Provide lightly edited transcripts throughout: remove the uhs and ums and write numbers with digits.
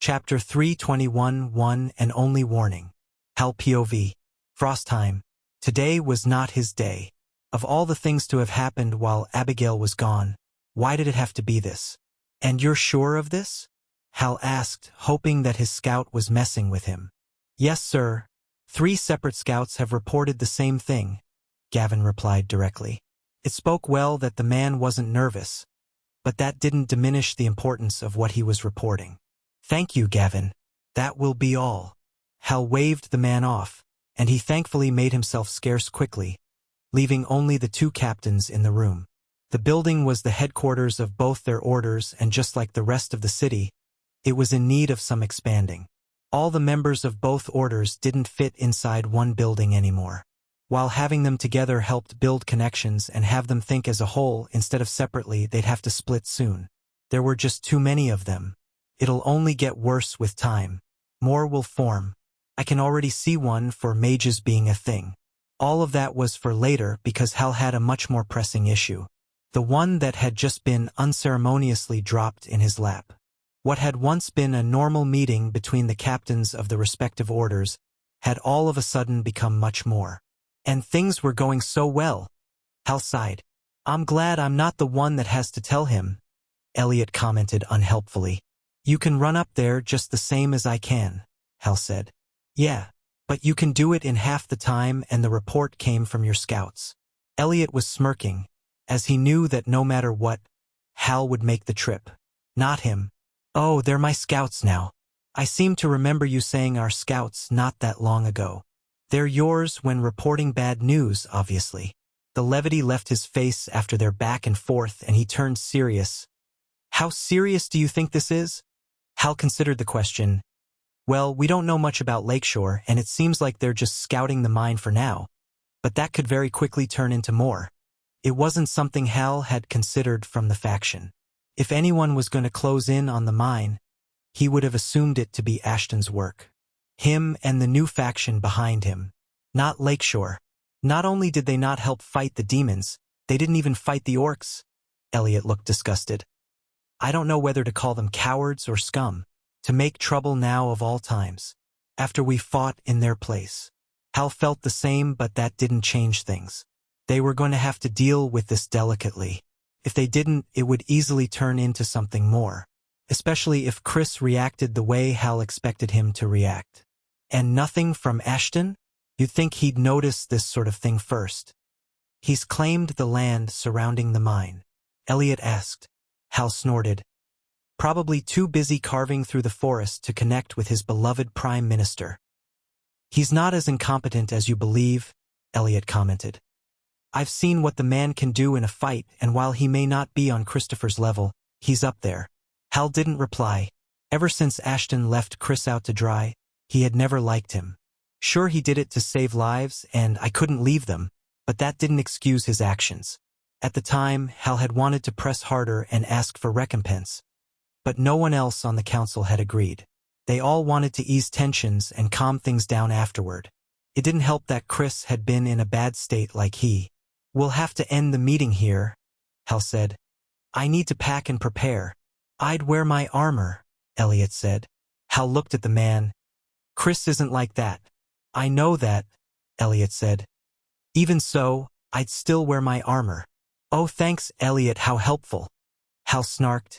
Chapter 321 One and Only Warning. Hal POV. Frostheim. Today was not his day. Of all the things to have happened while Abigail was gone, why did it have to be this? And you're sure of this? Hal asked, hoping that his scout was messing with him. Yes, sir. 3 separate scouts have reported the same thing, Gavin replied directly. It spoke well that the man wasn't nervous, but that didn't diminish the importance of what he was reporting. Thank you, Gavin. That will be all. Hal waved the man off, and he thankfully made himself scarce quickly, leaving only the 2 captains in the room. The building was the headquarters of both their orders, and just like the rest of the city, it was in need of some expanding. All the members of both orders didn't fit inside one building anymore. While having them together helped build connections and have them think as a whole instead of separately, they'd have to split soon. There were just too many of them. It'll only get worse with time. More will form. I can already see one for mages being a thing. All of that was for later because Hal had a much more pressing issue. The one that had just been unceremoniously dropped in his lap. What had once been a normal meeting between the captains of the respective orders had all of a sudden become much more. And things were going so well. Hal sighed. I'm glad I'm not the one that has to tell him, Elliot commented unhelpfully. You can run up there just the same as I can, Hal said. Yeah, but you can do it in half the time, and the report came from your scouts. Elliot was smirking, as he knew that no matter what, Hal would make the trip. Not him. Oh, they're my scouts now. I seem to remember you saying our scouts not that long ago. They're yours when reporting bad news, obviously. The levity left his face after their back and forth, and he turned serious. How serious do you think this is? Hal considered the question. Well, we don't know much about Lakeshore, and it seems like they're just scouting the mine for now. But that could very quickly turn into more. It wasn't something Hal had considered from the faction. If anyone was going to close in on the mine, he would have assumed it to be Ashton's work. Him and the new faction behind him. Not Lakeshore. Not only did they not help fight the demons, they didn't even fight the orcs. Elliot looked disgusted. I don't know whether to call them cowards or scum. To make trouble now of all times. After we fought in their place. Hal felt the same, but that didn't change things. They were going to have to deal with this delicately. If they didn't, it would easily turn into something more. Especially if Chris reacted the way Hal expected him to react. And nothing from Ashton? You'd think he'd notice this sort of thing first. He's claimed the land surrounding the mine. Elliot asked. Hal snorted. Probably too busy carving through the forest to connect with his beloved Prime Minister. He's not as incompetent as you believe, Elliot commented. I've seen what the man can do in a fight, and while he may not be on Christopher's level, he's up there. Hal didn't reply. Ever since Ashton left Chris out to dry, he had never liked him. Sure, he did it to save lives, and I couldn't leave them, but that didn't excuse his actions. At the time, Hal had wanted to press harder and ask for recompense. But no one else on the council had agreed. They all wanted to ease tensions and calm things down afterward. It didn't help that Chris had been in a bad state like he. We'll have to end the meeting here, Hal said. I need to pack and prepare. I'd wear my armor, Elliot said. Hal looked at the man. Chris isn't like that. I know that, Elliot said. Even so, I'd still wear my armor. Oh, thanks, Elliot, how helpful. Hal snarked.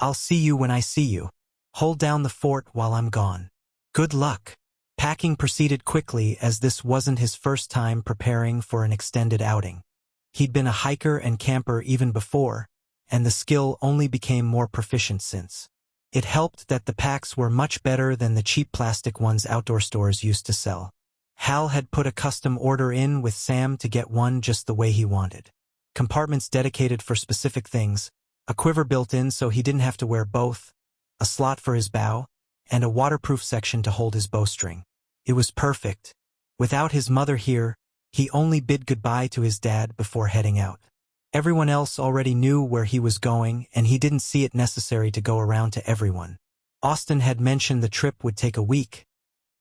I'll see you when I see you. Hold down the fort while I'm gone. Good luck. Packing proceeded quickly, as this wasn't his first time preparing for an extended outing. He'd been a hiker and camper even before, and the skill only became more proficient since. It helped that the packs were much better than the cheap plastic ones outdoor stores used to sell. Hal had put a custom order in with Sam to get one just the way he wanted. Compartments dedicated for specific things, a quiver built in so he didn't have to wear both, a slot for his bow, and a waterproof section to hold his bowstring. It was perfect. Without his mother here, he only bid goodbye to his dad before heading out. Everyone else already knew where he was going, and he didn't see it necessary to go around to everyone. Austin had mentioned the trip would take a week,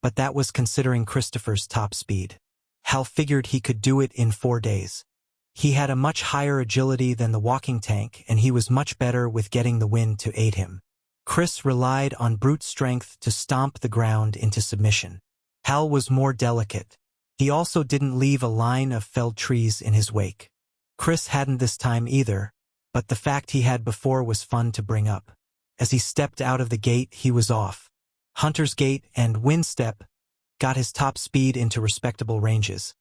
but that was considering Christopher's top speed. Hal figured he could do it in 4 days. He had a much higher agility than the walking tank, and he was much better with getting the wind to aid him. Chris relied on brute strength to stomp the ground into submission. Hal was more delicate. He also didn't leave a line of felled trees in his wake. Chris hadn't this time either, but the fact he had before was fun to bring up. As he stepped out of the gate, he was off. Hunter's Gate and Windstep got his top speed into respectable ranges.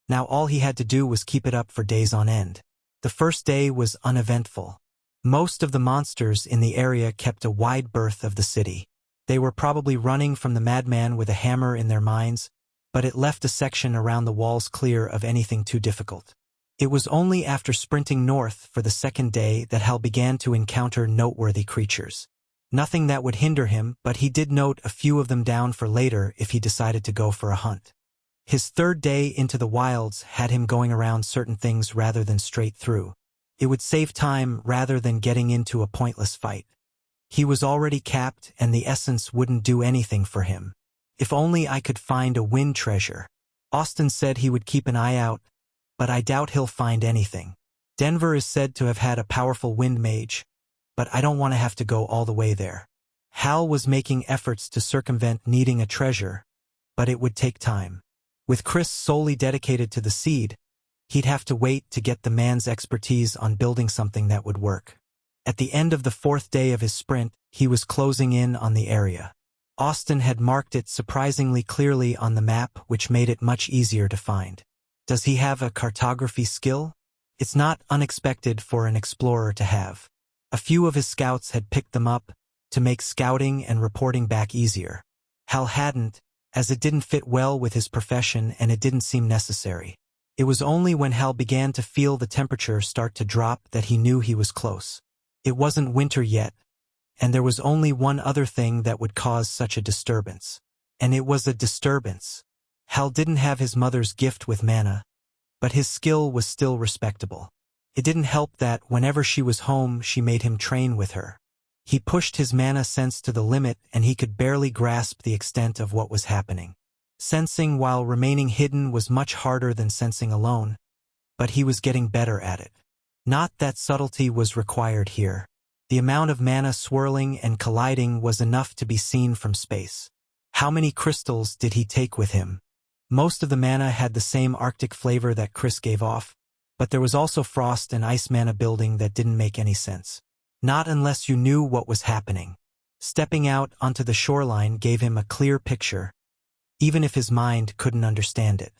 Now all he had to do was keep it up for days on end. The first day was uneventful. Most of the monsters in the area kept a wide berth of the city. They were probably running from the madman with a hammer in their minds, but it left a section around the walls clear of anything too difficult. It was only after sprinting north for the second day that Hal began to encounter noteworthy creatures. Nothing that would hinder him, but he did note a few of them down for later if he decided to go for a hunt. His third day into the wilds had him going around certain things rather than straight through. It would save time rather than getting into a pointless fight. He was already capped and the essence wouldn't do anything for him. If only I could find a wind treasure. Austin said he would keep an eye out, but I doubt he'll find anything. Denver is said to have had a powerful wind mage, but I don't want to have to go all the way there. Hal was making efforts to circumvent needing a treasure, but it would take time. With Chris solely dedicated to the seed, he'd have to wait to get the man's expertise on building something that would work. At the end of the fourth day of his sprint, he was closing in on the area. Austin had marked it surprisingly clearly on the map, which made it much easier to find. Does he have a cartography skill? It's not unexpected for an explorer to have. A few of his scouts had picked them up to make scouting and reporting back easier. Hal hadn't, as it didn't fit well with his profession and it didn't seem necessary. It was only when Hal began to feel the temperature start to drop that he knew he was close. It wasn't winter yet, and there was only one other thing that would cause such a disturbance. And it was a disturbance. Hal didn't have his mother's gift with mana, but his skill was still respectable. It didn't help that whenever she was home she made him train with her. He pushed his mana sense to the limit and he could barely grasp the extent of what was happening. Sensing while remaining hidden was much harder than sensing alone, but he was getting better at it. Not that subtlety was required here. The amount of mana swirling and colliding was enough to be seen from space. How many crystals did he take with him? Most of the mana had the same Arctic flavor that Chris gave off, but there was also frost and ice mana building that didn't make any sense. Not unless you knew what was happening. Stepping out onto the shoreline gave him a clear picture, even if his mind couldn't understand it.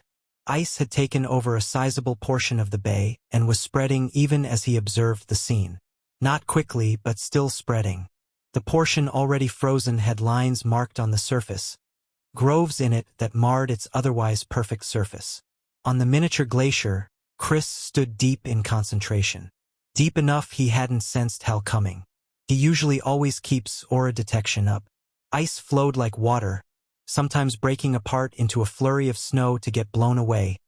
Ice had taken over a sizable portion of the bay and was spreading even as he observed the scene. Not quickly, but still spreading. The portion already frozen had lines marked on the surface, groves in it that marred its otherwise perfect surface. On the miniature glacier, Chris stood deep in concentration. Deep enough he hadn't sensed Hal coming. He usually always keeps aura detection up. Ice flowed like water, sometimes breaking apart into a flurry of snow to get blown away,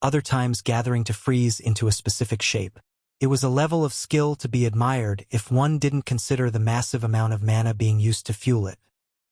other times gathering to freeze into a specific shape. It was a level of skill to be admired if one didn't consider the massive amount of mana being used to fuel it.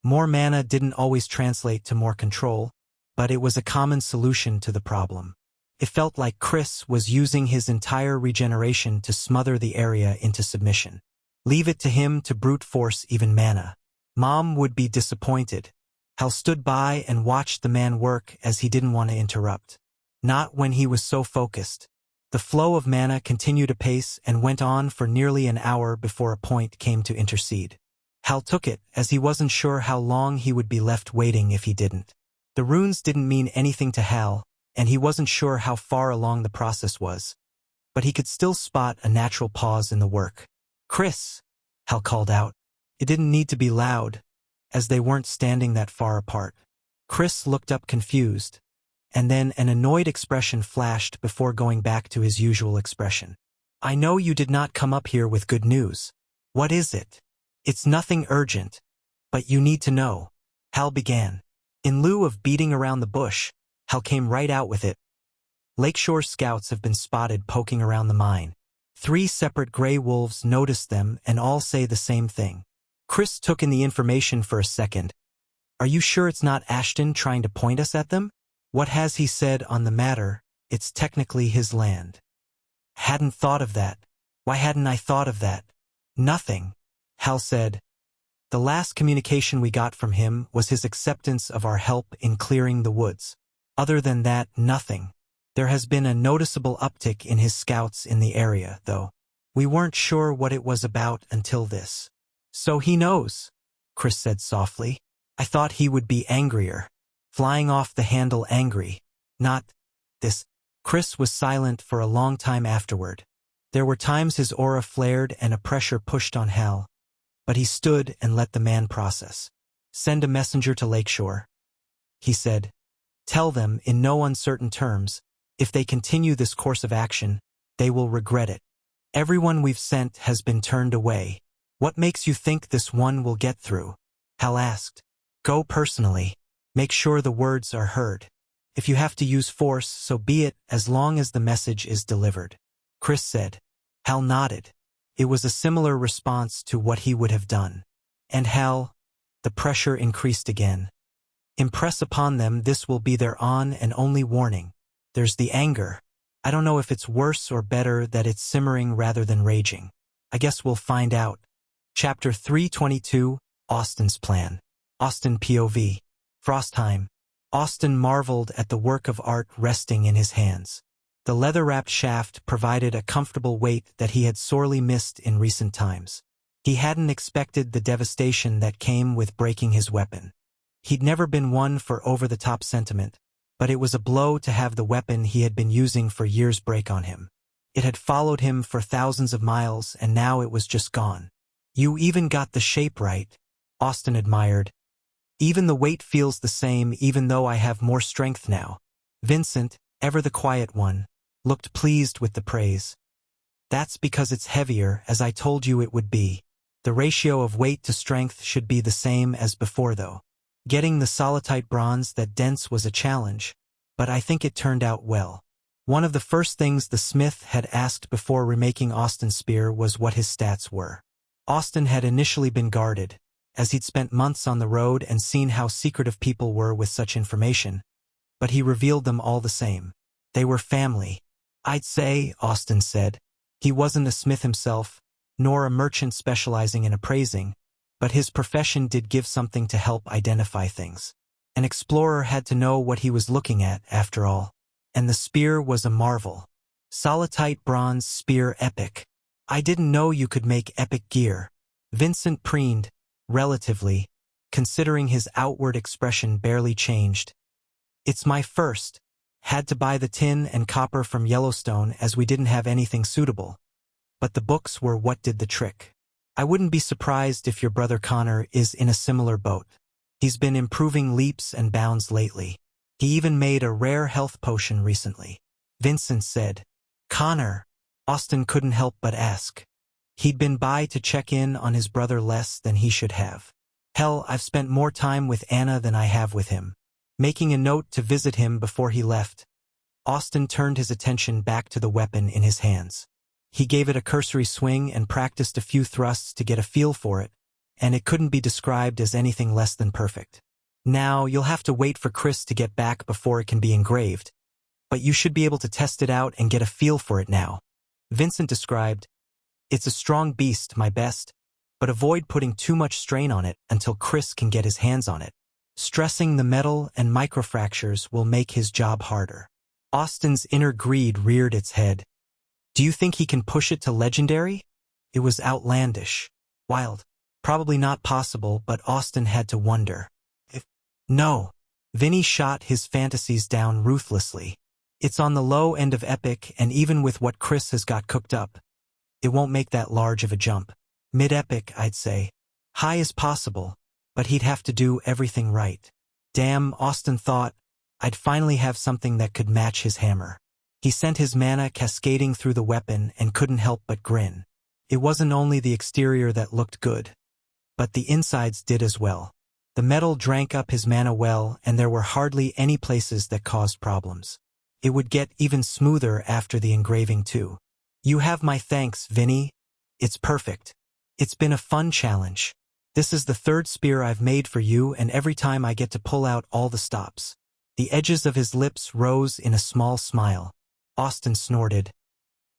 More mana didn't always translate to more control, but it was a common solution to the problem. It felt like Chris was using his entire regeneration to smother the area into submission. Leave it to him to brute force even mana. Mom would be disappointed. Hal stood by and watched the man work as he didn't want to interrupt. Not when he was so focused. The flow of mana continued apace and went on for nearly an hour before a point came to intercede. Hal took it, as he wasn't sure how long he would be left waiting if he didn't. The runes didn't mean anything to Hal, and he wasn't sure how far along the process was. But he could still spot a natural pause in the work. "Chris!" Hal called out. It didn't need to be loud, as they weren't standing that far apart. Chris looked up confused, and then an annoyed expression flashed before going back to his usual expression. "I know you did not come up here with good news. What is it?" "It's nothing urgent, but you need to know," Hal began. In lieu of beating around the bush, Hal came right out with it. Lakeshore scouts have been spotted poking around the mine. 3 separate gray wolves noticed them and all say the same thing. Chris took in the information for a second. "Are you sure it's not Ashton trying to point us at them? What has he said on the matter? It's technically his land." "Hadn't thought of that. Why hadn't I thought of that?" "Nothing," Hal said. The last communication we got from him was his acceptance of our help in clearing the woods. Other than that, nothing. There has been a noticeable uptick in his scouts in the area, though. We weren't sure what it was about until this. So he knows, Chris said softly. I thought he would be angrier. Flying off the handle angry. Not this. Chris was silent for a long time afterward. There were times his aura flared and a pressure pushed on Hal. But he stood and let the man process. Send a messenger to Lakeshore, he said. Tell them, in no uncertain terms, if they continue this course of action, they will regret it. Everyone we've sent has been turned away. What makes you think this one will get through? Hal asked. Go personally. Make sure the words are heard. If you have to use force, so be it, as long as the message is delivered. Chris said. Hal nodded. It was a similar response to what he would have done. And Hal, the pressure increased again. Impress upon them this will be their on and only warning. There's the anger. I don't know if it's worse or better that it's simmering rather than raging. I guess we'll find out. Chapter 322, Austin's Plan. Austin POV. Frostheim. Austin marveled at the work of art resting in his hands. The leather-wrapped shaft provided a comfortable weight that he had sorely missed in recent times. He hadn't expected the devastation that came with breaking his weapon. He'd never been one for over-the-top sentiment, but it was a blow to have the weapon he had been using for years break on him. It had followed him for thousands of miles, and now it was just gone. You even got the shape right, Austin admired. Even the weight feels the same, even though I have more strength now. Vincent, ever the quiet one, looked pleased with the praise. That's because it's heavier, as I told you it would be. The ratio of weight to strength should be the same as before, though. Getting the solitite bronze that dense was a challenge, but I think it turned out well. One of the first things the smith had asked before remaking Austin's spear was what his stats were. Austin had initially been guarded, as he'd spent months on the road and seen how secretive people were with such information, but he revealed them all the same. They were family. I'd say, Austin said. He wasn't a smith himself, nor a merchant specializing in appraising, but his profession did give something to help identify things. An explorer had to know what he was looking at, after all. And the spear was a marvel. Solitite bronze spear epic. I didn't know you could make epic gear. Vincent preened, relatively, considering his outward expression barely changed. It's my first. Had to buy the tin and copper from Yellowstone as we didn't have anything suitable. But the books were what did the trick. I wouldn't be surprised if your brother Connor is in a similar boat. He's been improving leaps and bounds lately. He even made a rare health potion recently. Vincent said. Connor. Austin couldn't help but ask. He'd been by to check in on his brother less than he should have. Hell, I've spent more time with Anna than I have with him. Making a note to visit him before he left, Austin turned his attention back to the weapon in his hands. He gave it a cursory swing and practiced a few thrusts to get a feel for it, and it couldn't be described as anything less than perfect. Now, you'll have to wait for Chris to get back before it can be engraved, but you should be able to test it out and get a feel for it now. Vincent described, It's a strong beast, my best, but avoid putting too much strain on it until Chris can get his hands on it. Stressing the metal and microfractures will make his job harder. Austin's inner greed reared its head. Do you think he can push it to legendary? It was outlandish. Wild. Probably not possible, but Austin had to wonder. No. Vinny shot his fantasies down ruthlessly. It's on the low end of epic, and even with what Chris has got cooked up, it won't make that large of a jump. Mid-epic, I'd say. High as possible, but he'd have to do everything right. Damn, Austin thought, I'd finally have something that could match his hammer. He sent his mana cascading through the weapon and couldn't help but grin. It wasn't only the exterior that looked good, but the insides did as well. The metal drank up his mana well, and there were hardly any places that caused problems. It would get even smoother after the engraving too. You have my thanks, Vinny. It's perfect. It's been a fun challenge. This is the third spear I've made for you, and every time I get to pull out all the stops. The edges of his lips rose in a small smile. Austin snorted.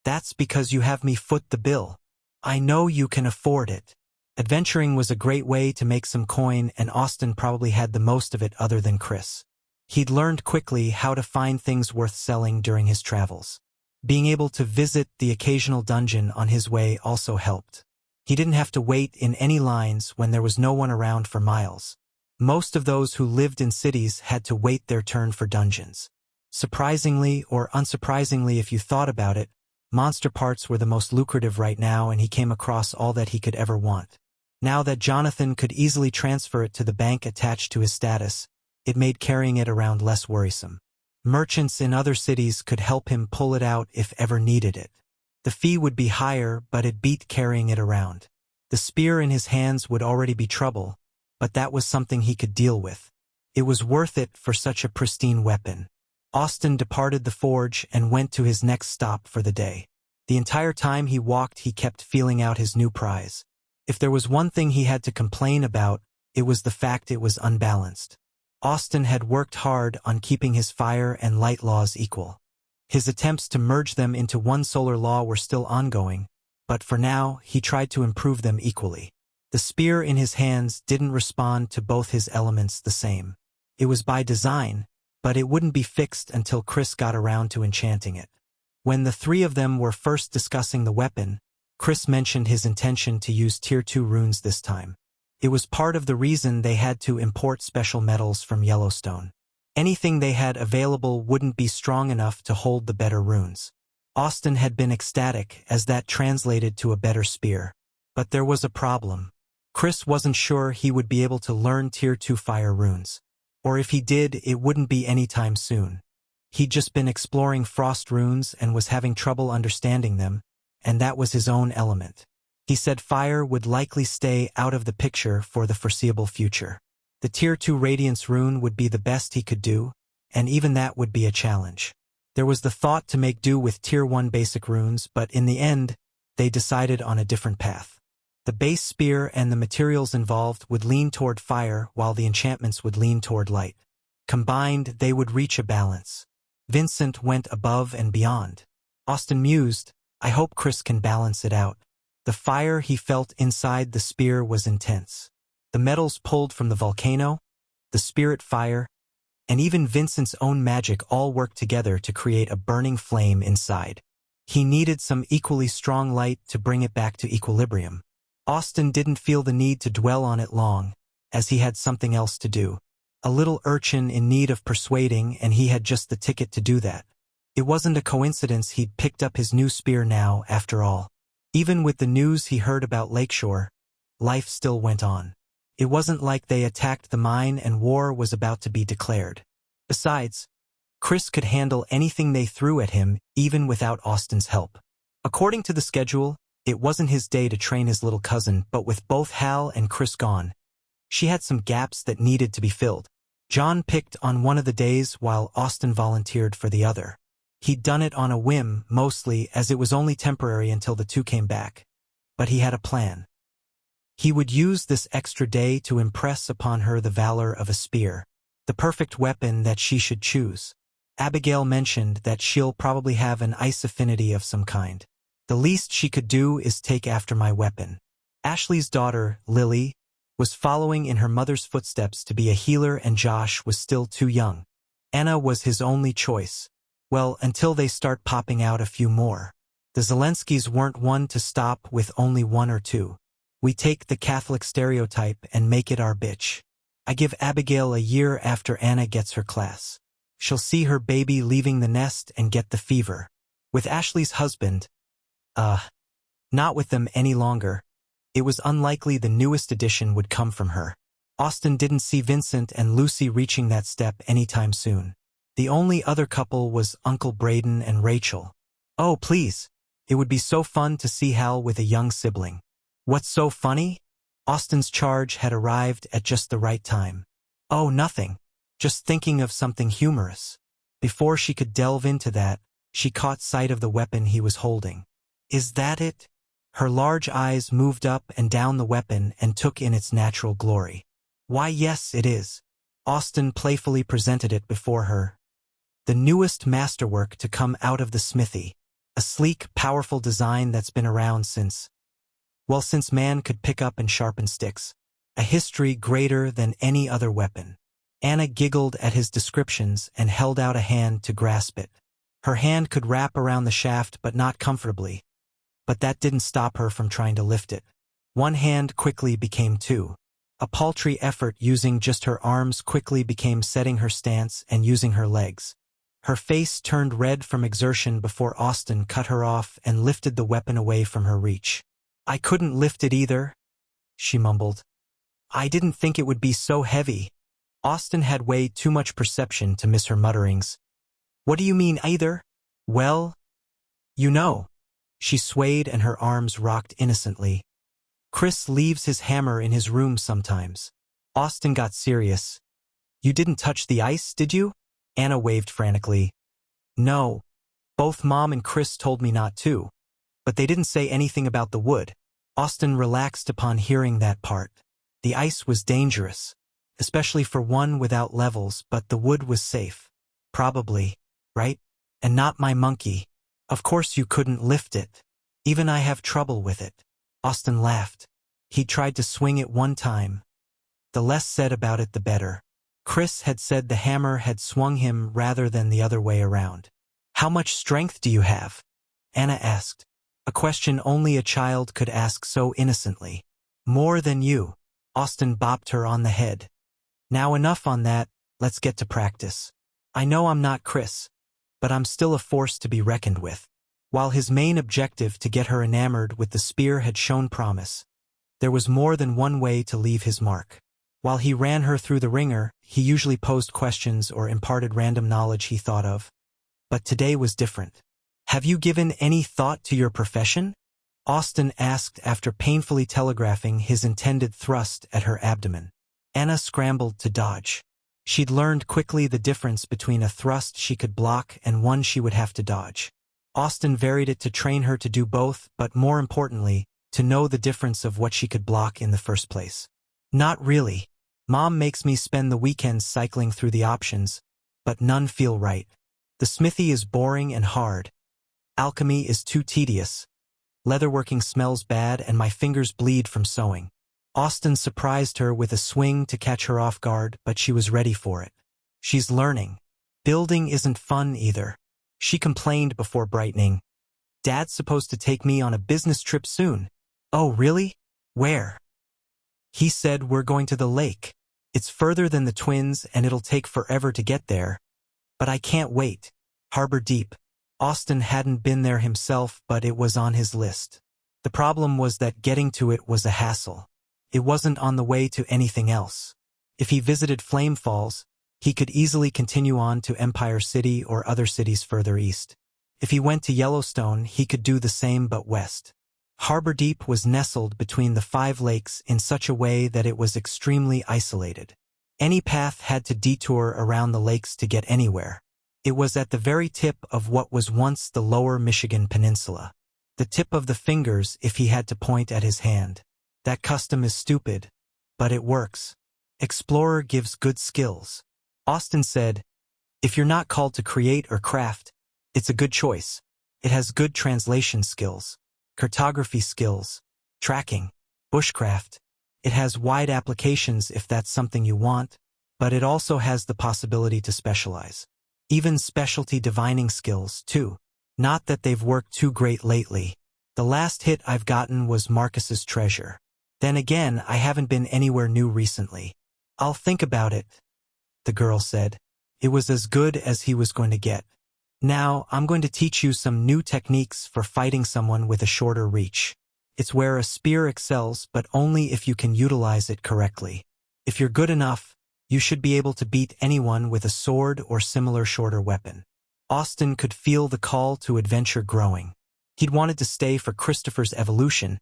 That's because you have me foot the bill. I know you can afford it. Adventuring was a great way to make some coin, and Austin probably had the most of it other than Chris. He'd learned quickly how to find things worth selling during his travels. Being able to visit the occasional dungeon on his way also helped. He didn't have to wait in any lines when there was no one around for miles. Most of those who lived in cities had to wait their turn for dungeons. Surprisingly or unsurprisingly if you thought about it, monster parts were the most lucrative right now, and he came across all that he could ever want. Now that Jonathan could easily transfer it to the bank attached to his status, it made carrying it around less worrisome. Merchants in other cities could help him pull it out if ever needed it. The fee would be higher, but it beat carrying it around. The spear in his hands would already be trouble, but that was something he could deal with. It was worth it for such a pristine weapon. Austin departed the forge and went to his next stop for the day. The entire time he walked, he kept feeling out his new prize. If there was one thing he had to complain about, it was the fact it was unbalanced. Austin had worked hard on keeping his fire and light laws equal. His attempts to merge them into one solar law were still ongoing, but for now, he tried to improve them equally. The spear in his hands didn't respond to both his elements the same. It was by design, but it wouldn't be fixed until Chris got around to enchanting it. When the three of them were first discussing the weapon, Chris mentioned his intention to use Tier 2 runes this time. It was part of the reason they had to import special metals from Yellowstone. Anything they had available wouldn't be strong enough to hold the better runes. Austin had been ecstatic, as that translated to a better spear. But there was a problem. Chris wasn't sure he would be able to learn Tier 2 fire runes. Or if he did, it wouldn't be anytime soon. He'd just been exploring frost runes and was having trouble understanding them, and that was his own element. He said fire would likely stay out of the picture for the foreseeable future. The Tier 2 Radiance rune would be the best he could do, and even that would be a challenge. There was the thought to make do with Tier 1 basic runes, but in the end, they decided on a different path. The base spear and the materials involved would lean toward fire, while the enchantments would lean toward light. Combined, they would reach a balance. Vincent went above and beyond. Austin mused, "I hope Chris can balance it out." The fire he felt inside the spear was intense. The metals pulled from the volcano, the spirit fire, and even Vincent's own magic all worked together to create a burning flame inside. He needed some equally strong light to bring it back to equilibrium. Austin didn't feel the need to dwell on it long, as he had something else to do. A little urchin in need of persuading, and he had just the ticket to do that. It wasn't a coincidence he'd picked up his new spear now, after all. Even with the news he heard about Lakeshore, life still went on. It wasn't like they attacked the mine and war was about to be declared. Besides, Chris could handle anything they threw at him, even without Austin's help. According to the schedule, it wasn't his day to train his little cousin, but with both Hal and Chris gone, she had some gaps that needed to be filled. John picked on one of the days while Austin volunteered for the other. He'd done it on a whim, mostly, as it was only temporary until the two came back. But he had a plan. He would use this extra day to impress upon her the valor of a spear, the perfect weapon that she should choose. Abigail mentioned that she'll probably have an ice affinity of some kind. The least she could do is take after my weapon. Ashley's daughter, Lily, was following in her mother's footsteps to be a healer, and Josh was still too young. Anna was his only choice. Well, until they start popping out a few more. The Zelenskys weren't one to stop with only one or two. We take the Catholic stereotype and make it our bitch. I give Abigail a year after Anna gets her class. She'll see her baby leaving the nest and get the fever. With Ashley's husband, not with them any longer, it was unlikely the newest addition would come from her. Austin didn't see Vincent and Lucy reaching that step anytime soon. The only other couple was Uncle Braden and Rachel. Oh, please. It would be so fun to see Hal with a young sibling. What's so funny? Austin's charge had arrived at just the right time. Oh, nothing. Just thinking of something humorous. Before she could delve into that, she caught sight of the weapon he was holding. Is that it? Her large eyes moved up and down the weapon and took in its natural glory. Why, yes, it is. Austin playfully presented it before her. The newest masterwork to come out of the smithy. A sleek, powerful design that's been around since. Well, since man could pick up and sharpen sticks, a history greater than any other weapon. Anna giggled at his descriptions and held out a hand to grasp it. Her hand could wrap around the shaft but not comfortably, but that didn't stop her from trying to lift it. One hand quickly became two. A paltry effort using just her arms quickly became setting her stance and using her legs. Her face turned red from exertion before Austin cut her off and lifted the weapon away from her reach. "I couldn't lift it either," she mumbled. "I didn't think it would be so heavy." Austin had way too much perception to miss her mutterings. "What do you mean either?" "Well, you know." She swayed and her arms rocked innocently. "Chris leaves his hammer in his room sometimes." Austin got serious. "You didn't touch the ice, did you?" Anna waved frantically. "No. Both Mom and Chris told me not to. But they didn't say anything about the wood." Austin relaxed upon hearing that part. The ice was dangerous, especially for one without levels, but the wood was safe. "Probably, right? And not my monkey. Of course you couldn't lift it. Even I have trouble with it." Austin laughed. He tried to swing it one time. The less said about it the better. Chris had said the hammer had swung him rather than the other way around. "How much strength do you have?" Anna asked. A question only a child could ask so innocently. "More than you." Austin bopped her on the head. "Now enough on that, let's get to practice. I know I'm not Chris, but I'm still a force to be reckoned with." While his main objective to get her enamored with the spear had shown promise, there was more than one way to leave his mark. While he ran her through the ringer, he usually posed questions or imparted random knowledge he thought of. But today was different. "Have you given any thought to your profession?" Austin asked after painfully telegraphing his intended thrust at her abdomen. Anna scrambled to dodge. She'd learned quickly the difference between a thrust she could block and one she would have to dodge. Austin varied it to train her to do both, but more importantly, to know the difference of what she could block in the first place. "Not really. Mom makes me spend the weekends cycling through the options, but none feel right. The smithy is boring and hard. Alchemy is too tedious. Leatherworking smells bad and my fingers bleed from sewing." Austin surprised her with a swing to catch her off guard, but she was ready for it. "She's learning. Building isn't fun either," she complained before brightening. "Dad's supposed to take me on a business trip soon." "Oh, really? Where?" "He said we're going to the lake. It's further than the Twins and it'll take forever to get there. But I can't wait. Harbor Deep." Austin hadn't been there himself, but it was on his list. The problem was that getting to it was a hassle. It wasn't on the way to anything else. If he visited Flame Falls, he could easily continue on to Empire City or other cities further east. If he went to Yellowstone, he could do the same but west. Harbor Deep was nestled between the 5 lakes in such a way that it was extremely isolated. Any path had to detour around the lakes to get anywhere. It was at the very tip of what was once the lower Michigan Peninsula. The tip of the fingers if he had to point at his hand. That custom is stupid, but it works. Explorer gives good skills. Austin said, "If you're not called to create or craft, it's a good choice. It has good translation skills, cartography skills, tracking, bushcraft. It has wide applications if that's something you want, but it also has the possibility to specialize. Even specialty divining skills, too. Not that they've worked too great lately. The last hit I've gotten was Marcus's treasure. Then again, I haven't been anywhere new recently." "I'll think about it," the girl said. It was as good as he was going to get. "Now, I'm going to teach you some new techniques for fighting someone with a shorter reach. It's where a spear excels, but only if you can utilize it correctly. If you're good enough, you should be able to beat anyone with a sword or similar shorter weapon." Austin could feel the call to adventure growing. He'd wanted to stay for Christopher's evolution,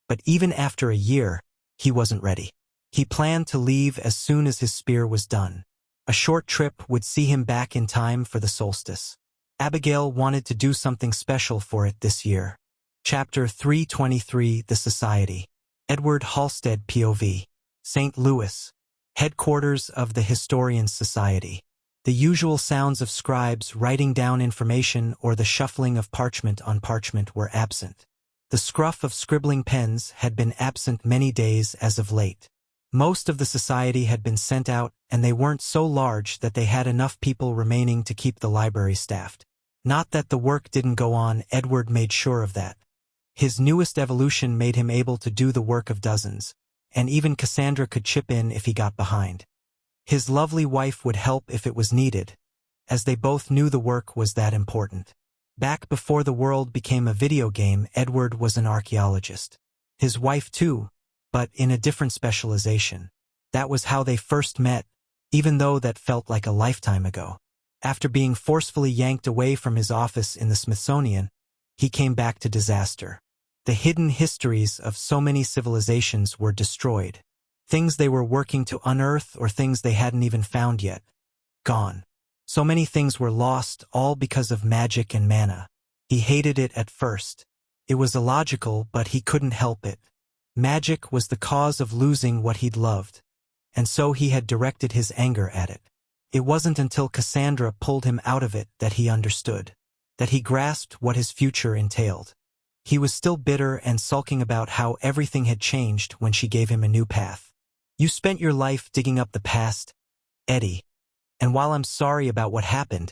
but even after a year, he wasn't ready. He planned to leave as soon as his spear was done. A short trip would see him back in time for the solstice. Abigail wanted to do something special for it this year. Chapter 323, The Society. Edward Halstead POV. St. Louis. Headquarters of the Historians Society. The usual sounds of scribes writing down information or the shuffling of parchment on parchment were absent. The scruff of scribbling pens had been absent many days as of late. Most of the society had been sent out, and they weren't so large that they had enough people remaining to keep the library staffed. Not that the work didn't go on, Edward made sure of that. His newest evolution made him able to do the work of dozens, and even Cassandra could chip in if he got behind. His lovely wife would help if it was needed, as they both knew the work was that important. Back before the world became a video game, Edward was an archaeologist. His wife too, but in a different specialization. That was how they first met, even though that felt like a lifetime ago. After being forcefully yanked away from his office in the Smithsonian, he came back to disaster. The hidden histories of so many civilizations were destroyed. Things they were working to unearth or things they hadn't even found yet. Gone. So many things were lost, all because of magic and mana. He hated it at first. It was illogical, but he couldn't help it. Magic was the cause of losing what he'd loved, and so he had directed his anger at it. It wasn't until Cassandra pulled him out of it that he understood, that he grasped what his future entailed. He was still bitter and sulking about how everything had changed when she gave him a new path. "You spent your life digging up the past, Eddie. And while I'm sorry about what happened,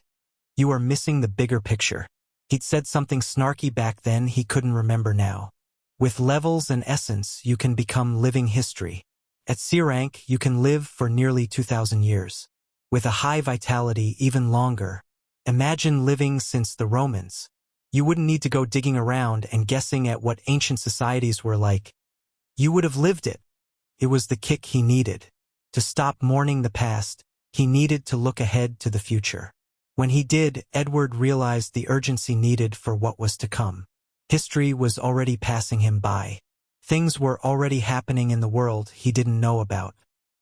you are missing the bigger picture." He'd said something snarky back then he couldn't remember now. With levels and essence, you can become living history. At C rank, you can live for nearly 2,000 years. With a high vitality, even longer. Imagine living since the Romans. You wouldn't need to go digging around and guessing at what ancient societies were like. You would have lived it. It was the kick he needed. To stop mourning the past, he needed to look ahead to the future. When he did, Edward realized the urgency needed for what was to come. History was already passing him by. Things were already happening in the world he didn't know about.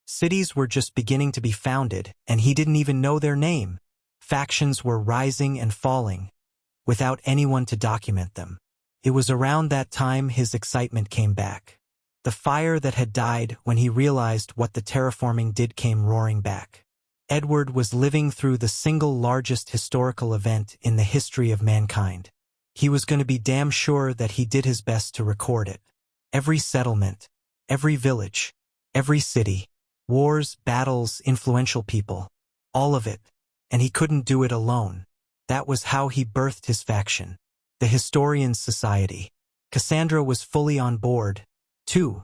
Cities were just beginning to be founded, and he didn't even know their name. Factions were rising and falling, without anyone to document them. It was around that time his excitement came back. The fire that had died when he realized what the terraforming did came roaring back. Edward was living through the single largest historical event in the history of mankind. He was going to be damn sure that he did his best to record it. Every settlement, every village, every city, wars, battles, influential people, all of it. And he couldn't do it alone. That was how he birthed his faction, the Historians' Society. Cassandra was fully on board, too,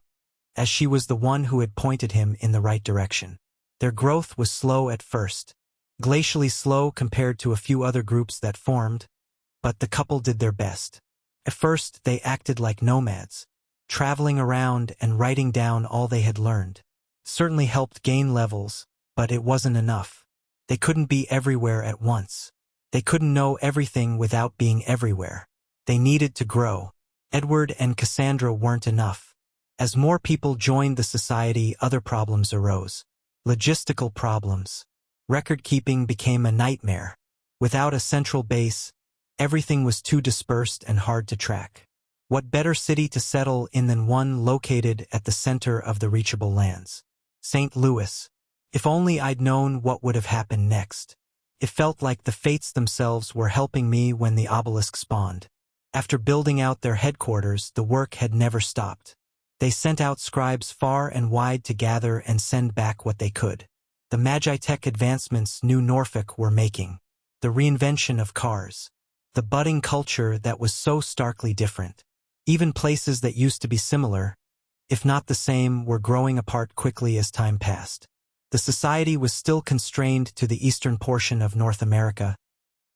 as she was the one who had pointed him in the right direction. Their growth was slow at first, glacially slow compared to a few other groups that formed, but the couple did their best. At first, they acted like nomads, traveling around and writing down all they had learned. Certainly helped gain levels, but it wasn't enough. They couldn't be everywhere at once. They couldn't know everything without being everywhere. They needed to grow. Edward and Cassandra weren't enough. As more people joined the society, other problems arose. Logistical problems. Record-keeping became a nightmare. Without a central base, everything was too dispersed and hard to track. What better city to settle in than one located at the center of the reachable lands? St. Louis. If only I'd known what would have happened next. It felt like the fates themselves were helping me when the obelisk spawned. After building out their headquarters, the work had never stopped. They sent out scribes far and wide to gather and send back what they could. The Magi-Tech advancements New Norfolk were making. The reinvention of cars. The budding culture that was so starkly different. Even places that used to be similar, if not the same, were growing apart quickly as time passed. The society was still constrained to the eastern portion of North America,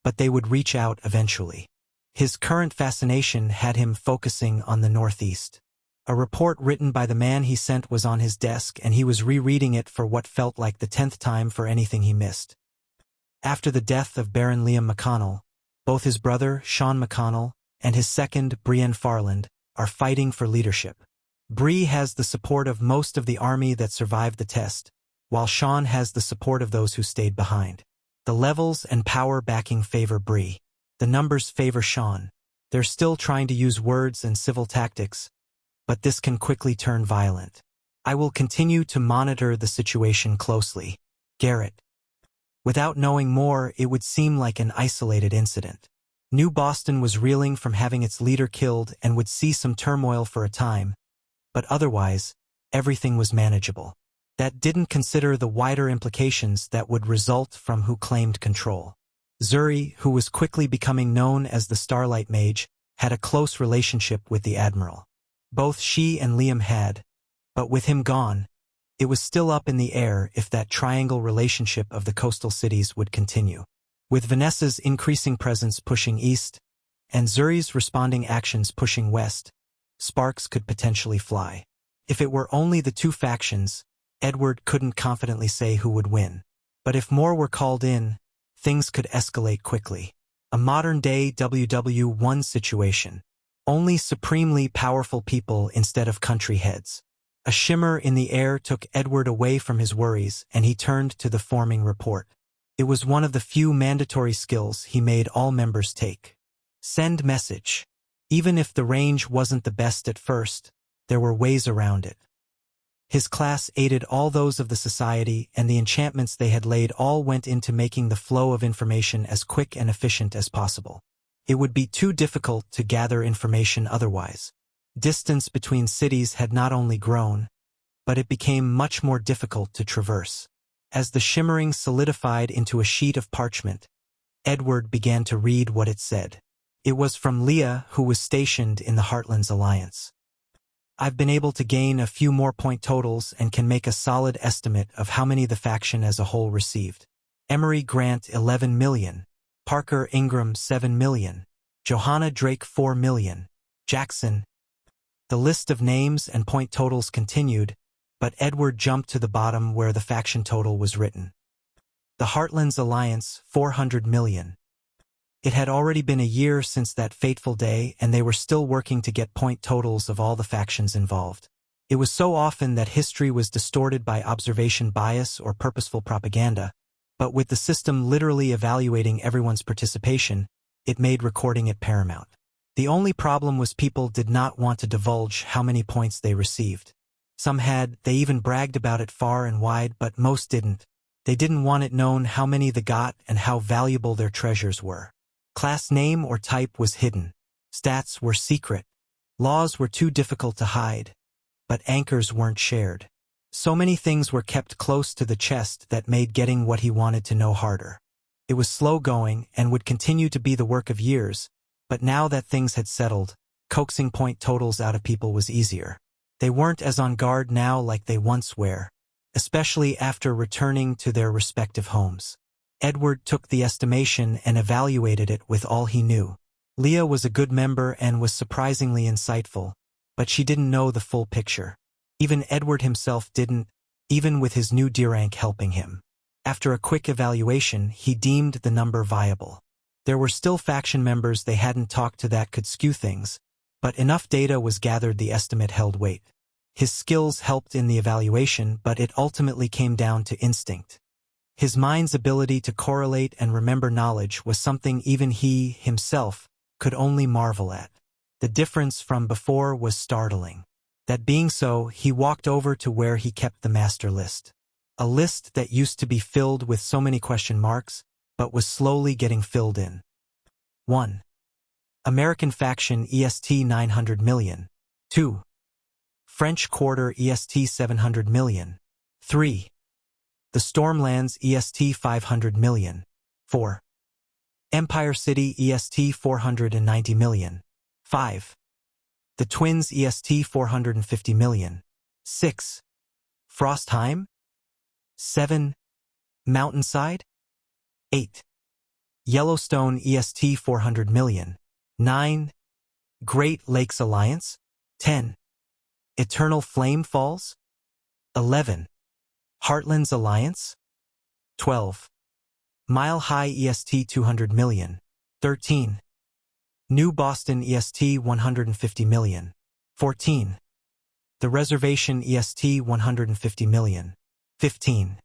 but they would reach out eventually. His current fascination had him focusing on the Northeast. A report written by the man he sent was on his desk, and he was rereading it for what felt like the 10th time for anything he missed. After the death of Baron Liam McConnell, both his brother, Sean McConnell, and his second, Brienne Farland, are fighting for leadership. Bree has the support of most of the army that survived the test, while Sean has the support of those who stayed behind. The levels and power backing favor Bree. The numbers favor Sean. They're still trying to use words and civil tactics, but this can quickly turn violent. I will continue to monitor the situation closely. Garrett. Without knowing more, it would seem like an isolated incident. New Boston was reeling from having its leader killed and would see some turmoil for a time, but otherwise, everything was manageable. That didn't consider the wider implications that would result from who claimed control. Zuri, who was quickly becoming known as the Starlight Mage, had a close relationship with the Admiral. Both she and Liam had, but with him gone, it was still up in the air if that triangle relationship of the coastal cities would continue. With Vanessa's increasing presence pushing east, and Zuri's responding actions pushing west, sparks could potentially fly. If it were only the two factions, Edward couldn't confidently say who would win. But if more were called in, things could escalate quickly. A modern-day WW1 situation. Only supremely powerful people instead of country heads. A shimmer in the air took Edward away from his worries, and he turned to the forming report. It was one of the few mandatory skills he made all members take. Send message. Even if the range wasn't the best at first, there were ways around it. His class aided all those of the society, and the enchantments they had laid all went into making the flow of information as quick and efficient as possible. It would be too difficult to gather information otherwise. Distance between cities had not only grown, but it became much more difficult to traverse. As the shimmering solidified into a sheet of parchment, Edward began to read what it said. It was from Leah, who was stationed in the Heartlands Alliance. I've been able to gain a few more point totals and can make a solid estimate of how many the faction as a whole received. Emery Grant 11 million, Parker Ingram 7 million, Johanna Drake 4 million, Jackson. The list of names and point totals continued, but Edward jumped to the bottom where the faction total was written. The Heartlands Alliance, 400 million. It had already been a year since that fateful day, and they were still working to get point totals of all the factions involved. It was so often that history was distorted by observation bias or purposeful propaganda, but with the system literally evaluating everyone's participation, it made recording it paramount. The only problem was people did not want to divulge how many points they received. Some had, they even bragged about it far and wide, but most didn't. They didn't want it known how many they got and how valuable their treasures were. Class name or type was hidden. Stats were secret. Laws were too difficult to hide. But anchors weren't shared. So many things were kept close to the chest that made getting what he wanted to know harder. It was slow going and would continue to be the work of years, but now that things had settled, coaxing point totals out of people was easier. They weren't as on guard now like they once were, especially after returning to their respective homes. Edward took the estimation and evaluated it with all he knew. Leah was a good member and was surprisingly insightful, but she didn't know the full picture. Even Edward himself didn't, even with his new D-rank helping him. After a quick evaluation, he deemed the number viable. There were still faction members they hadn't talked to that could skew things, but enough data was gathered the estimate held weight. His skills helped in the evaluation, but it ultimately came down to instinct. His mind's ability to correlate and remember knowledge was something even he, himself, could only marvel at. The difference from before was startling. That being so, he walked over to where he kept the master list. A list that used to be filled with so many question marks, but was slowly getting filled in. 1. American faction EST 900 million. 2. French Quarter EST 700 million. 3. The Stormlands EST 500 million. 4. Empire City EST 490 million. 5. The Twins EST 450 million. 6. Frostheim. 7. Mountainside. 8. Yellowstone EST 400 million. 9. Great Lakes Alliance. 10. Eternal Flame Falls. 11. Heartlands Alliance. 12. Mile High EST 200 million. 13. New Boston EST 150 million. 14. The Reservation EST 150 million. 15.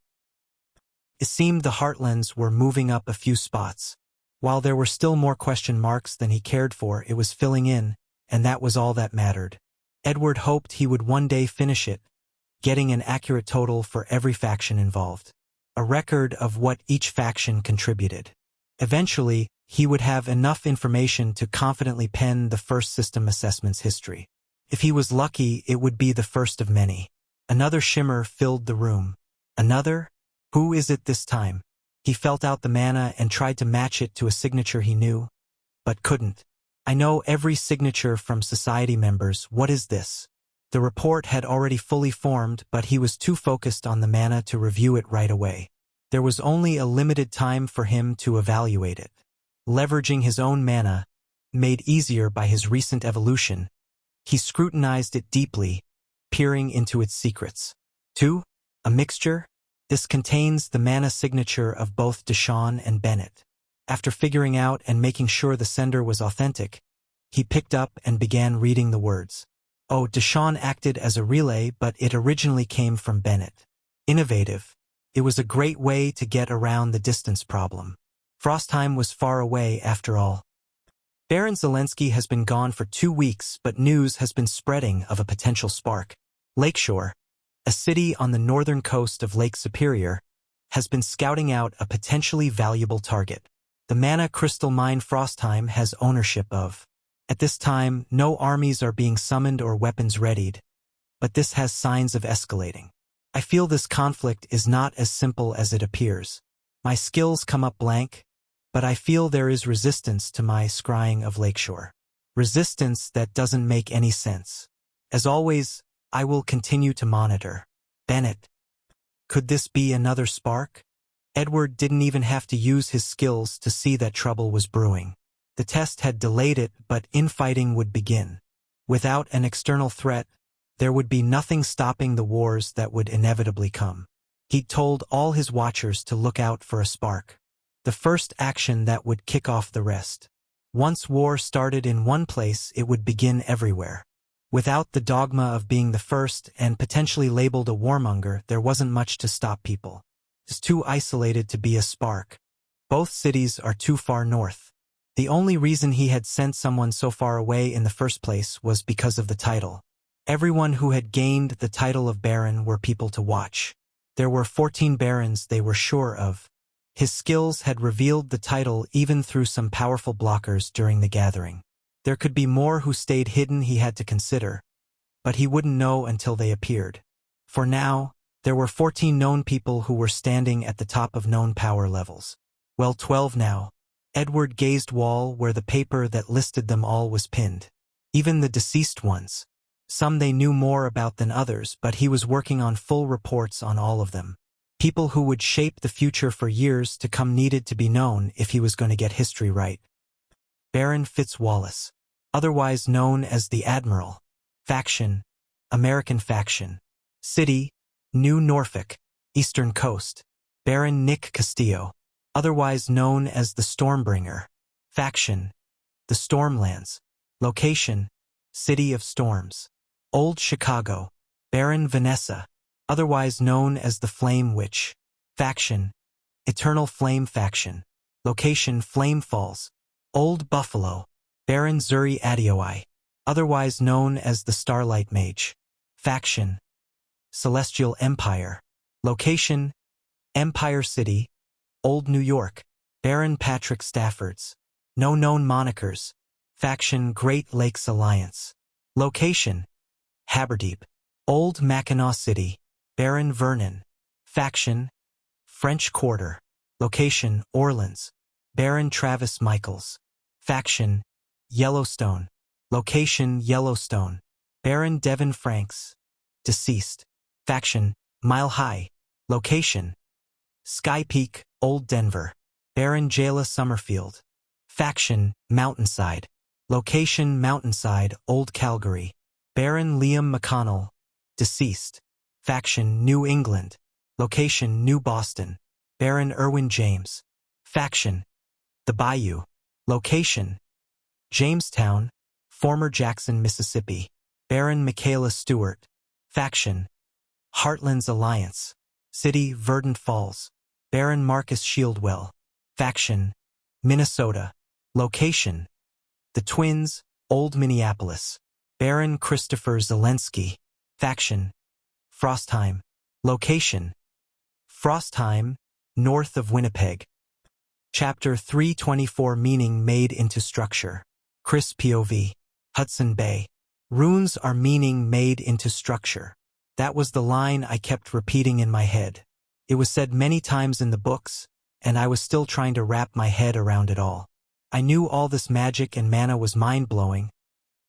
It seemed the Heartlands were moving up a few spots. While there were still more question marks than he cared for, it was filling in, and that was all that mattered. Edward hoped he would one day finish it, getting an accurate total for every faction involved. A record of what each faction contributed. Eventually, he would have enough information to confidently pen the first system assessment's history. If he was lucky, it would be the first of many. Another shimmer filled the room. Another? Who is it this time? He felt out the mana and tried to match it to a signature he knew, but couldn't. I know every signature from society members. What is this? The report had already fully formed, but he was too focused on the mana to review it right away. There was only a limited time for him to evaluate it. Leveraging his own mana, made easier by his recent evolution, he scrutinized it deeply, peering into its secrets. 2. A mixture? This contains the mana signature of both Deshawn and Bennett. After figuring out and making sure the sender was authentic, he picked up and began reading the words. Oh, Deshawn acted as a relay, but it originally came from Bennett. Innovative. It was a great way to get around the distance problem. Frostheim was far away after all. Baron Zelensky has been gone for 2 weeks, but news has been spreading of a potential spark. Lakeshore, a city on the northern coast of Lake Superior, has been scouting out a potentially valuable target. The mana crystal mine Frostheim has ownership of. At this time, no armies are being summoned or weapons readied, but this has signs of escalating. I feel this conflict is not as simple as it appears. My skills come up blank, but I feel there is resistance to my scrying of Lakeshore. Resistance that doesn't make any sense. As always, I will continue to monitor. Bennett. Could this be another spark? Edward didn't even have to use his skills to see that trouble was brewing. The test had delayed it, but infighting would begin. Without an external threat, there would be nothing stopping the wars that would inevitably come. He'd told all his watchers to look out for a spark. The first action that would kick off the rest. Once war started in one place, it would begin everywhere. Without the dogma of being the first and potentially labeled a warmonger, there wasn't much to stop people. It's too isolated to be a spark. Both cities are too far north. The only reason he had sent someone so far away in the first place was because of the title. Everyone who had gained the title of Baron were people to watch. There were 14 Barons they were sure of. His skills had revealed the title even through some powerful blockers during the gathering. There could be more who stayed hidden he had to consider, but he wouldn't know until they appeared. For now, there were 14 known people who were standing at the top of known power levels. Well, 12 now. Edward gazed wall where the paper that listed them all was pinned. Even the deceased ones. Some they knew more about than others, but he was working on full reports on all of them. People who would shape the future for years to come needed to be known if he was going to get history right. Baron Fitzwallace, otherwise known as the Admiral. Faction, American faction. City, New Norfolk, Eastern Coast. Baron Nick Castillo, otherwise known as the Stormbringer. Faction, the Stormlands. Location, City of Storms. Old Chicago. Baron Vanessa, otherwise known as the Flame Witch. Faction, Eternal Flame Faction. Location, Flame Falls. Old Buffalo. Baron Zuri Adioi, otherwise known as the Starlight Mage. Faction, Celestial Empire. Location, Empire City, Old New York. Baron Patrick Staffords. No known monikers. Faction, Great Lakes Alliance. Location, Haberdeep. Old Mackinaw City. Baron Vernon. Faction, French Quarter. Location, Orleans. Baron Travis Michaels. Faction, Yellowstone. Location, Yellowstone. Baron Devin Franks. Deceased. Faction, Mile High. Location, Sky Peak, Old Denver. Baron Jayla Summerfield. Faction, Mountainside. Location, Mountainside, Old Calgary. Baron Liam McConnell. Deceased. Faction, New England. Location, New Boston. Baron Irwin James. Faction, The Bayou. Location, Jamestown, former Jackson, Mississippi. Baron Michaela Stewart. Faction, Heartlands Alliance. City, Verdant Falls. Baron Marcus Shieldwell. Faction, Minnesota. Location, The Twins, Old Minneapolis. Baron Christopher Zelensky. Faction, Frostheim. Location, Frostheim, north of Winnipeg. Chapter 324 Meaning Made into Structure. Chris POV. Hudson Bay. Runes are meaning made into structure. That was the line I kept repeating in my head. It was said many times in the books, and I was still trying to wrap my head around it all. I knew all this magic and mana was mind-blowing,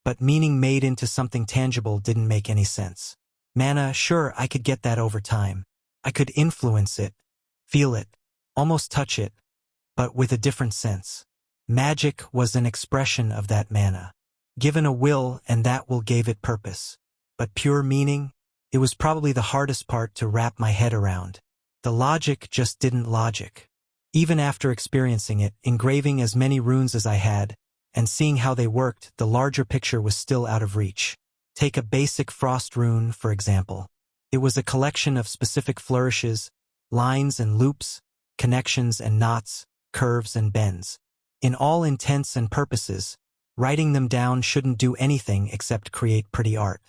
but meaning made into something tangible didn't make any sense. Mana, sure, I could get that over time. I could influence it, feel it, almost touch it, but with a different sense. Magic was an expression of that mana. Given a will, and that will gave it purpose. But pure meaning? It was probably the hardest part to wrap my head around. The logic just didn't logic. Even after experiencing it, engraving as many runes as I had, and seeing how they worked, the larger picture was still out of reach. Take a basic frost rune, for example. It was a collection of specific flourishes, lines and loops, connections and knots, curves and bends. In all intents and purposes, writing them down shouldn't do anything except create pretty art.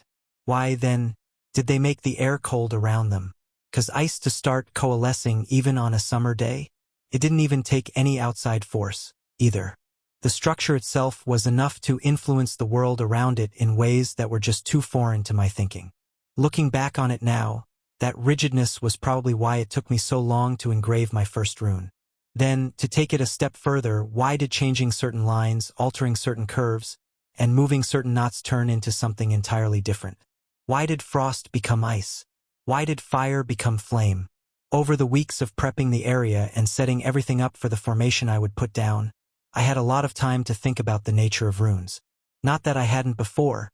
Why, then, did they make the air cold around them? 'Cause ice to start coalescing even on a summer day? It didn't even take any outside force, either. The structure itself was enough to influence the world around it in ways that were just too foreign to my thinking. Looking back on it now, that rigidness was probably why it took me so long to engrave my first rune. Then, to take it a step further, why did changing certain lines, altering certain curves, and moving certain knots turn into something entirely different? Why did frost become ice? Why did fire become flame? Over the weeks of prepping the area and setting everything up for the formation I would put down, I had a lot of time to think about the nature of runes. Not that I hadn't before,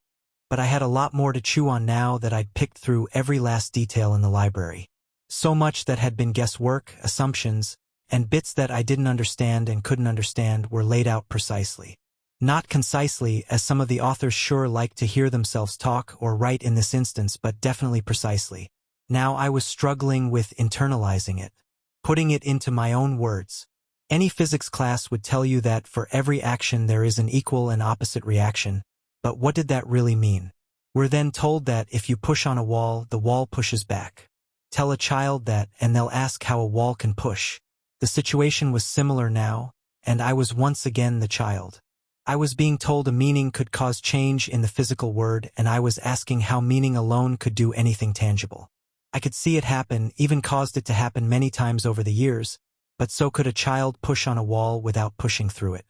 but I had a lot more to chew on now that I'd picked through every last detail in the library. So much that had been guesswork, assumptions, and bits that I didn't understand and couldn't understand were laid out precisely. Not concisely, as some of the authors sure like to hear themselves talk or write in this instance, but definitely precisely. Now I was struggling with internalizing it, putting it into my own words. Any physics class would tell you that for every action there is an equal and opposite reaction, but what did that really mean? We're then told that if you push on a wall, the wall pushes back. Tell a child that, and they'll ask how a wall can push. The situation was similar now, and I was once again the child. I was being told a meaning could cause change in the physical word, and I was asking how meaning alone could do anything tangible. I could see it happen, even caused it to happen many times over the years, but so could a child push on a wall without pushing through it.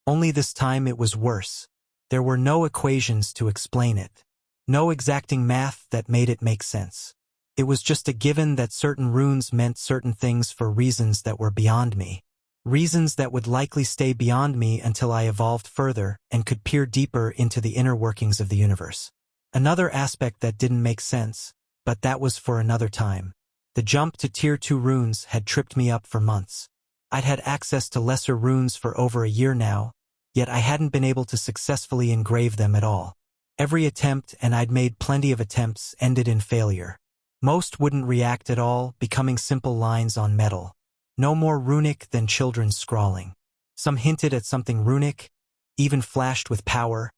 Only this time it was worse. There were no equations to explain it. No exacting math that made it make sense. It was just a given that certain runes meant certain things for reasons that were beyond me. Reasons that would likely stay beyond me until I evolved further and could peer deeper into the inner workings of the universe. Another aspect that didn't make sense, but that was for another time. The jump to Tier 2 runes had tripped me up for months. I'd had access to lesser runes for over a year now, yet I hadn't been able to successfully engrave them at all. Every attempt, and I'd made plenty of attempts, ended in failure. Most wouldn't react at all, becoming simple lines on metal. No more runic than children's scrawling. Some hinted at something runic, even flashed with power,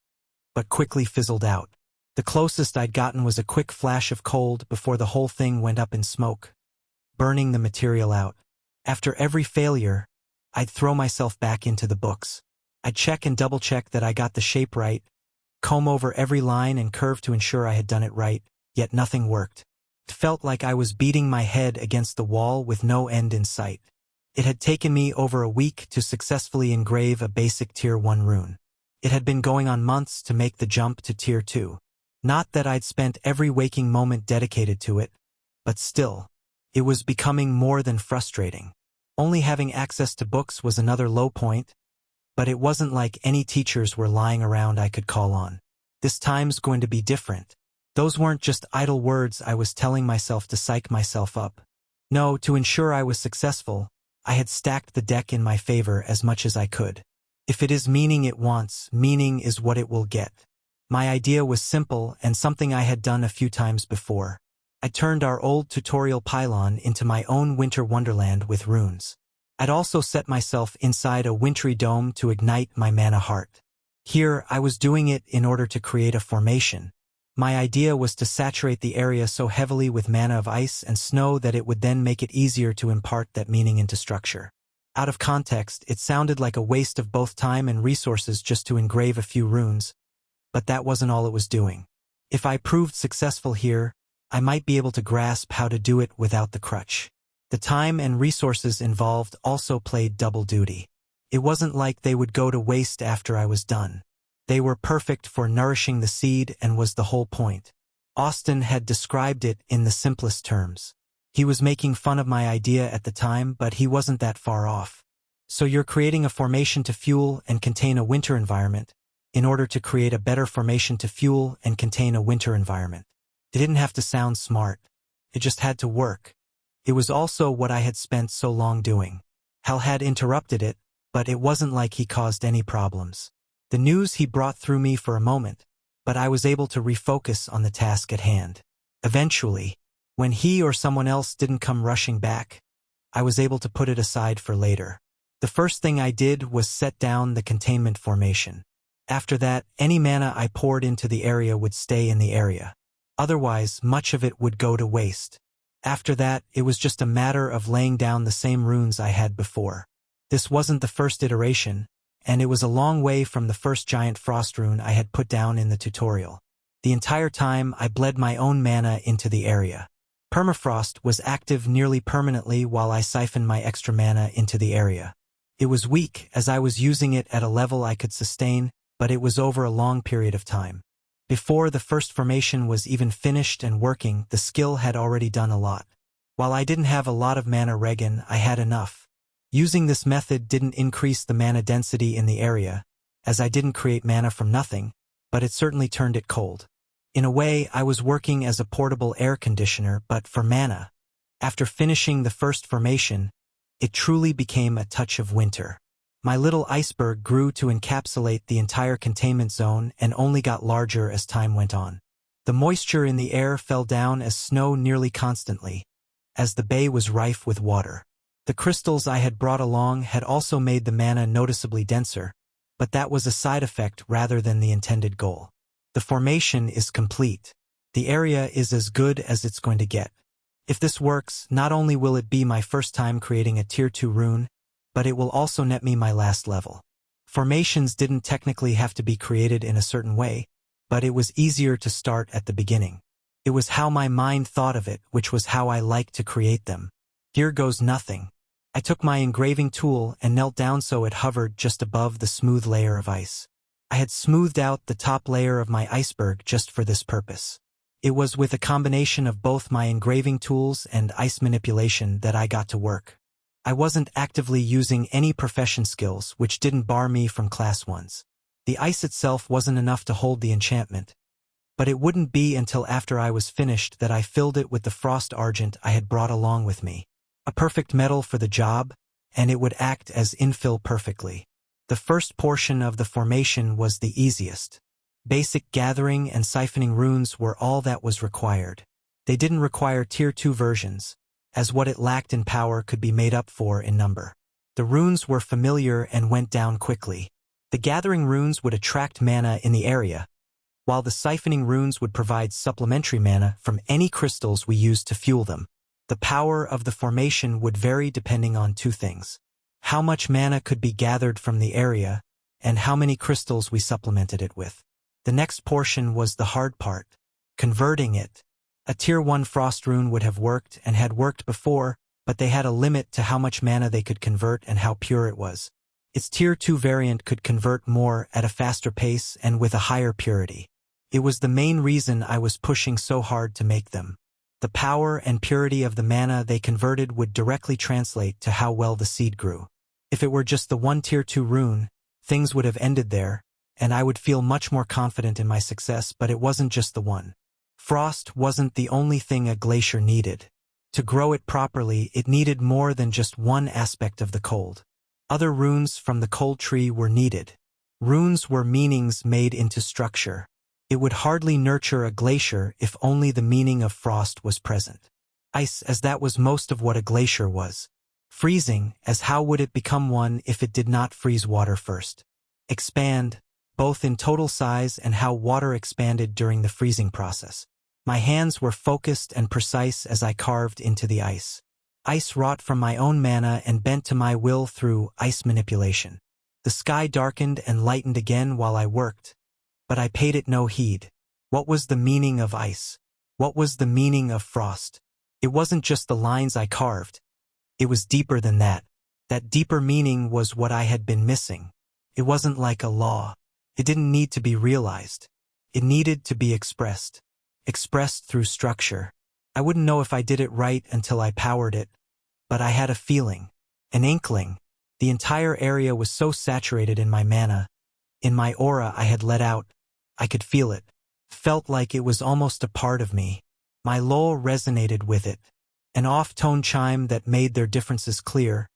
but quickly fizzled out. The closest I'd gotten was a quick flash of cold before the whole thing went up in smoke, burning the material out. After every failure, I'd throw myself back into the books. I'd check and double-check that I got the shape right, comb over every line and curve to ensure I had done it right, yet nothing worked. It felt like I was beating my head against the wall with no end in sight. It had taken me over a week to successfully engrave a basic Tier 1 rune. It had been going on months to make the jump to Tier 2. Not that I'd spent every waking moment dedicated to it, but still, it was becoming more than frustrating. Only having access to books was another low point, but it wasn't like any teachers were lying around I could call on. This time's going to be different. Those weren't just idle words I was telling myself to psych myself up. No, to ensure I was successful, I had stacked the deck in my favor as much as I could. If it is meaning it wants, meaning is what it will get. My idea was simple and something I had done a few times before. I turned our old tutorial pylon into my own winter wonderland with runes. I'd also set myself inside a wintry dome to ignite my mana heart. Here, I was doing it in order to create a formation. My idea was to saturate the area so heavily with mana of ice and snow that it would then make it easier to impart that meaning into structure. Out of context, it sounded like a waste of both time and resources just to engrave a few runes, but that wasn't all it was doing. If I proved successful here, I might be able to grasp how to do it without the crutch. The time and resources involved also played double duty. It wasn't like they would go to waste after I was done. They were perfect for nourishing the seed and was the whole point. Austin had described it in the simplest terms. He was making fun of my idea at the time, but he wasn't that far off. So you're creating a formation to fuel and contain a winter environment in order to create a better formation to fuel and contain a winter environment. It didn't have to sound smart. It just had to work. It was also what I had spent so long doing. Hal had interrupted it, but it wasn't like he caused any problems. The news he brought through me for a moment, but I was able to refocus on the task at hand. Eventually, when he or someone else didn't come rushing back, I was able to put it aside for later. The first thing I did was set down the containment formation. After that, any mana I poured into the area would stay in the area. Otherwise, much of it would go to waste. After that, it was just a matter of laying down the same runes I had before. This wasn't the first iteration, and it was a long way from the first giant frost rune I had put down in the tutorial. The entire time, I bled my own mana into the area. Permafrost was active nearly permanently while I siphoned my extra mana into the area. It was weak as I was using it at a level I could sustain, but it was over a long period of time. Before the first formation was even finished and working, the skill had already done a lot. While I didn't have a lot of mana regen, I had enough. Using this method didn't increase the mana density in the area, as I didn't create mana from nothing, but it certainly turned it cold. In a way, I was working as a portable air conditioner, but for mana. After finishing the first formation, it truly became a touch of winter. My little iceberg grew to encapsulate the entire containment zone and only got larger as time went on. The moisture in the air fell down as snow nearly constantly, as the bay was rife with water. The crystals I had brought along had also made the mana noticeably denser, but that was a side effect rather than the intended goal. The formation is complete. The area is as good as it's going to get. If this works, not only will it be my first time creating a Tier 2 rune, but it will also net me my last level. Formations didn't technically have to be created in a certain way, but it was easier to start at the beginning. It was how my mind thought of it, which was how I liked to create them. Here goes nothing. I took my engraving tool and knelt down so it hovered just above the smooth layer of ice. I had smoothed out the top layer of my iceberg just for this purpose. It was with a combination of both my engraving tools and ice manipulation that I got to work. I wasn't actively using any profession skills, which didn't bar me from class 1s. The ice itself wasn't enough to hold the enchantment, but it wouldn't be until after I was finished that I filled it with the frost argent I had brought along with me. A perfect metal for the job, and it would act as infill perfectly. The first portion of the formation was the easiest. Basic gathering and siphoning runes were all that was required. They didn't require Tier 2 versions, as what it lacked in power could be made up for in number. The runes were familiar and went down quickly. The gathering runes would attract mana in the area, while the siphoning runes would provide supplementary mana from any crystals we used to fuel them. The power of the formation would vary depending on two things: how much mana could be gathered from the area, and how many crystals we supplemented it with. The next portion was the hard part: converting it. A Tier 1 frost rune would have worked and had worked before, but they had a limit to how much mana they could convert and how pure it was. Its Tier 2 variant could convert more at a faster pace and with a higher purity. It was the main reason I was pushing so hard to make them. The power and purity of the mana they converted would directly translate to how well the seed grew. If it were just the one Tier 2 rune, things would have ended there, and I would feel much more confident in my success, but it wasn't just the one. Frost wasn't the only thing a glacier needed. To grow it properly, it needed more than just one aspect of the cold. Other runes from the cold tree were needed. Runes were meanings made into structure. It would hardly nurture a glacier if only the meaning of frost was present. Ice, as that was most of what a glacier was. Freezing, as how would it become one if it did not freeze water first. Expand, both in total size and how water expanded during the freezing process. My hands were focused and precise as I carved into the ice. Ice wrought from my own mana and bent to my will through ice manipulation. The sky darkened and lightened again while I worked, but I paid it no heed. What was the meaning of ice? What was the meaning of frost? It wasn't just the lines I carved. It was deeper than that. That deeper meaning was what I had been missing. It wasn't like a law. It didn't need to be realized. It needed to be expressed. Expressed through structure. I wouldn't know if I did it right until I powered it, but I had a feeling, an inkling. The entire area was so saturated in my mana, in my aura I had let out. I could feel it. Felt like it was almost a part of me. My lore resonated with it. An off-tone chime that made their differences clear,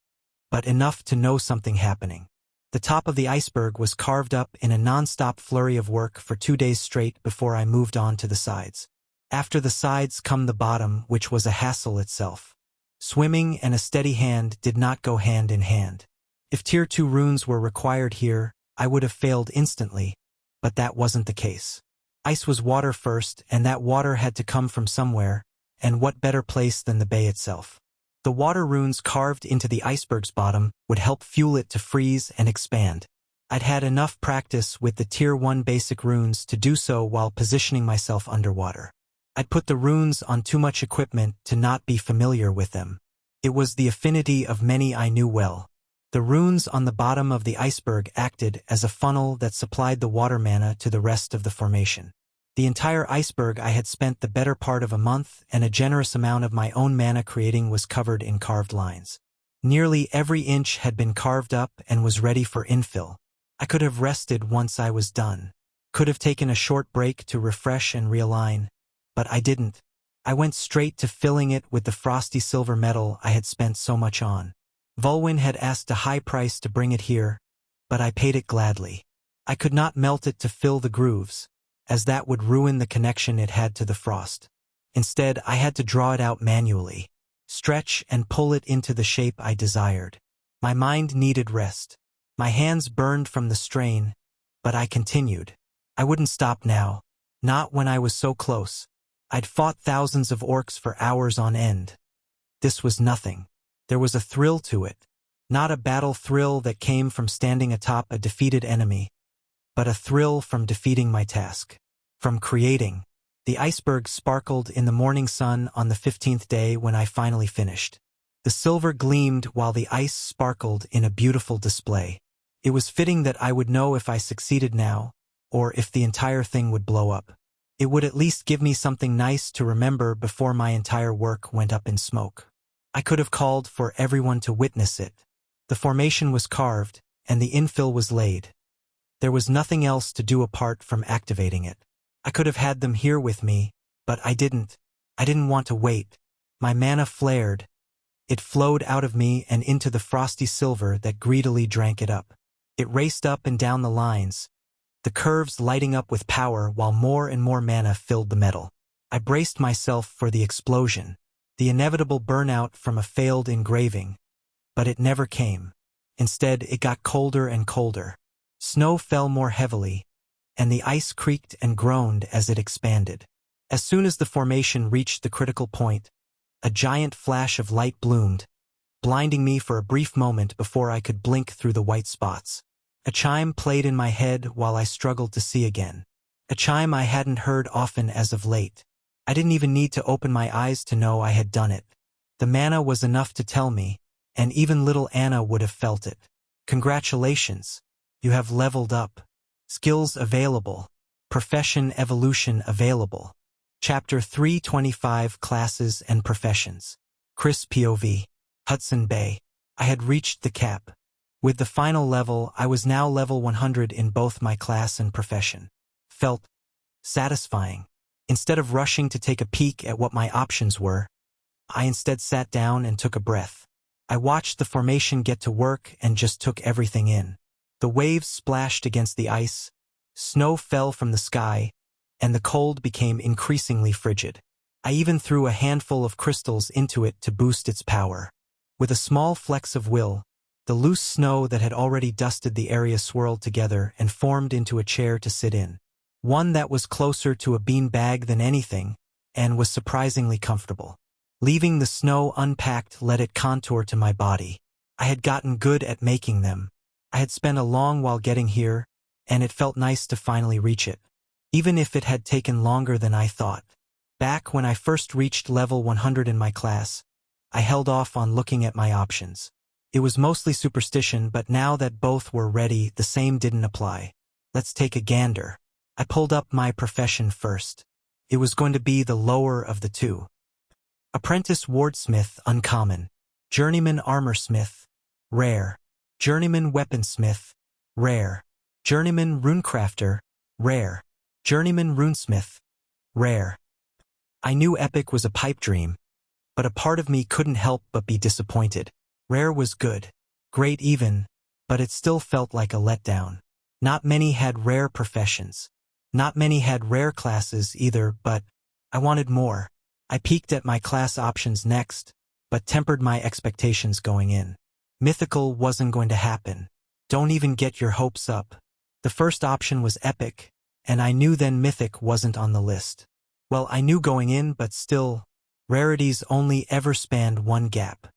but enough to know something happening. The top of the iceberg was carved up in a non-stop flurry of work for 2 days straight before I moved on to the sides. After the sides come the bottom, which was a hassle itself. Swimming and a steady hand did not go hand in hand. If Tier 2 runes were required here, I would have failed instantly, but that wasn't the case. Ice was water first, and that water had to come from somewhere, and what better place than the bay itself? The water runes carved into the iceberg's bottom would help fuel it to freeze and expand. I'd had enough practice with the Tier 1 basic runes to do so while positioning myself underwater. I'd put the runes on too much equipment to not be familiar with them. It was the affinity of many I knew well. The runes on the bottom of the iceberg acted as a funnel that supplied the water mana to the rest of the formation. The entire iceberg I had spent the better part of a month, and a generous amount of my own mana creating was covered in carved lines. Nearly every inch had been carved up and was ready for infill. I could have rested once I was done. Could have taken a short break to refresh and realign, but I didn't. I went straight to filling it with the frosty silver metal I had spent so much on. Volwyn had asked a high price to bring it here, but I paid it gladly. I could not melt it to fill the grooves, as that would ruin the connection it had to the frost. Instead, I had to draw it out manually, stretch and pull it into the shape I desired. My mind needed rest. My hands burned from the strain, but I continued. I wouldn't stop now, not when I was so close. I'd fought thousands of orcs for hours on end. This was nothing. There was a thrill to it, not a battle thrill that came from standing atop a defeated enemy, but a thrill from defeating my task, from creating. The iceberg sparkled in the morning sun on the 15th day when I finally finished. The silver gleamed while the ice sparkled in a beautiful display. It was fitting that I would know if I succeeded now, or if the entire thing would blow up. It would at least give me something nice to remember before my entire work went up in smoke. I could have called for everyone to witness it. The formation was carved, and the infill was laid. There was nothing else to do apart from activating it. I could have had them here with me, but I didn't. I didn't want to wait. My mana flared. It flowed out of me and into the frosty silver that greedily drank it up. It raced up and down the lines, the curves lighting up with power while more and more mana filled the metal. I braced myself for the explosion, the inevitable burnout from a failed engraving, but it never came. Instead, it got colder and colder. Snow fell more heavily, and the ice creaked and groaned as it expanded. As soon as the formation reached the critical point, a giant flash of light bloomed, blinding me for a brief moment before I could blink through the white spots. A chime played in my head while I struggled to see again. A chime I hadn't heard often as of late. I didn't even need to open my eyes to know I had done it. The mana was enough to tell me, and even little Anna would have felt it. Congratulations. You have leveled up. Skills available. Profession evolution available. Chapter 325 Classes and Professions. Chris POV. Hudson Bay. I had reached the cap. With the final level, I was now level 100 in both my class and profession. Felt satisfying. Instead of rushing to take a peek at what my options were, I instead sat down and took a breath. I watched the formation get to work and just took everything in. The waves splashed against the ice, snow fell from the sky, and the cold became increasingly frigid. I even threw a handful of crystals into it to boost its power. With a small flex of will, the loose snow that had already dusted the area swirled together and formed into a chair to sit in. One that was closer to a bean bag than anything, and was surprisingly comfortable. Leaving the snow unpacked let it contour to my body. I had gotten good at making them. I had spent a long while getting here, and it felt nice to finally reach it. Even if it had taken longer than I thought. Back when I first reached level 100 in my class, I held off on looking at my options. It was mostly superstition, but now that both were ready, the same didn't apply. Let's take a gander. I pulled up my profession first. It was going to be the lower of the two. Apprentice Wardsmith, uncommon. Journeyman Armorsmith, rare. Journeyman Weaponsmith, rare. Journeyman Runecrafter, rare. Journeyman Runesmith, rare. I knew epic was a pipe dream, but a part of me couldn't help but be disappointed. Rare was good, great even, but it still felt like a letdown. Not many had rare professions. Not many had rare classes either, but I wanted more. I peeked at my class options next, but tempered my expectations going in. Mythical wasn't going to happen. Don't even get your hopes up. The first option was epic, and I knew then mythic wasn't on the list. Well, I knew going in, but still, rarities only ever spanned one gap.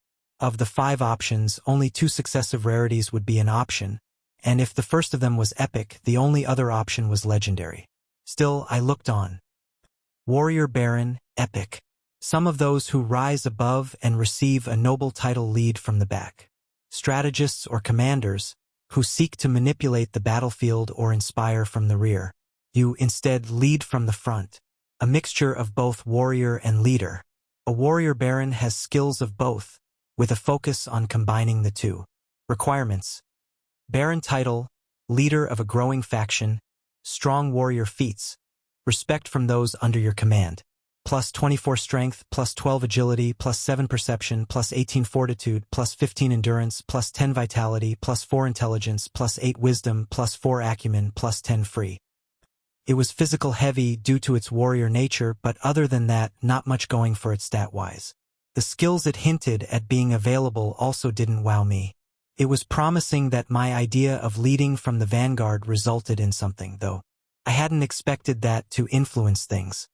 Of the 5 options, only 2 successive rarities would be an option, and if the first of them was epic, the only other option was legendary. Still, I looked on. Warrior Baron, epic. Some of those who rise above and receive a noble title lead from the back. Strategists or commanders, who seek to manipulate the battlefield or inspire from the rear. You instead lead from the front. A mixture of both warrior and leader. A warrior baron has skills of both, with a focus on combining the two. Requirements. Baron title, leader of a growing faction, strong warrior feats, respect from those under your command. Plus 24 strength, plus 12 agility, plus 7 perception, plus 18 fortitude, plus 15 endurance, plus 10 vitality, plus 4 intelligence, plus 8 wisdom, plus 4 acumen, plus 10 free. It was physical heavy due to its warrior nature, but other than that, not much going for it stat-wise. The skills it hinted at being available also didn't wow me. It was promising that my idea of leading from the vanguard resulted in something, though. I hadn't expected that to influence things.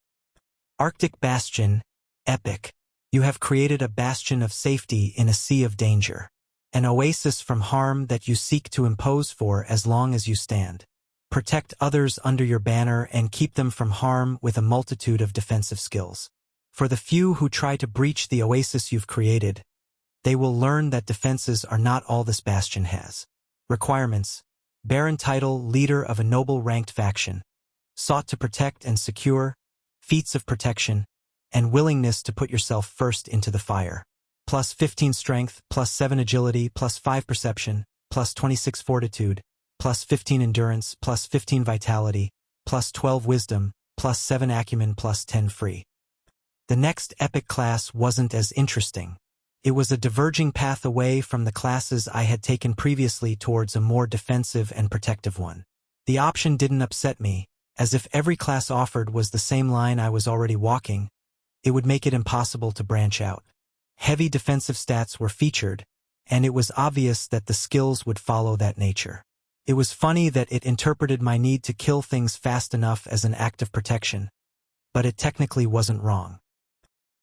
Arctic Bastion, epic. You have created a bastion of safety in a sea of danger. An oasis from harm that you seek to impose for as long as you stand. Protect others under your banner and keep them from harm with a multitude of defensive skills. For the few who try to breach the oasis you've created, they will learn that defenses are not all this bastion has. Requirements. Baron title, leader of a noble ranked faction. Sought to protect and secure, feats of protection, and willingness to put yourself first into the fire. Plus 15 strength, plus 7 agility, plus 5 perception, plus 26 fortitude, plus 15 endurance, plus 15 vitality, plus 12 wisdom, plus 7 acumen, plus 10 free. The next epic class wasn't as interesting. It was a diverging path away from the classes I had taken previously towards a more defensive and protective one. The option didn't upset me, as if every class offered was the same line I was already walking. It would make it impossible to branch out. Heavy defensive stats were featured, and it was obvious that the skills would follow that nature. It was funny that it interpreted my need to kill things fast enough as an act of protection, but it technically wasn't wrong.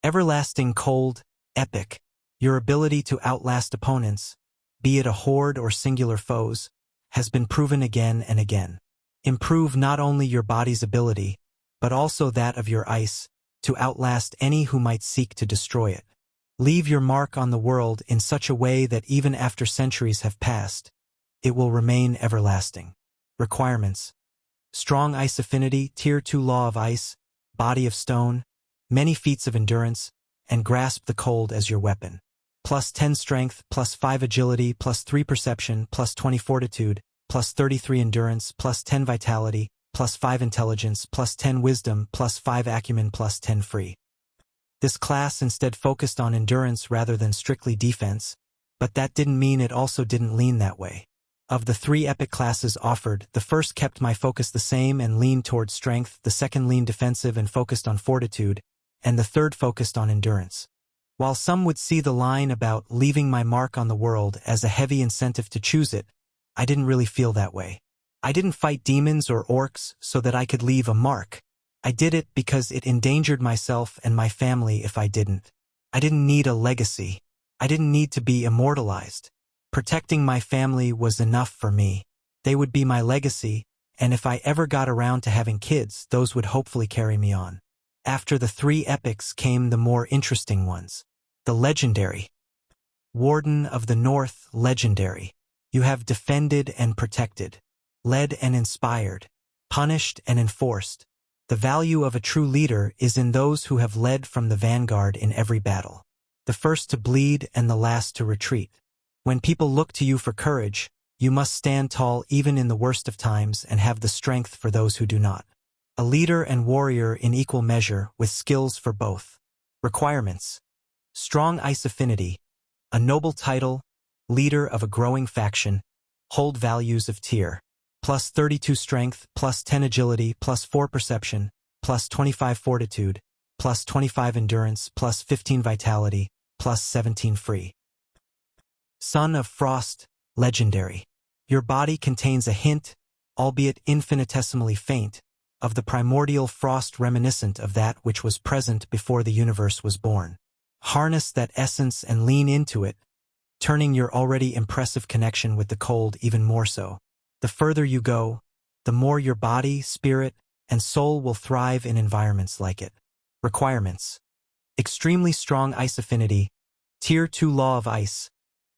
Everlasting Cold, epic. Your ability to outlast opponents, be it a horde or singular foes, has been proven again and again. Improve not only your body's ability, but also that of your ice, to outlast any who might seek to destroy it. Leave your mark on the world in such a way that even after centuries have passed, it will remain everlasting. Requirements. Strong ice affinity, Tier 2 law of ice, body of stone, many feats of endurance, and grasp the cold as your weapon. Plus 10 strength, plus 5 agility, plus 3 perception, plus 20 fortitude, plus 33 endurance, plus 10 vitality, plus 5 intelligence, plus 10 wisdom, plus 5 acumen, plus 10 free. This class instead focused on endurance rather than strictly defense, but that didn't mean it also didn't lean that way. Of the 3 epic classes offered, the first kept my focus the same and leaned toward strength, the second leaned defensive and focused on fortitude, and the third focused on endurance. While some would see the line about leaving my mark on the world as a heavy incentive to choose it, I didn't really feel that way. I didn't fight demons or orcs so that I could leave a mark. I did it because it endangered myself and my family if I didn't. I didn't need a legacy. I didn't need to be immortalized. Protecting my family was enough for me. They would be my legacy, and if I ever got around to having kids, those would hopefully carry me on. After the 3 epics came the more interesting ones. The legendary. Warden of the North, legendary. You have defended and protected, led and inspired, punished and enforced. The value of a true leader is in those who have led from the vanguard in every battle. The first to bleed and the last to retreat. When people look to you for courage, you must stand tall even in the worst of times and have the strength for those who do not. A leader and warrior in equal measure with skills for both. Requirements. Strong ice affinity. A noble title. Leader of a growing faction. Hold values of tier. Plus 32 strength, plus 10 agility, plus 4 perception, plus 25 fortitude, plus 25 endurance, plus 15 vitality, plus 17 free. Son of Frost, legendary. Your body contains a hint, albeit infinitesimally faint, of the primordial frost reminiscent of that which was present before the universe was born. Harness that essence and lean into it, turning your already impressive connection with the cold even more so. The further you go, the more your body, spirit, and soul will thrive in environments like it. Requirements. Extremely strong ice affinity, Tier 2 Law of Ice,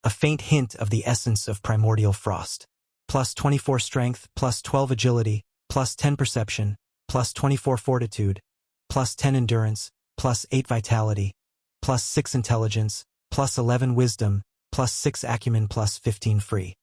a faint hint of the essence of primordial frost. Plus 24 strength, plus 12 agility, plus 10 perception, plus 24 fortitude, plus 10 endurance, plus 8 vitality, plus 6 intelligence, plus 11 wisdom, plus 6 acumen, plus 15 free.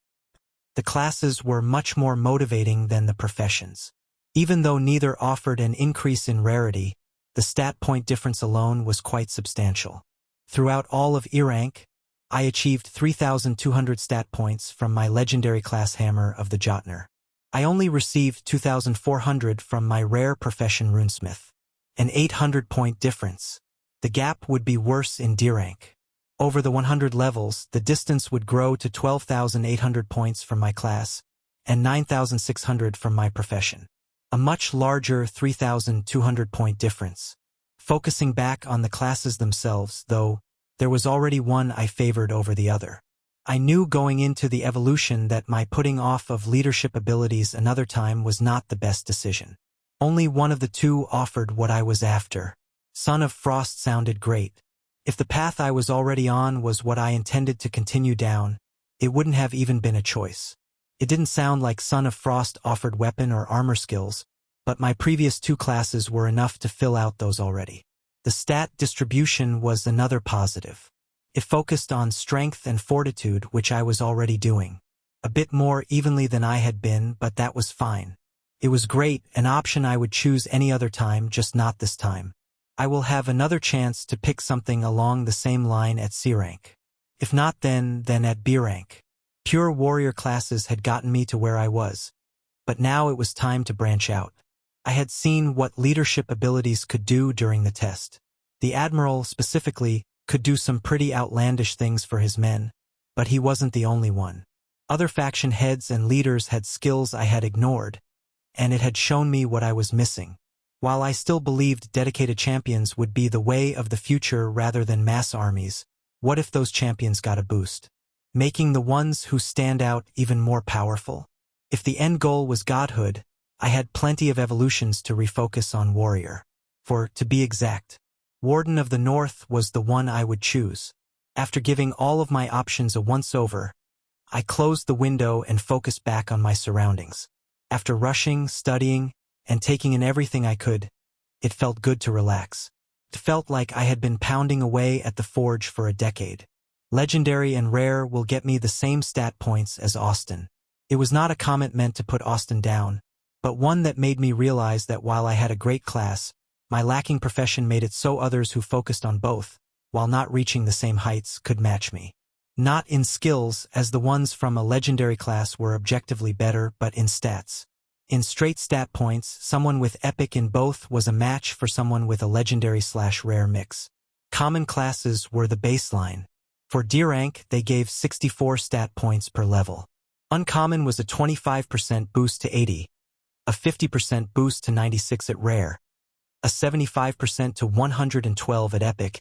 The classes were much more motivating than the professions. Even though neither offered an increase in rarity, the stat point difference alone was quite substantial. Throughout all of E-rank, I achieved 3,200 stat points from my legendary class Hammer of the Jotner. I only received 2,400 from my rare profession Runesmith. An 800-point difference. The gap would be worse in D-rank. Over the 100 levels, the distance would grow to 12,800 points from my class and 9,600 from my profession. A much larger 3,200-point difference. Focusing back on the classes themselves, though, there was already one I favored over the other. I knew going into the evolution that my putting off of leadership abilities another time was not the best decision. Only one of the two offered what I was after. Son of Frost sounded great. If the path I was already on was what I intended to continue down, it wouldn't have even been a choice. It didn't sound like Son of Frost offered weapon or armor skills, but my previous 2 classes were enough to fill out those already. The stat distribution was another positive. It focused on strength and fortitude, which I was already doing. A bit more evenly than I had been, but that was fine. It was great, an option I would choose any other time, just not this time. I will have another chance to pick something along the same line at C rank. If not then at B rank. Pure warrior classes had gotten me to where I was, but now it was time to branch out. I had seen what leadership abilities could do during the test. The Admiral, specifically, could do some pretty outlandish things for his men, but he wasn't the only one. Other faction heads and leaders had skills I had ignored, and it had shown me what I was missing. While I still believed dedicated champions would be the way of the future rather than mass armies, what if those champions got a boost? Making the ones who stand out even more powerful? If the end goal was godhood, I had plenty of evolutions to refocus on warrior. For, to be exact, Warden of the North was the one I would choose. After giving all of my options a once-over, I closed the window and focused back on my surroundings. After rushing, studying, and taking in everything I could, it felt good to relax. It felt like I had been pounding away at the forge for a decade. Legendary and rare will get me the same stat points as Austin. It was not a comment meant to put Austin down, but one that made me realize that while I had a great class, my lacking profession made it so others who focused on both, while not reaching the same heights, could match me. Not in skills, as the ones from a legendary class were objectively better, but in stats. In straight stat points, someone with epic in both was a match for someone with a legendary/rare mix. Common classes were the baseline. For D rank, they gave 64 stat points per level. Uncommon was a 25% boost to 80, a 50% boost to 96 at rare, a 75% to 112 at epic,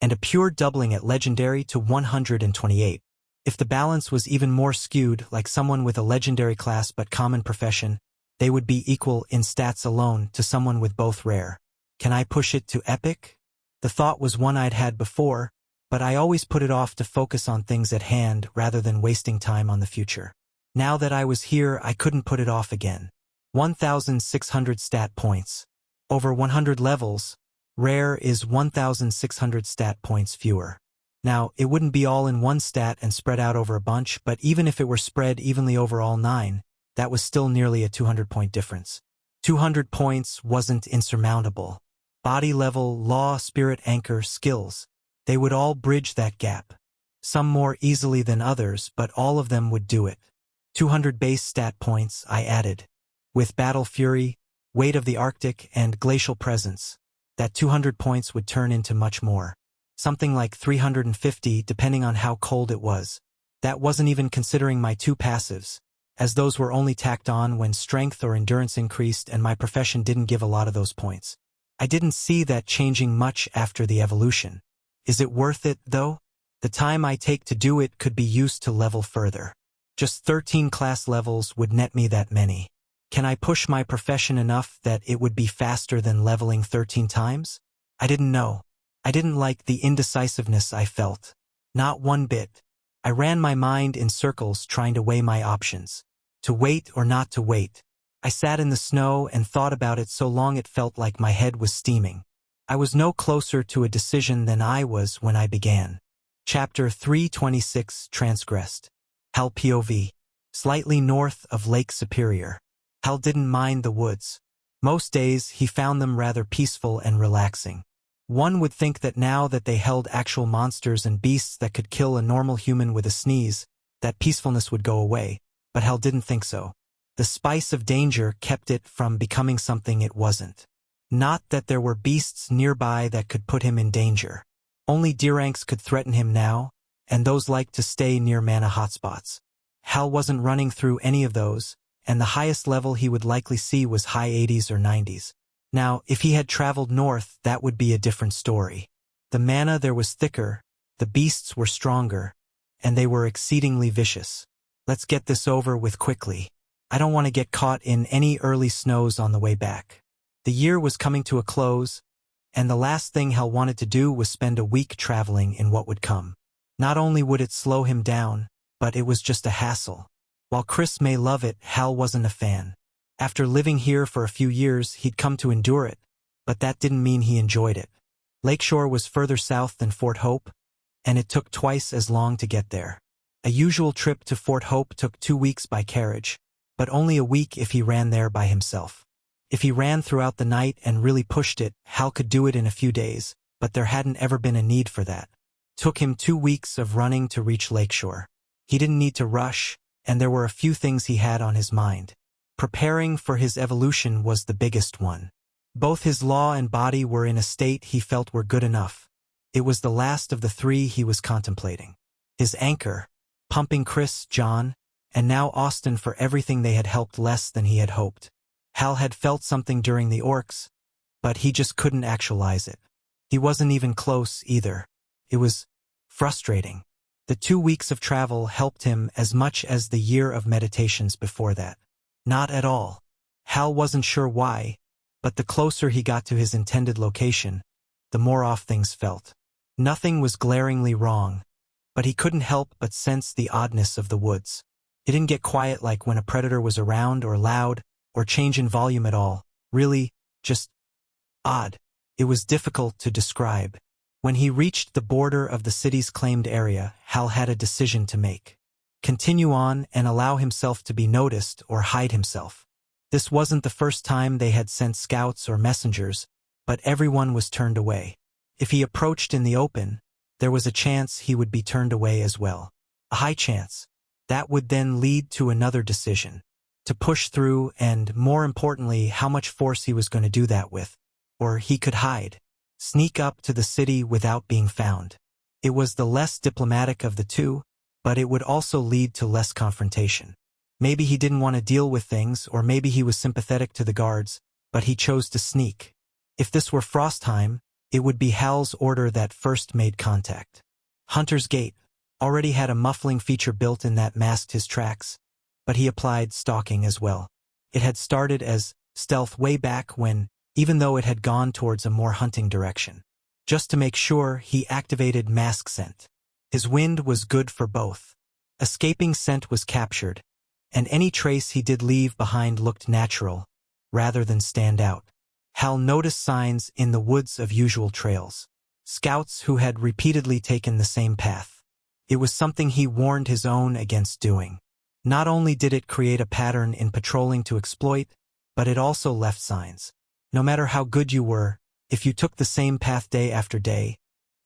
and a pure doubling at legendary to 128. If the balance was even more skewed, like someone with a legendary class but common profession, they would be equal in stats alone to someone with both rare. Can I push it to epic? The thought was one I'd had before, but I always put it off to focus on things at hand rather than wasting time on the future. Now that I was here, I couldn't put it off again. 1,600 stat points. Over 100 levels, rare is 1,600 stat points fewer. Now, it wouldn't be all in one stat and spread out over a bunch, but even if it were spread evenly over all 9, that was still nearly a 200-point difference. 200 points wasn't insurmountable. Body level, law, spirit, anchor, skills. They would all bridge that gap. Some more easily than others, but all of them would do it. 200 base stat points, I added. With battle fury, weight of the Arctic, and glacial presence, that 200 points would turn into much more. Something like 350 depending on how cold it was. That wasn't even considering my 2 passives, as those were only tacked on when strength or endurance increased and my profession didn't give a lot of those points. I didn't see that changing much after the evolution. Is it worth it, though? The time I take to do it could be used to level further. Just 13 class levels would net me that many. Can I push my profession enough that it would be faster than leveling 13 times? I didn't know. I didn't like the indecisiveness I felt. Not one bit. I ran my mind in circles trying to weigh my options. To wait or not to wait. I sat in the snow and thought about it so long it felt like my head was steaming. I was no closer to a decision than I was when I began. Chapter 326 Transgressed. Hal POV. Slightly north of Lake Superior. Hal didn't mind the woods. Most days he found them rather peaceful and relaxing. One would think that now that they held actual monsters and beasts that could kill a normal human with a sneeze, that peacefulness would go away, but Hal didn't think so. The spice of danger kept it from becoming something it wasn't. Not that there were beasts nearby that could put him in danger. Only Deeranks could threaten him now, and those liked to stay near mana hotspots. Hal wasn't running through any of those, and the highest level he would likely see was high 80s or 90s. Now, if he had traveled north, that would be a different story. The mana there was thicker, the beasts were stronger, and they were exceedingly vicious. Let's get this over with quickly. I don't want to get caught in any early snows on the way back. The year was coming to a close, and the last thing Hal wanted to do was spend a week traveling in what would come. Not only would it slow him down, but it was just a hassle. While Chris may love it, Hal wasn't a fan. After living here for a few years, he'd come to endure it, but that didn't mean he enjoyed it. Lakeshore was further south than Fort Hope, and it took twice as long to get there. A usual trip to Fort Hope took 2 weeks by carriage, but only a week if he ran there by himself. If he ran throughout the night and really pushed it, Hal could do it in a few days, but there hadn't ever been a need for that. Took him 2 weeks of running to reach Lakeshore. He didn't need to rush, and there were a few things he had on his mind. Preparing for his evolution was the biggest one. Both his law and body were in a state he felt were good enough. It was the last of the 3 he was contemplating. His anchor, pumping Chris, John, and now Austin for everything they had helped less than he had hoped. Hal had felt something during the orcs, but he just couldn't actualize it. He wasn't even close either. It was frustrating. The 2 weeks of travel helped him as much as the year of meditations before that. Not at all. Hal wasn't sure why, but the closer he got to his intended location, the more off things felt. Nothing was glaringly wrong, but he couldn't help but sense the oddness of the woods. It didn't get quiet like when a predator was around or loud, or change in volume at all. Really, just odd. It was difficult to describe. When he reached the border of the city's claimed area, Hal had a decision to make. Continue on and allow himself to be noticed or hide himself. This wasn't the first time they had sent scouts or messengers, but everyone was turned away. If he approached in the open, there was a chance he would be turned away as well. A high chance. That would then lead to another decision. To push through and, more importantly, how much force he was going to do that with. Or he could hide. Sneak up to the city without being found. It was the less diplomatic of the two, but it would also lead to less confrontation. Maybe he didn't want to deal with things, or maybe he was sympathetic to the guards, but he chose to sneak. If this were Frostheim, It would be Hal's order that first made contact. Hunter's Gate already had a muffling feature built in that masked his tracks, but he applied stalking as well. It had started as stealth way back when, even though it had gone towards a more hunting direction. Just to make sure, he activated mask scent. His wind was good for both. Escaping scent was captured, and any trace he did leave behind looked natural, rather than stand out. Hal noticed signs in the woods of usual trails. Scouts who had repeatedly taken the same path. It was something he warned his own against doing. Not only did it create a pattern in patrolling to exploit, but it also left signs. No matter how good you were, if you took the same path day after day,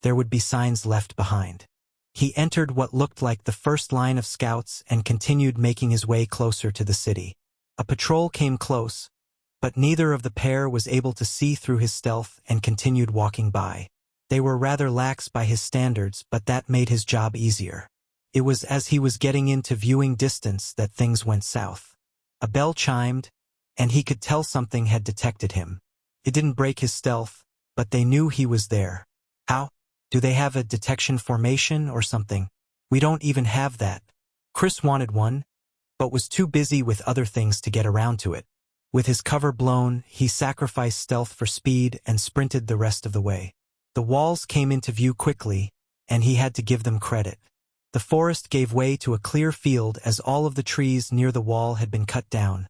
there would be signs left behind. He entered what looked like the first line of scouts and continued making his way closer to the city. A patrol came close, but neither of the pair was able to see through his stealth and continued walking by. They were rather lax by his standards, but that made his job easier. It was as he was getting into viewing distance that things went south. A bell chimed, and he could tell something had detected him. It didn't break his stealth, but they knew he was there. How? Do they have a detection formation or something? We don't even have that. Chris wanted one, but was too busy with other things to get around to it. With his cover blown, he sacrificed stealth for speed and sprinted the rest of the way. The walls came into view quickly, and he had to give them credit. The forest gave way to a clear field as all of the trees near the wall had been cut down,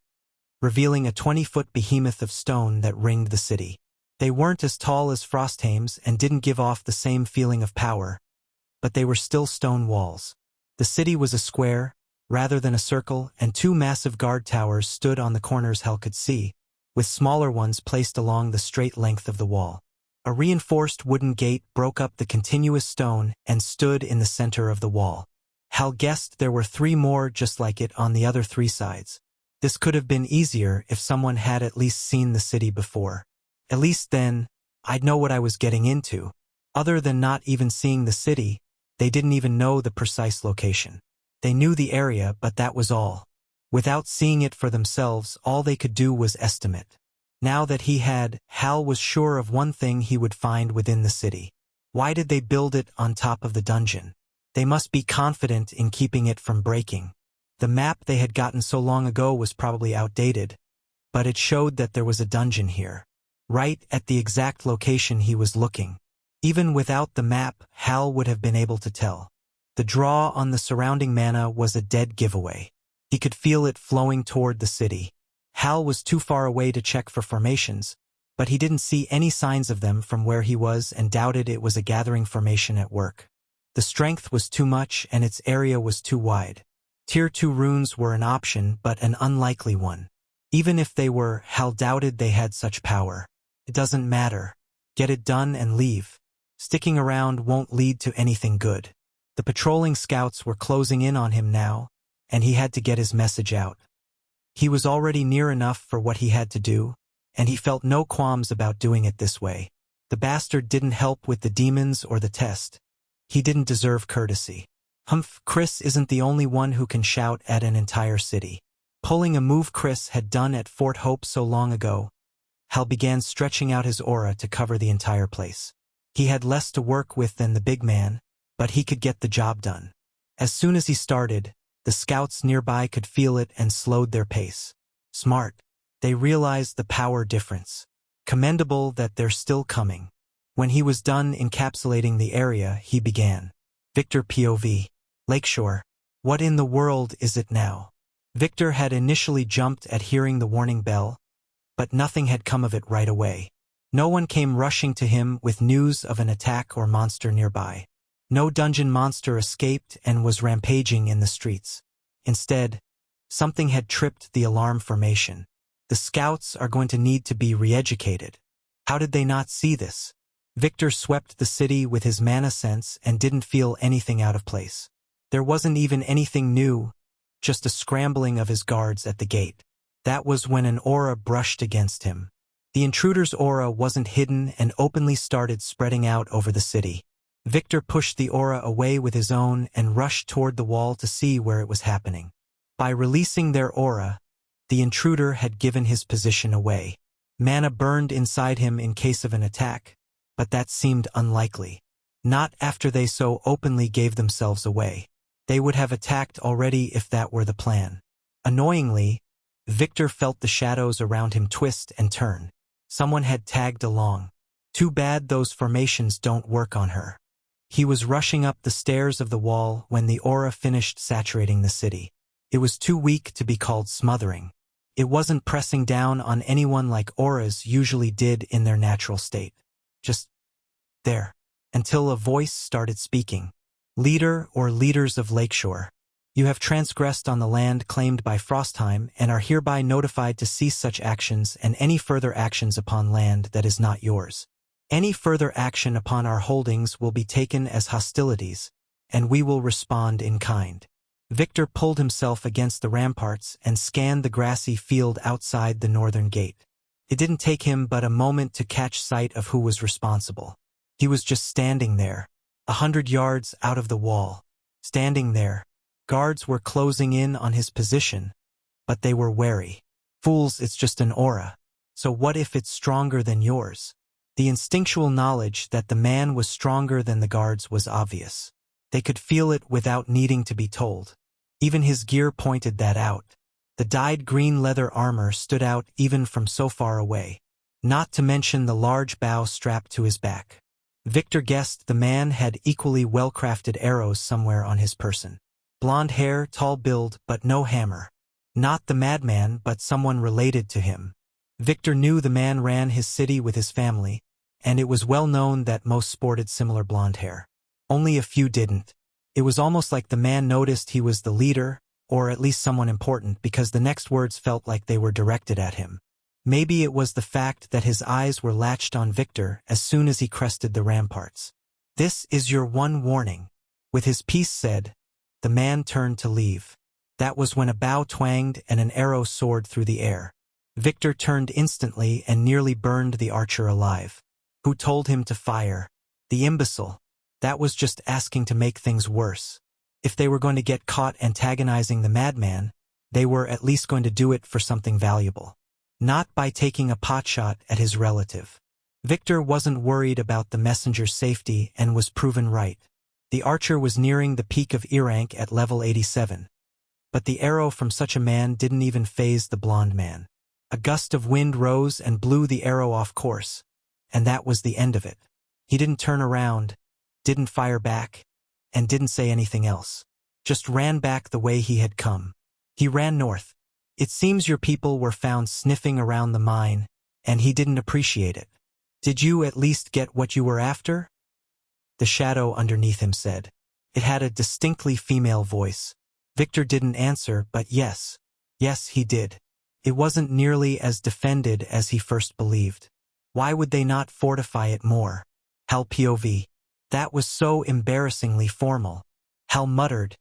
revealing a 20-foot behemoth of stone that ringed the city. They weren't as tall as Frosthaim's and didn't give off the same feeling of power, but they were still stone walls. The city was a square, rather than a circle, and two massive guard towers stood on the corners Hal could see, with smaller ones placed along the straight length of the wall. A reinforced wooden gate broke up the continuous stone and stood in the center of the wall. Hal guessed there were 3 more just like it on the other 3 sides. This could have been easier if someone had at least seen the city before. At least then, I'd know what I was getting into. Other than not even seeing the city, they didn't even know the precise location. They knew the area, but that was all. Without seeing it for themselves, all they could do was estimate. Now that he had, Hal was sure of one thing he would find within the city. Why did they build it on top of the dungeon? They must be confident in keeping it from breaking. The map they had gotten so long ago was probably outdated, but it showed that there was a dungeon here, right at the exact location he was looking. Even without the map, Hal would have been able to tell. The draw on the surrounding mana was a dead giveaway. He could feel it flowing toward the city. Hal was too far away to check for formations, but he didn't see any signs of them from where he was and doubted it was a gathering formation at work. The strength was too much and its area was too wide. Tier 2 runes were an option, but an unlikely one. Even if they were, Hal doubted they had such power. It doesn't matter. Get it done and leave. Sticking around won't lead to anything good. The patrolling scouts were closing in on him now, and he had to get his message out. He was already near enough for what he had to do, and he felt no qualms about doing it this way. The bastard didn't help with the demons or the test. He didn't deserve courtesy. Humph, Chris isn't the only one who can shout at an entire city. Pulling a move Chris had done at Fort Hope so long ago, Hal began stretching out his aura to cover the entire place. He had less to work with than the big man, but he could get the job done. As soon as he started, the scouts nearby could feel it and slowed their pace. Smart. They realized the power difference. Commendable that they're still coming. When he was done encapsulating the area, he began. Victor POV. Lakeshore. What in the world is it now? Victor had initially jumped at hearing the warning bell, but nothing had come of it right away. No one came rushing to him with news of an attack or monster nearby. No dungeon monster escaped and was rampaging in the streets. Instead, something had tripped the alarm formation. The scouts are going to need to be re-educated. How did they not see this? Victor swept the city with his mana sense and didn't feel anything out of place. There wasn't even anything new, just a scrambling of his guards at the gate. That was when an aura brushed against him. The intruder's aura wasn't hidden and openly started spreading out over the city. Victor pushed the aura away with his own and rushed toward the wall to see where it was happening. By releasing their aura, the intruder had given his position away. Mana burned inside him in case of an attack, but that seemed unlikely. Not after they so openly gave themselves away. They would have attacked already if that were the plan. Annoyingly, Victor felt the shadows around him twist and turn. Someone had tagged along. Too bad those formations don't work on her. He was rushing up the stairs of the wall when the aura finished saturating the city. It was too weak to be called smothering. It wasn't pressing down on anyone like auras usually did in their natural state. Just there. Until a voice started speaking. Leader or leaders of Lakeshore, you have transgressed on the land claimed by Frostheim and are hereby notified to cease such actions and any further actions upon land that is not yours. Any further action upon our holdings will be taken as hostilities, and we will respond in kind. Victor pulled himself against the ramparts and scanned the grassy field outside the northern gate. It didn't take him but a moment to catch sight of who was responsible. He was just standing there, 100 yards out of the wall. Standing there. Guards were closing in on his position, but they were wary. Fools, it's just an aura. So what if it's stronger than yours? The instinctual knowledge that the man was stronger than the guards was obvious. They could feel it without needing to be told. Even his gear pointed that out. The dyed green leather armor stood out even from so far away. Not to mention the large bow strapped to his back. Victor guessed the man had equally well-crafted arrows somewhere on his person. Blonde hair, tall build, but no hammer. Not the madman, but someone related to him. Victor knew the man ran his city with his family, and it was well known that most sported similar blonde hair. Only a few didn't. It was almost like the man noticed he was the leader, or at least someone important, because the next words felt like they were directed at him. Maybe it was the fact that his eyes were latched on Victor as soon as he crested the ramparts. This is your one warning. With his piece said, the man turned to leave. That was when a bow twanged and an arrow soared through the air. Victor turned instantly and nearly burned the archer alive. Who told him to fire? The imbecile. That was just asking to make things worse. If they were going to get caught antagonizing the madman, they were at least going to do it for something valuable. Not by taking a potshot at his relative. Victor wasn't worried about the messenger's safety and was proven right. The archer was nearing the peak of E rank at level 87. But the arrow from such a man didn't even faze the blonde man. A gust of wind rose and blew the arrow off course, and that was the end of it. He didn't turn around, didn't fire back, and didn't say anything else. Just ran back the way he had come. He ran north. It seems your people were found sniffing around the mine, and he didn't appreciate it. Did you at least get what you were after? The shadow underneath him said. It had a distinctly female voice. Victor didn't answer, but yes. Yes, he did. It wasn't nearly as defended as he first believed. Why would they not fortify it more? Hal POV. That was so embarrassingly formal. Hal muttered.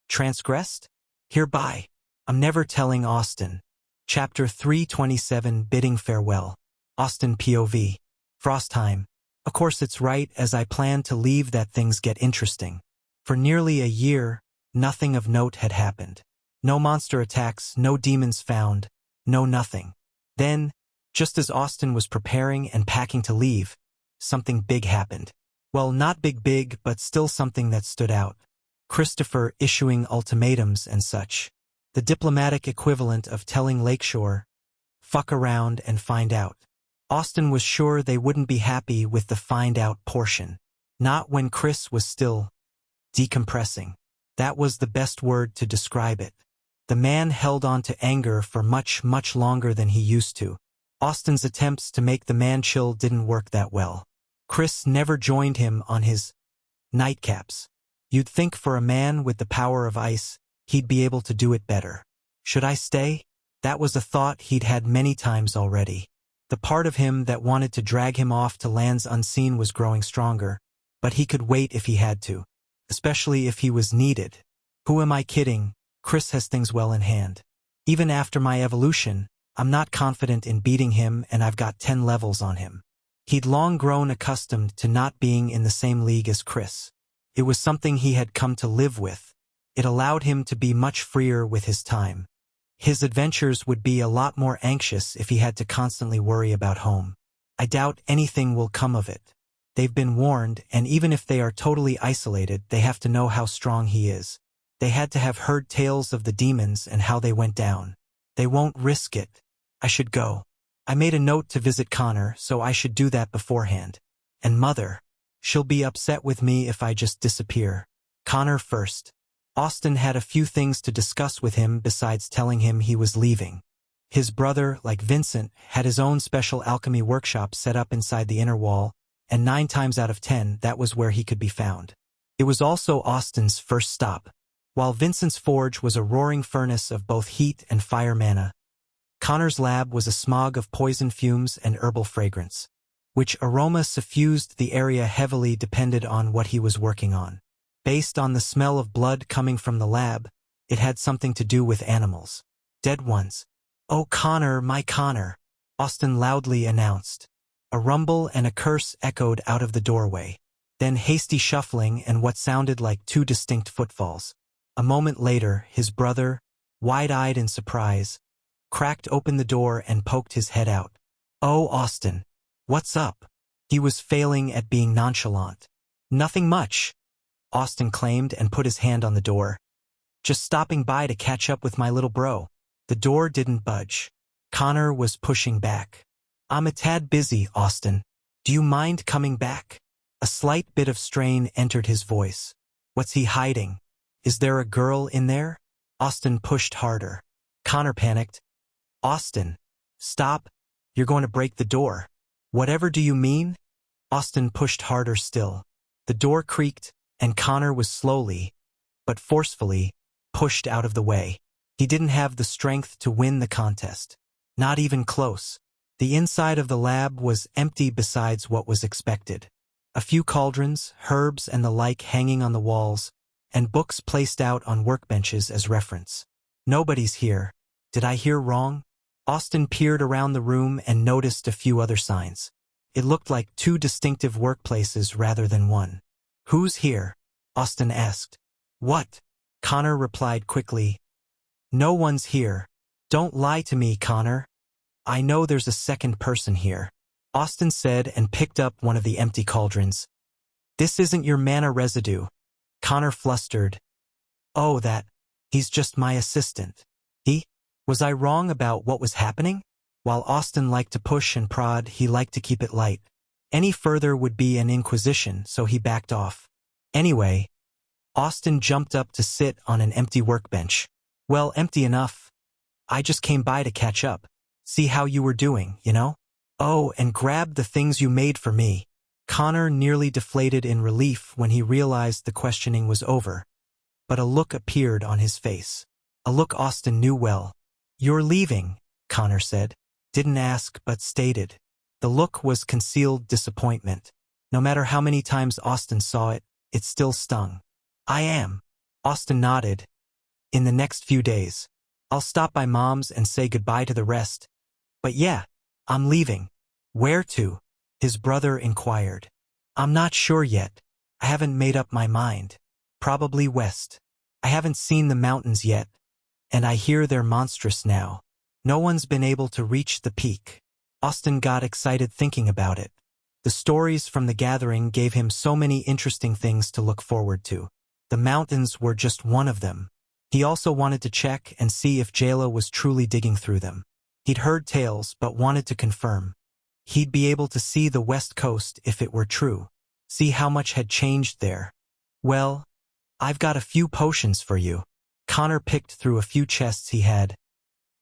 Transgressed? Hereby. I'm never telling Austin. Chapter 327 Bidding Farewell. Austin POV. Frostheim. Of course it's right, as I plan to leave that things get interesting. For nearly a year, nothing of note had happened. No monster attacks, no demons found, no nothing. Then, just as Austin was preparing and packing to leave, something big happened. Well, not big, but still something that stood out. Christopher issuing ultimatums and such. The diplomatic equivalent of telling Lakeshore, fuck around and find out. Austin was sure they wouldn't be happy with the find out portion. Not when Chris was still decompressing. That was the best word to describe it. The man held on to anger for much longer than he used to. Austin's attempts to make the man chill didn't work that well. Chris never joined him on his nightcaps. You'd think for a man with the power of ice, he'd be able to do it better. Should I stay? That was a thought he'd had many times already. The part of him that wanted to drag him off to lands unseen was growing stronger, but he could wait if he had to. Especially if he was needed. Who am I kidding? Chris has things well in hand. Even after my evolution, I'm not confident in beating him, and I've got 10 levels on him. He'd long grown accustomed to not being in the same league as Chris. It was something he had come to live with. It allowed him to be much freer with his time. His adventures would be a lot more anxious if he had to constantly worry about home. I doubt anything will come of it. They've been warned, and even if they are totally isolated, they have to know how strong he is. They had to have heard tales of the demons and how they went down. They won't risk it. I should go. I made a note to visit Connor, so I should do that beforehand. And Mother, she'll be upset with me if I just disappear. Connor first. Austin had a few things to discuss with him besides telling him he was leaving. His brother, like Vincent, had his own special alchemy workshop set up inside the inner wall, and 9 times out of 10, that was where he could be found. It was also Austin's first stop. While Vincent's forge was a roaring furnace of both heat and fire mana, Connor's lab was a smog of poison fumes and herbal fragrance. Which aroma suffused the area heavily depended on what he was working on. Based on the smell of blood coming from the lab, it had something to do with animals. Dead ones. "Oh, Connor, my Connor," Austin loudly announced. A rumble and a curse echoed out of the doorway. Then hasty shuffling and what sounded like 2 distinct footfalls. A moment later, his brother, wide-eyed in surprise, cracked open the door and poked his head out. "Oh, Austin. What's up?" He was failing at being nonchalant. "Nothing much," Austin claimed and put his hand on the door. "Just stopping by to catch up with my little bro." The door didn't budge. Connor was pushing back. "I'm a tad busy, Austin. Do you mind coming back?" A slight bit of strain entered his voice. "What's he hiding? Is there a girl in there?" Austin pushed harder. Connor panicked. "Austin, stop. You're going to break the door." "Whatever do you mean?" Austin pushed harder still. The door creaked, and Connor was slowly, but forcefully, pushed out of the way. He didn't have the strength to win the contest. Not even close. The inside of the lab was empty besides what was expected. A few cauldrons, herbs and the like hanging on the walls, and books placed out on workbenches as reference. Nobody's here. Did I hear wrong? Austin peered around the room and noticed a few other signs. It looked like 2 distinctive workplaces rather than one. "Who's here?" Austin asked. "What?" Connor replied quickly. "No one's here. Don't lie to me, Connor. I know there's a second person here," Austin said and picked up one of the empty cauldrons. "This isn't your mana residue." Connor flustered. "Oh, that. He's just my assistant." "He? Was I wrong about what was happening?" While Austin liked to push and prod, he liked to keep it light. Any further would be an inquisition, so he backed off. Anyway, Austin jumped up to sit on an empty workbench. "Well, empty enough. I just came by to catch up. See how you were doing, you know? Oh, and grab the things you made for me." Connor nearly deflated in relief when he realized the questioning was over, but a look appeared on his face. A look Austin knew well. "You're leaving," Connor said. Didn't ask, but stated. The look was concealed disappointment. No matter how many times Austin saw it, it still stung. "I am." Austin nodded. "In the next few days. I'll stop by Mom's and say goodbye to the rest. But yeah, I'm leaving." "Where to?" his brother inquired. "I'm not sure yet. I haven't made up my mind. Probably west. I haven't seen the mountains yet, and I hear they're monstrous now. No one's been able to reach the peak." Austin got excited thinking about it. The stories from the gathering gave him so many interesting things to look forward to. The mountains were just one of them. He also wanted to check and see if Jayla was truly digging through them. He'd heard tales but wanted to confirm. He'd be able to see the west coast if it were true. See how much had changed there. "Well, I've got a few potions for you." Connor picked through a few chests he had.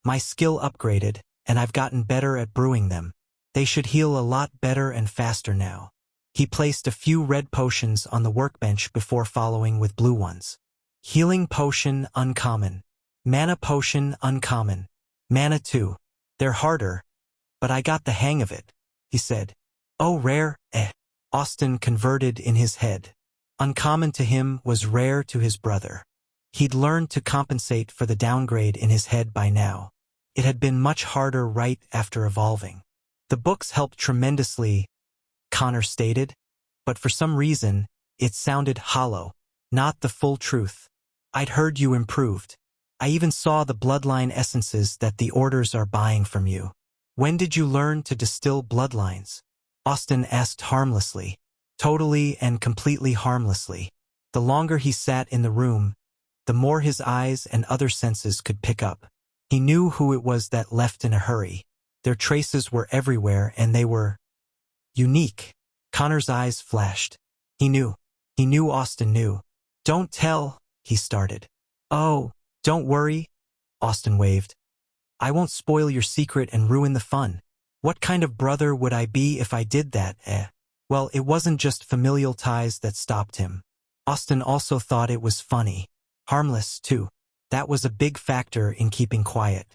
"My skill upgraded, and I've gotten better at brewing them. They should heal a lot better and faster now." He placed a few red potions on the workbench before following with blue ones. "Healing potion uncommon. Mana potion uncommon. Mana 2. They're harder, but I got the hang of it," he said. "Oh, rare, eh." Austin converted in his head. Uncommon to him was rare to his brother. He'd learned to compensate for the downgrade in his head by now. It had been much harder right after evolving. "The books helped tremendously," Connor stated, but for some reason, it sounded hollow, not the full truth. "I'd heard you improved. I even saw the bloodline essences that the orders are buying from you. When did you learn to distill bloodlines?" Austin asked harmlessly. totally and completely harmlessly. The longer he sat in the room, the more his eyes and other senses could pick up. He knew who it was that left in a hurry. Their traces were everywhere and they were unique. Connor's eyes flashed. He knew. He knew Austin knew. "Don't tell," he started. "Oh, don't worry," Austin waved. "I won't spoil your secret and ruin the fun. What kind of brother would I be if I did that, eh?" Well, it wasn't just familial ties that stopped him. Austin also thought it was funny. Harmless, too. That was a big factor in keeping quiet.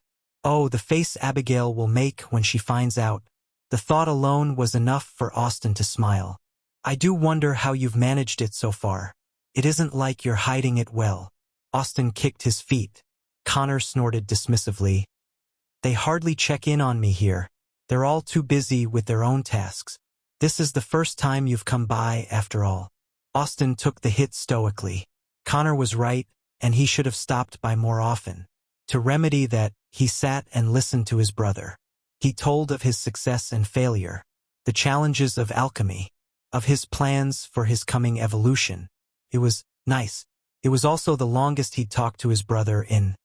Oh, the face Abigail will make when she finds out. The thought alone was enough for Austin to smile. "I do wonder how you've managed it so far. It isn't like you're hiding it well." Austin kicked his feet. Connor snorted dismissively. "They hardly check in on me here. They're all too busy with their own tasks. This is the first time you've come by, after all." Austin took the hit stoically. Connor was right, and he should have stopped by more often. To remedy that, he sat and listened to his brother. He told of his success and failure, the challenges of alchemy, of his plans for his coming evolution. It was nice. It was also the longest he'd talked to his brother in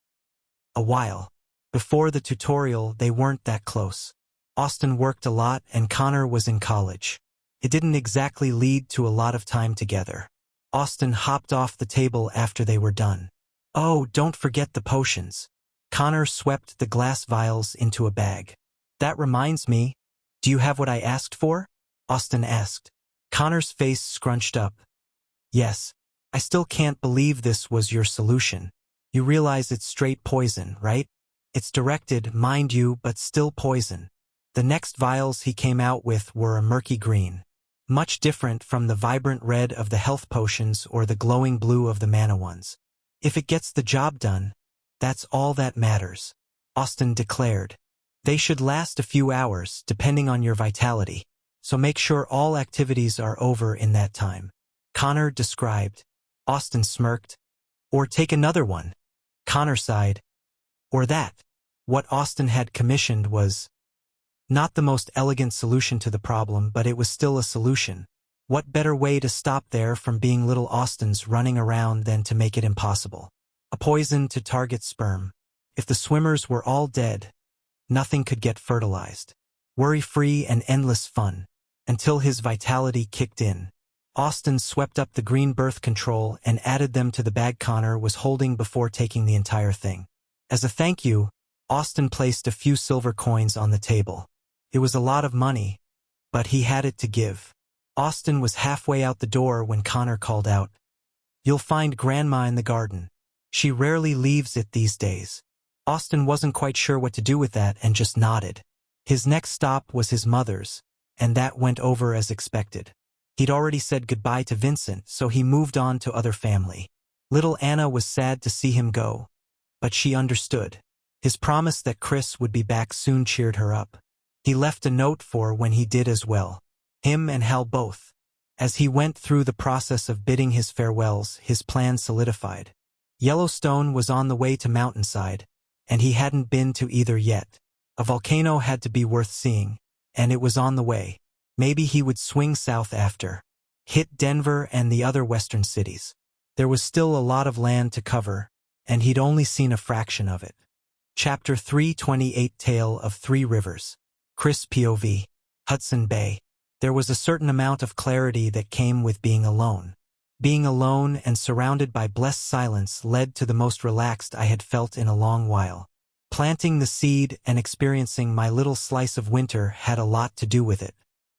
a while. Before the tutorial, they weren't that close. Austin worked a lot and Connor was in college. It didn't exactly lead to a lot of time together. Austin hopped off the table after they were done. "Oh, don't forget the potions." Connor swept the glass vials into a bag. "That reminds me, do you have what I asked for?" Austin asked. Connor's face scrunched up. "Yes. I still can't believe this was your solution. You realize it's straight poison, right? It's directed, mind you, but still poison." The next vials he came out with were a murky green, much different from the vibrant red of the health potions or the glowing blue of the mana ones. "If it gets the job done, that's all that matters," Austin declared. "They should last a few hours, depending on your vitality, so make sure all activities are over in that time." Connor described. Austin smirked. "Or take another one." Connor sighed. "Or that." What Austin had commissioned was not the most elegant solution to the problem, but it was still a solution. What better way to stop there from being little Austins running around than to make it impossible? A poison to target sperm. If the swimmers were all dead, nothing could get fertilized. Worry-free and endless fun. Until his vitality kicked in. Austin swept up the green birth control and added them to the bag Connor was holding before taking the entire thing. As a thank you, Austin placed a few silver coins on the table. It was a lot of money, but he had it to give. Austin was halfway out the door when Connor called out, "You'll find Grandma in the garden. She rarely leaves it these days." Austin wasn't quite sure what to do with that and just nodded. His next stop was his mother's, and that went over as expected. He'd already said goodbye to Vincent, so he moved on to other family. Little Anna was sad to see him go, but she understood. His promise that Chris would be back soon cheered her up. He left a note for when he did as well. Him and Hal both. As he went through the process of bidding his farewells, his plan solidified. Yellowstone was on the way to Mountainside, and he hadn't been to either yet. A volcano had to be worth seeing, and it was on the way. Maybe he would swing south after. Hit Denver and the other western cities. There was still a lot of land to cover, and he'd only seen a fraction of it. Chapter 328 Tale of Three Rivers. Chris POV. Hudson Bay. There was a certain amount of clarity that came with being alone. Being alone and surrounded by blessed silence led to the most relaxed I had felt in a long while. Planting the seed and experiencing my little slice of winter had a lot to do with it.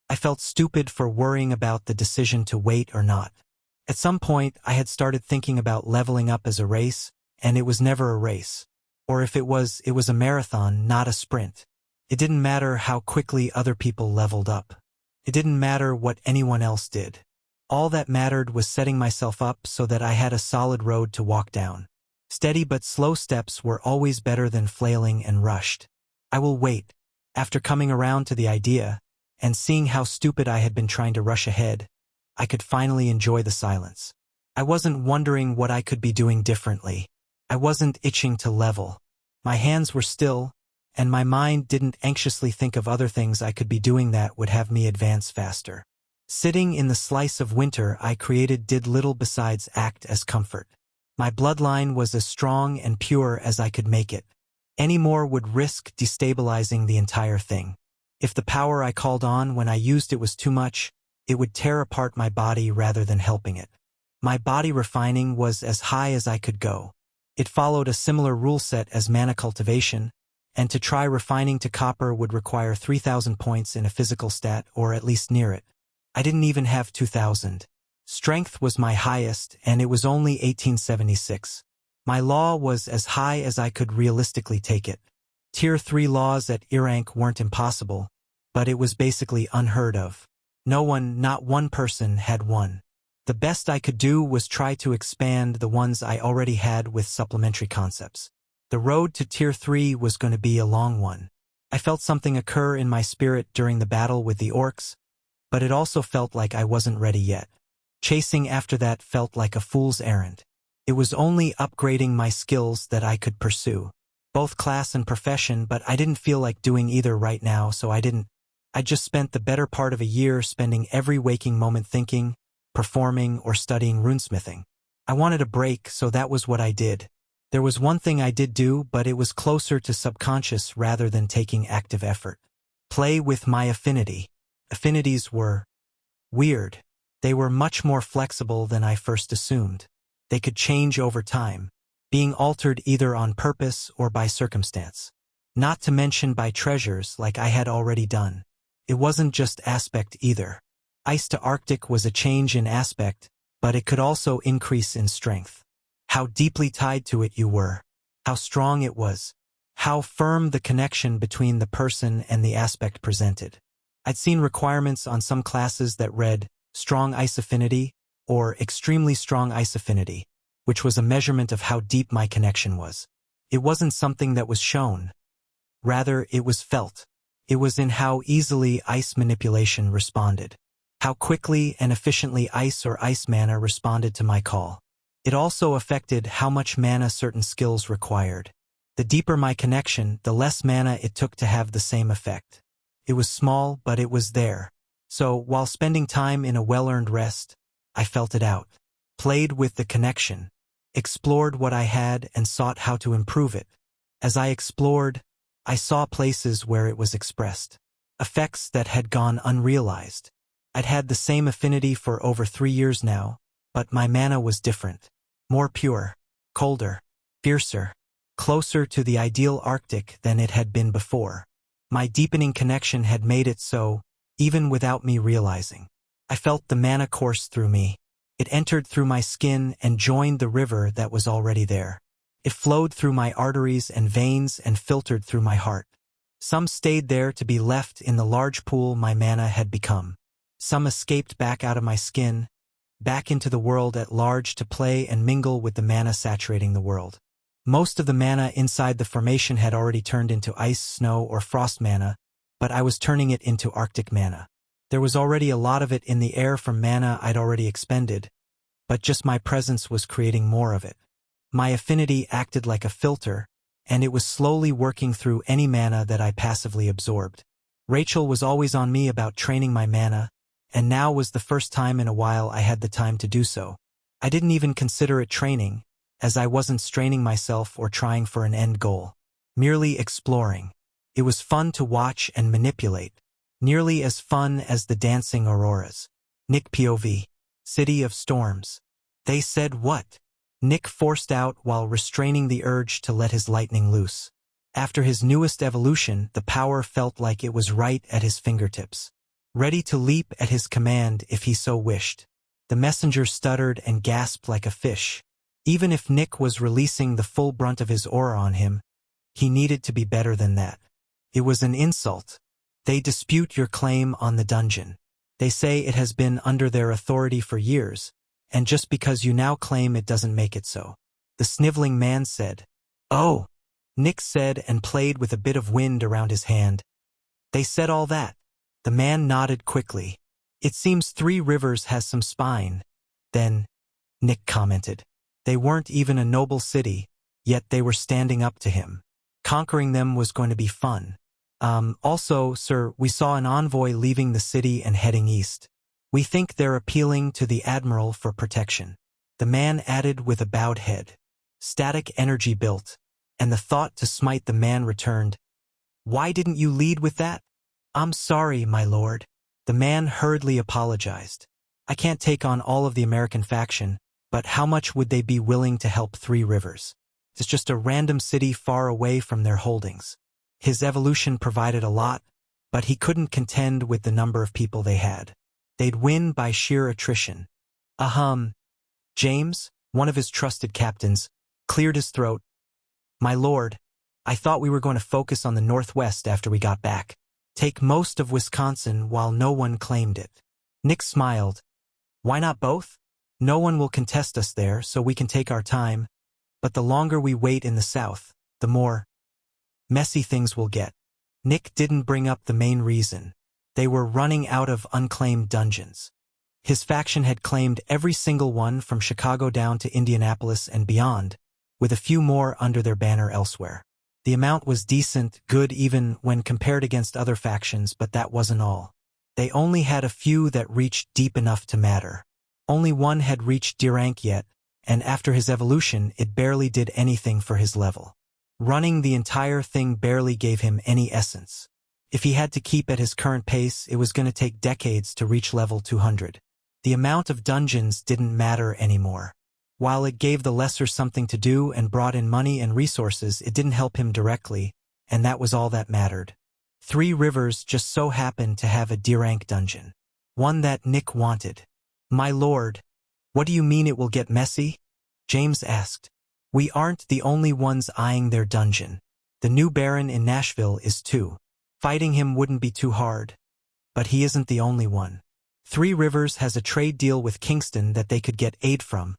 I felt stupid for worrying about the decision to wait or not. At some point, I had started thinking about leveling up as a race, and it was never a race. Or if it was a marathon, not a sprint. It didn't matter how quickly other people leveled up. It didn't matter what anyone else did. All that mattered was setting myself up so that I had a solid road to walk down. Steady but slow steps were always better than flailing and rushed. I will wait. After coming around to the idea, and seeing how stupid I had been trying to rush ahead, I could finally enjoy the silence. I wasn't wondering what I could be doing differently. I wasn't itching to level. My hands were still, and my mind didn't anxiously think of other things I could be doing that would have me advance faster. Sitting in the slice of winter I created did little besides act as comfort. My bloodline was as strong and pure as I could make it. Any more would risk destabilizing the entire thing. If the power I called on when I used it was too much, it would tear apart my body rather than helping it. My body refining was as high as I could go. It followed a similar rule set as mana cultivation, and to try refining to copper would require 3,000 points in a physical stat, or at least near it. I didn't even have 2,000. Strength was my highest, and it was only 1876. My law was as high as I could realistically take it. Tier 3 laws at E rank weren't impossible, but it was basically unheard of. No one, not one person, had one. The best I could do was try to expand the ones I already had with supplementary concepts. The road to Tier 3 was going to be a long one. I felt something occur in my spirit during the battle with the orcs, but it also felt like I wasn't ready yet. Chasing after that felt like a fool's errand. It was only upgrading my skills that I could pursue, both class and profession, but I didn't feel like doing either right now, so I didn't. I just spent the better part of a year spending every waking moment thinking, performing, or studying runesmithing. I wanted a break, so that was what I did. There was one thing I did do, but it was closer to subconscious rather than taking active effort. Play with my affinity. Affinities were weird. They were much more flexible than I first assumed. They could change over time, being altered either on purpose or by circumstance. Not to mention by treasures like I had already done. It wasn't just aspect either. Ice to Arctic was a change in aspect, but it could also increase in strength. How deeply tied to it you were. How strong it was. How firm the connection between the person and the aspect presented. I'd seen requirements on some classes that read, strong ice affinity, or extremely strong ice affinity, which was a measurement of how deep my connection was. It wasn't something that was shown. Rather, it was felt. It was in how easily ice manipulation responded. How quickly and efficiently ice or ice mana responded to my call. It also affected how much mana certain skills required. The deeper my connection, the less mana it took to have the same effect. It was small, but it was there. So, while spending time in a well-earned rest, I felt it out. Played with the connection. Explored what I had and sought how to improve it. As I explored, I saw places where it was expressed. Effects that had gone unrealized. I'd had the same affinity for over 3 years now, but my mana was different. More pure, colder, fiercer, closer to the ideal Arctic than it had been before. My deepening connection had made it so, even without me realizing. I felt the mana course through me. It entered through my skin and joined the river that was already there. It flowed through my arteries and veins and filtered through my heart. Some stayed there to be left in the large pool my mana had become. Some escaped back out of my skin, back into the world at large to play and mingle with the mana saturating the world. Most of the mana inside the formation had already turned into ice, snow, or frost mana, but I was turning it into Arctic mana. There was already a lot of it in the air from mana I'd already expended, but just my presence was creating more of it. My affinity acted like a filter, and it was slowly working through any mana that I passively absorbed. Rachel was always on me about training my mana, and now was the first time in a while I had the time to do so. I didn't even consider it training, as I wasn't straining myself or trying for an end goal. Merely exploring. It was fun to watch and manipulate. Nearly as fun as the dancing auroras. Nick POV. City of Storms. They said what? Nick forced out while restraining the urge to let his lightning loose. After his newest evolution, the power felt like it was right at his fingertips. Ready to leap at his command if he so wished. The messenger stuttered and gasped like a fish. Even if Nick was releasing the full brunt of his aura on him, he needed to be better than that. It was an insult. They dispute your claim on the dungeon. They say it has been under their authority for years, and just because you now claim it doesn't make it so. The sniveling man said. Oh, Nick said and played with a bit of wind around his hand. They said all that. The man nodded quickly. It seems Three Rivers has some spine. Then, Nick commented. They weren't even a noble city, yet they were standing up to him. Conquering them was going to be fun. Also, sir, we saw an envoy leaving the city and heading east. We think they're appealing to the Admiral for protection. The man added with a bowed head. Static energy built, and the thought to smite the man returned. Why didn't you lead with that? I'm sorry, my lord. The man hurriedly apologized. I can't take on all of the American faction, but how much would they be willing to help Three Rivers? It's just a random city far away from their holdings. His evolution provided a lot, but he couldn't contend with the number of people they had. They'd win by sheer attrition. James, one of his trusted captains, cleared his throat. My lord, I thought we were going to focus on the Northwest after we got back. Take most of Wisconsin while no one claimed it. Nick smiled. Why not both? No one will contest us there, so we can take our time, but the longer we wait in the South, the more messy things will get. Nick didn't bring up the main reason. They were running out of unclaimed dungeons. His faction had claimed every single one from Chicago down to Indianapolis and beyond, with a few more under their banner elsewhere. The amount was decent, good even when compared against other factions, but that wasn't all. They only had a few that reached deep enough to matter. Only one had reached D rank yet, and after his evolution it barely did anything for his level. Running the entire thing barely gave him any essence. If he had to keep at his current pace, it was going to take decades to reach level 200. The amount of dungeons didn't matter anymore. While it gave the lesser something to do and brought in money and resources, it didn't help him directly, and that was all that mattered. Three Rivers just so happened to have a D-rank dungeon. One that Nick wanted. My lord, what do you mean it will get messy? James asked. We aren't the only ones eyeing their dungeon. The new Baron in Nashville is too. Fighting him wouldn't be too hard. But he isn't the only one. Three Rivers has a trade deal with Kingston that they could get aid from,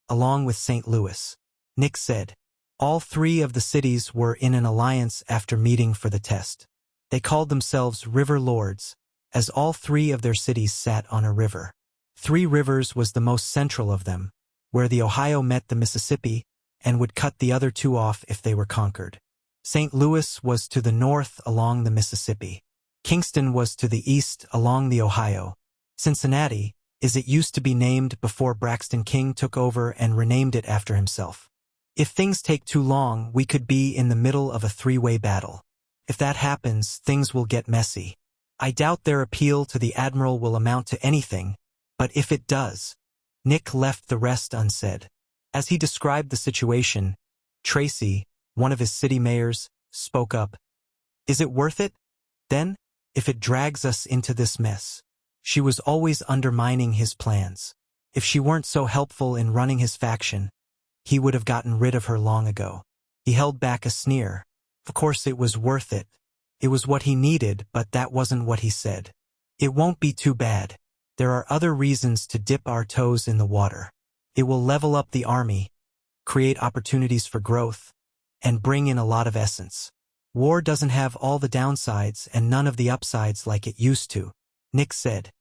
along with St. Louis. Nick said. All three of the cities were in an alliance after meeting for the test. They called themselves River Lords, as all three of their cities sat on a river. Three Rivers was the most central of them, where the Ohio met the Mississippi and would cut the other two off if they were conquered. St. Louis was to the north along the Mississippi. Kingston was to the east along the Ohio. Cincinnati, as it used to be named before Braxton King took over and renamed it after himself. If things take too long, we could be in the middle of a three-way battle. If that happens, things will get messy. I doubt their appeal to the Admiral will amount to anything, but if it does, Nick left the rest unsaid. As he described the situation, Tracy, one of his city mayors, spoke up. Is it worth it? Then, if it drags us into this mess. She was always undermining his plans. If she weren't so helpful in running his faction, he would have gotten rid of her long ago. He held back a sneer. Of course it was worth it. It was what he needed, but that wasn't what he said. It won't be too bad. There are other reasons to dip our toes in the water. It will level up the army, create opportunities for growth, and bring in a lot of essence. War doesn't have all the downsides and none of the upsides like it used to, Nick said.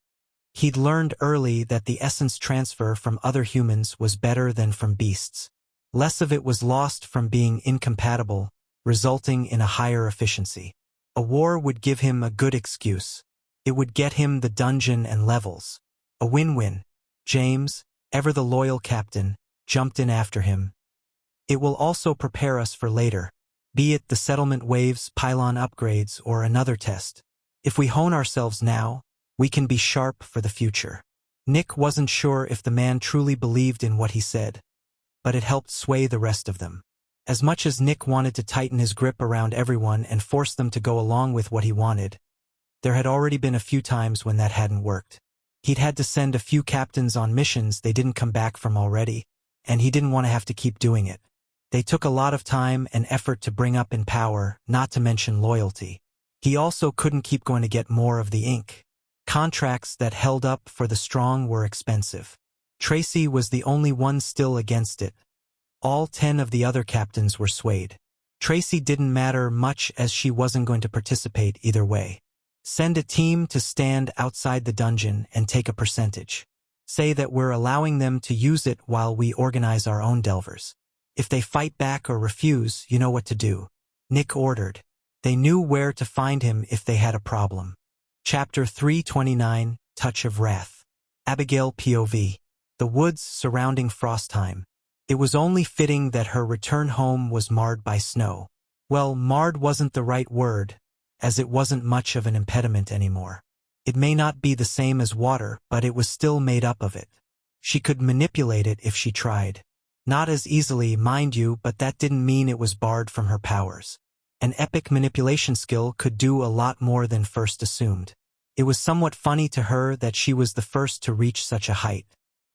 He'd learned early that the essence transfer from other humans was better than from beasts. Less of it was lost from being incompatible, resulting in a higher efficiency. A war would give him a good excuse. It would get him the dungeon and levels. A win-win. James, ever the loyal captain, jumped in after him. It will also prepare us for later, be it the settlement waves, pylon upgrades, or another test. If we hone ourselves now, we can be sharp for the future. Nick wasn't sure if the man truly believed in what he said, but it helped sway the rest of them. As much as Nick wanted to tighten his grip around everyone and force them to go along with what he wanted, there had already been a few times when that hadn't worked. He'd had to send a few captains on missions they didn't come back from already, and he didn't want to have to keep doing it. They took a lot of time and effort to bring up in power, not to mention loyalty. He also couldn't keep going to get more of the ink. Contracts that held up for the strong were expensive. Tracy was the only one still against it. All 10 of the other captains were swayed. Tracy didn't matter much as she wasn't going to participate either way. Send a team to stand outside the dungeon and take a percentage. Say that we're allowing them to use it while we organize our own delvers. If they fight back or refuse, you know what to do. Nick ordered. They knew where to find him if they had a problem. Chapter 329, Touch of Wrath. Abigail POV. The woods surrounding Frostheim. It was only fitting that her return home was marred by snow. Well, marred wasn't the right word, as it wasn't much of an impediment anymore. It may not be the same as water, but it was still made up of it. She could manipulate it if she tried. Not as easily, mind you, but that didn't mean it was barred from her powers. An epic manipulation skill could do a lot more than first assumed. It was somewhat funny to her that she was the first to reach such a height.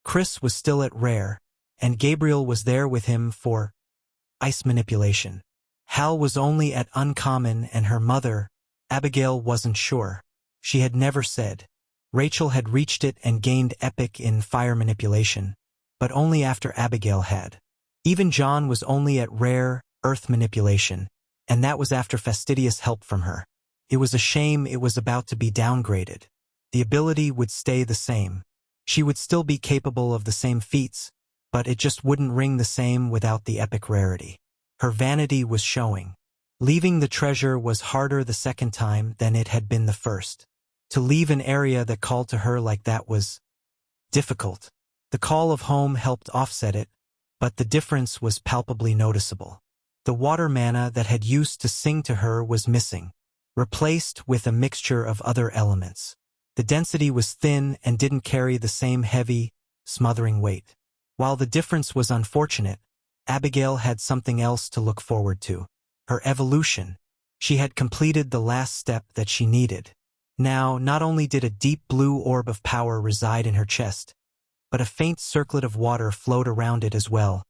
Chris was still at rare, and Gabriel was there with him for ice manipulation. Hal was only at uncommon, and her mother, Abigail, wasn't sure. She had never said. Rachel had reached it and gained epic in fire manipulation, but only after Abigail had. Even John was only at rare earth manipulation, and that was after fastidious help from her. It was a shame it was about to be downgraded. The ability would stay the same. She would still be capable of the same feats, but it just wouldn't ring the same without the epic rarity. Her vanity was showing. Leaving the treasure was harder the second time than it had been the first. To leave an area that called to her like that was difficult. The call of home helped offset it, but the difference was palpably noticeable. The water mana that had used to sing to her was missing, replaced with a mixture of other elements. The density was thin and didn't carry the same heavy, smothering weight. While the difference was unfortunate, Abigail had something else to look forward to. Her evolution. She had completed the last step that she needed. Now, not only did a deep blue orb of power reside in her chest, but a faint circlet of water flowed around it as well,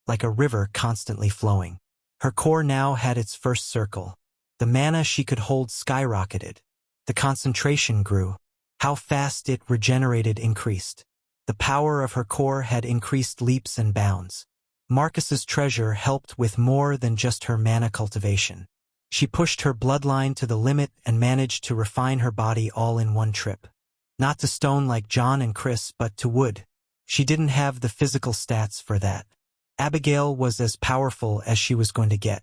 like a river constantly flowing. Her core now had its first circle. The mana she could hold skyrocketed. The concentration grew. How fast it regenerated increased. The power of her core had increased leaps and bounds. Marcus's treasure helped with more than just her mana cultivation. She pushed her bloodline to the limit and managed to refine her body all in one trip. Not to stone like John and Chris, but to wood. She didn't have the physical stats for that. Abigail was as powerful as she was going to get.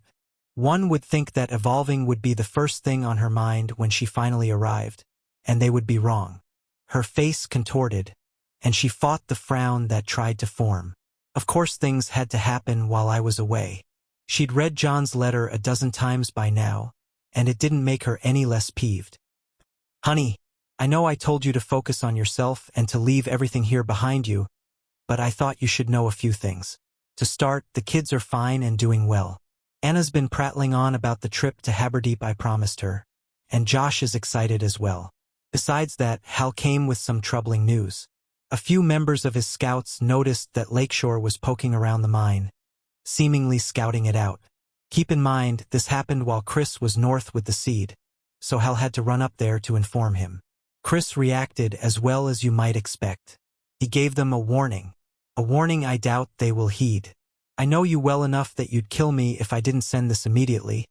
One would think that evolving would be the first thing on her mind when she finally arrived, and they would be wrong. Her face contorted, and she fought the frown that tried to form. Of course things had to happen while I was away. She'd read John's letter a dozen times by now, and it didn't make her any less peeved. Honey, I know I told you to focus on yourself and to leave everything here behind you, but I thought you should know a few things. To start, the kids are fine and doing well. Anna's been prattling on about the trip to Haberdeep I promised her, and Josh is excited as well. Besides that, Hal came with some troubling news. A few members of his scouts noticed that Lakeshore was poking around the mine, seemingly scouting it out. Keep in mind, this happened while Chris was north with the seed, so Hal had to run up there to inform him. Chris reacted as well as you might expect. He gave them a warning I doubt they will heed. I know you well enough that you'd kill me if I didn't send this immediately,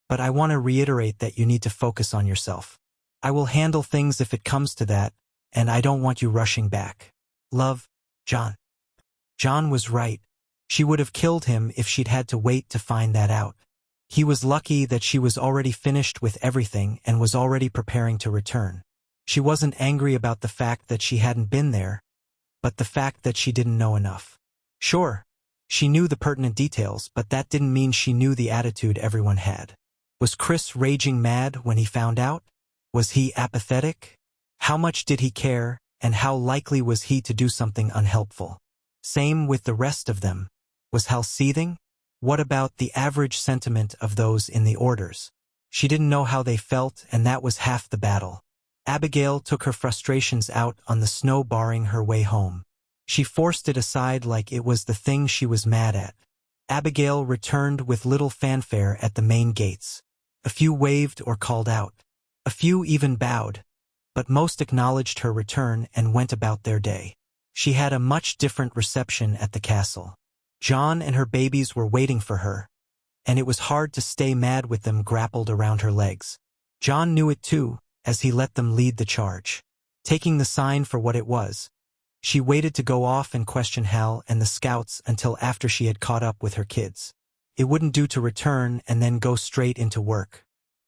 but I want to reiterate that you need to focus on yourself. I will handle things if it comes to that, and I don't want you rushing back. Love, John. John was right. She would have killed him if she'd had to wait to find that out. He was lucky that she was already finished with everything and was already preparing to return. She wasn't angry about the fact that she hadn't been there, but the fact that she didn't know enough. Sure, she knew the pertinent details, but that didn't mean she knew the attitude everyone had. Was Chris raging mad when he found out? Was he apathetic? How much did he care, and how likely was he to do something unhelpful? Same with the rest of them. Was Hal seething? What about the average sentiment of those in the orders? She didn't know how they felt, and that was half the battle. Abigail took her frustrations out on the snow barring her way home. She forced it aside like it was the thing she was mad at. Abigail returned with little fanfare at the main gates. A few waved or called out. A few even bowed, but most acknowledged her return and went about their day. She had a much different reception at the castle. John and her babies were waiting for her, and it was hard to stay mad with them grappled around her legs. John knew it too, as he let them lead the charge. Taking the sign for what it was, she waited to go off and question Hal and the scouts until after she had caught up with her kids. It wouldn't do to return and then go straight into work.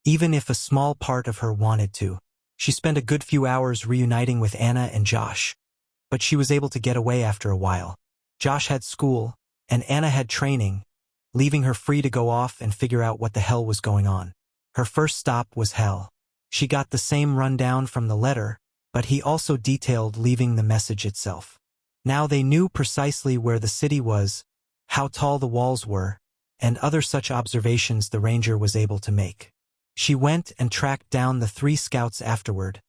Even if a small part of her wanted to. She spent a good few hours reuniting with Anna and Josh. but she was able to get away after a while. Josh had school, and Anna had training, leaving her free to go off and figure out what the hell was going on. Her first stop was hell. She got the same rundown from the letter, but he also detailed leaving the message itself. Now they knew precisely where the city was, how tall the walls were, and other such observations the ranger was able to make. She went and tracked down the 3 scouts afterward,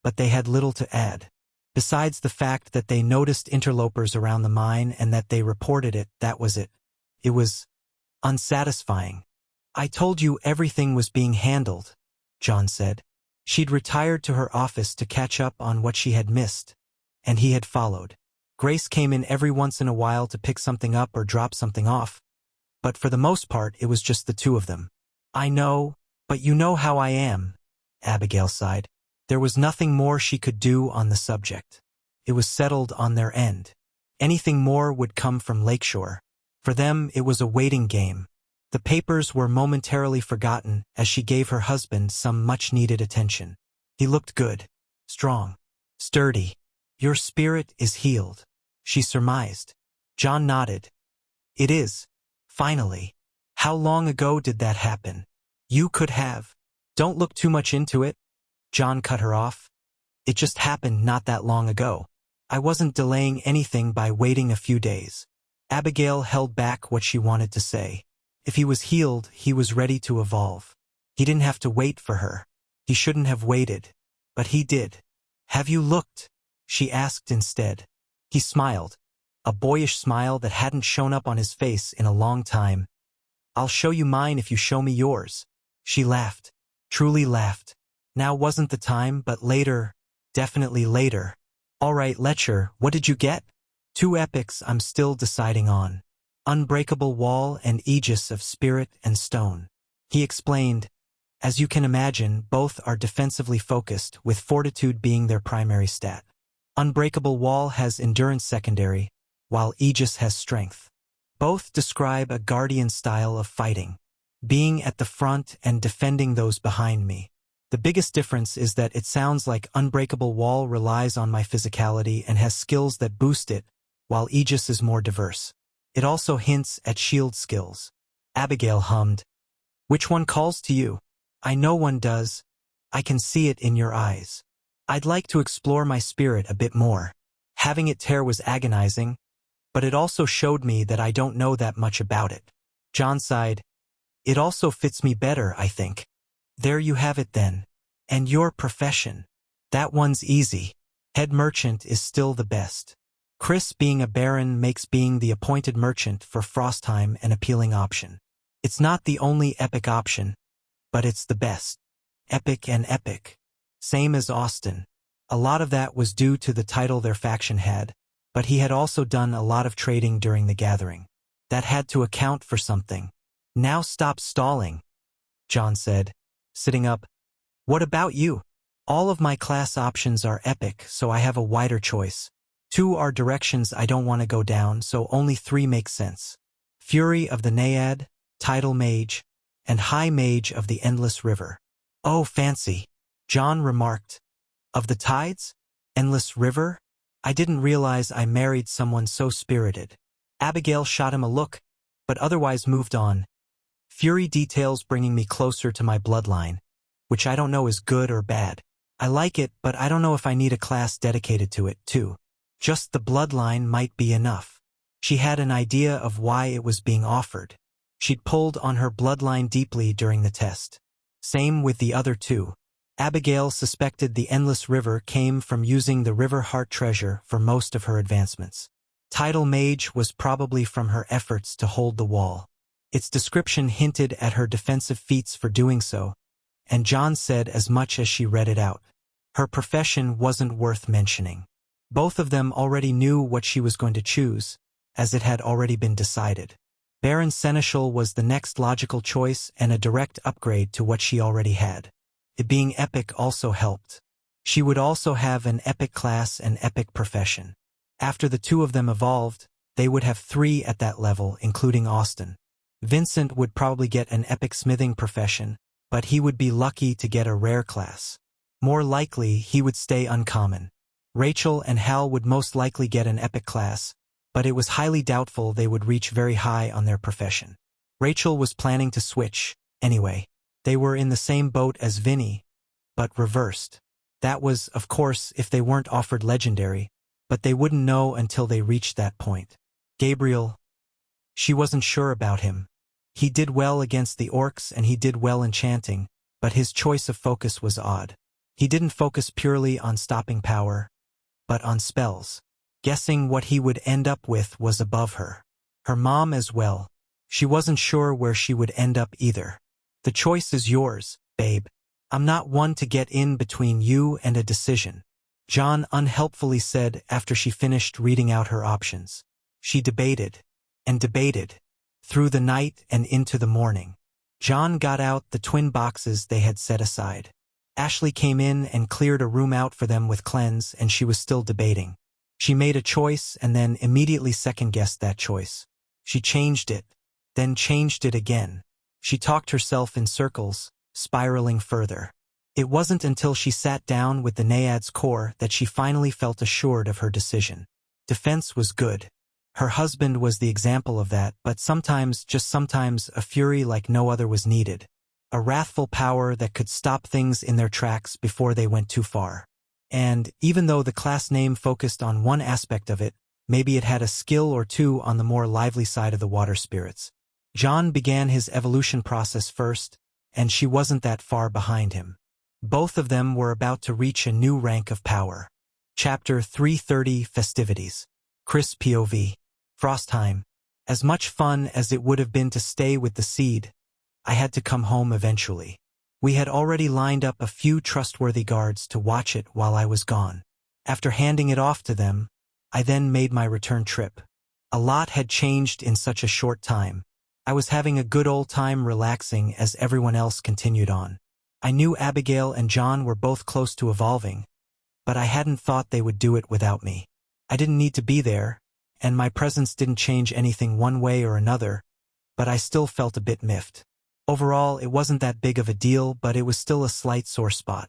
but they had little to add. Besides the fact that they noticed interlopers around the mine and that they reported it, that was it. It was unsatisfying. "I told you everything was being handled," John said. She'd retired to her office to catch up on what she had missed, and he had followed. Grace came in every once in a while to pick something up or drop something off, but for the most part it was just the 2 of them. "I know, but you know how I am," Abigail sighed. There was nothing more she could do on the subject. It was settled on their end. Anything more would come from Lakeshore. For them, it was a waiting game. The papers were momentarily forgotten as she gave her husband some much-needed attention. He looked good, strong, sturdy. "Your spirit is healed," she surmised. John nodded. "It is. Finally. How long ago did that happen?" "You could have." "Don't look too much into it," John cut her off. "It just happened not that long ago. I wasn't delaying anything by waiting a few days." Abigail held back what she wanted to say. If he was healed, he was ready to evolve. He didn't have to wait for her. He shouldn't have waited. But he did. "Have you looked?" she asked instead. He smiled, a boyish smile that hadn't shown up on his face in a long time. "I'll show you mine if you show me yours." She laughed, truly laughed. Now wasn't the time, but later, definitely later. "All right, Letcher, what did you get?" 2 epics I'm still deciding on. Unbreakable Wall and Aegis of Spirit and Stone. He explained, "As you can imagine, both are defensively focused, with fortitude being their primary stat. Unbreakable Wall has endurance secondary, while Aegis has strength. Both describe a guardian style of fighting, being at the front and defending those behind me. The biggest difference is that it sounds like Unbreakable Wall relies on my physicality and has skills that boost it, while Aegis is more diverse. It also hints at shield skills." Abigail hummed. "Which one calls to you?" "I know one does. I can see it in your eyes. I'd like to explore my spirit a bit more." Having it tear was agonizing, but it also showed me that I don't know that much about it. John sighed. "It also fits me better, I think." "There you have it then. And your profession?" "That one's easy. Head merchant is still the best. Chris being a baron makes being the appointed merchant for Frostheim an appealing option. It's not the only epic option, but it's the best. Epic and epic. Same as Austin. A lot of that was due to the title their faction had, but he had also done a lot of trading during the gathering. That had to account for something. "Now stop stalling," John said, sitting up. "What about you?" "All of my class options are epic, so I have a wider choice. 2 are directions I don't want to go down, so only 3 make sense. Fury of the Naiad, Tidal Mage, and High Mage of the Endless River." "Oh, fancy," John remarked. "Of the Tides? Endless River? I didn't realize I married someone so spirited." Abigail shot him a look, but otherwise moved on. "Fury details bringing me closer to my bloodline, which I don't know is good or bad. I like it, but I don't know if I need a class dedicated to it, too. Just the bloodline might be enough." She had an idea of why it was being offered. She'd pulled on her bloodline deeply during the test. Same with the other 2. Abigail suspected the Endless River came from using the River Heart treasure for most of her advancements. Tidal Mage was probably from her efforts to hold the wall. Its description hinted at her defensive feats for doing so, and John said as much as she read it out. Her profession wasn't worth mentioning. Both of them already knew what she was going to choose, as it had already been decided. Baron Seneschal was the next logical choice and a direct upgrade to what she already had. It being epic also helped. She would also have an epic class and epic profession. After the 2 of them evolved, they would have 3 at that level, including Austin. Vincent would probably get an epic smithing profession, but he would be lucky to get a rare class. More likely, he would stay uncommon. Rachel and Hal would most likely get an epic class, but it was highly doubtful they would reach very high on their profession. Rachel was planning to switch, anyway. They were in the same boat as Vinny, but reversed. That was, of course, if they weren't offered legendary, but they wouldn't know until they reached that point. Gabriel, she wasn't sure about him. He did well against the orcs and he did well enchanting, but his choice of focus was odd. He didn't focus purely on stopping power, but on spells. Guessing what he would end up with was above her. Her mom as well. She wasn't sure where she would end up either. The choice is yours, babe. I'm not one to get in between you and a decision, John unhelpfully said after she finished reading out her options. She debated, and debated, through the night and into the morning. John got out the twin boxes they had set aside. Ashley came in and cleared a room out for them with cleanse, and she was still debating. She made a choice and then immediately second-guessed that choice. She changed it, then changed it again. She talked herself in circles, spiraling further. It wasn't until she sat down with the Naiad's core that she finally felt assured of her decision. Defense was good. Her husband was the example of that, but sometimes, just sometimes, a fury like no other was needed. A wrathful power that could stop things in their tracks before they went too far. And, even though the class name focused on one aspect of it, maybe it had a skill or two on the more lively side of the water spirits. John began his evolution process first, and she wasn't that far behind him. Both of them were about to reach a new rank of power. Chapter 330 Festivities. Chris POV. Frostheim. As much fun as it would have been to stay with the seed, I had to come home eventually. We had already lined up a few trustworthy guards to watch it while I was gone. After handing it off to them, I then made my return trip. A lot had changed in such a short time. I was having a good old time relaxing as everyone else continued on. I knew Abigail and John were both close to evolving, but I hadn't thought they would do it without me. I didn't need to be there, and my presence didn't change anything one way or another, but I still felt a bit miffed. Overall, it wasn't that big of a deal, but it was still a slight sore spot.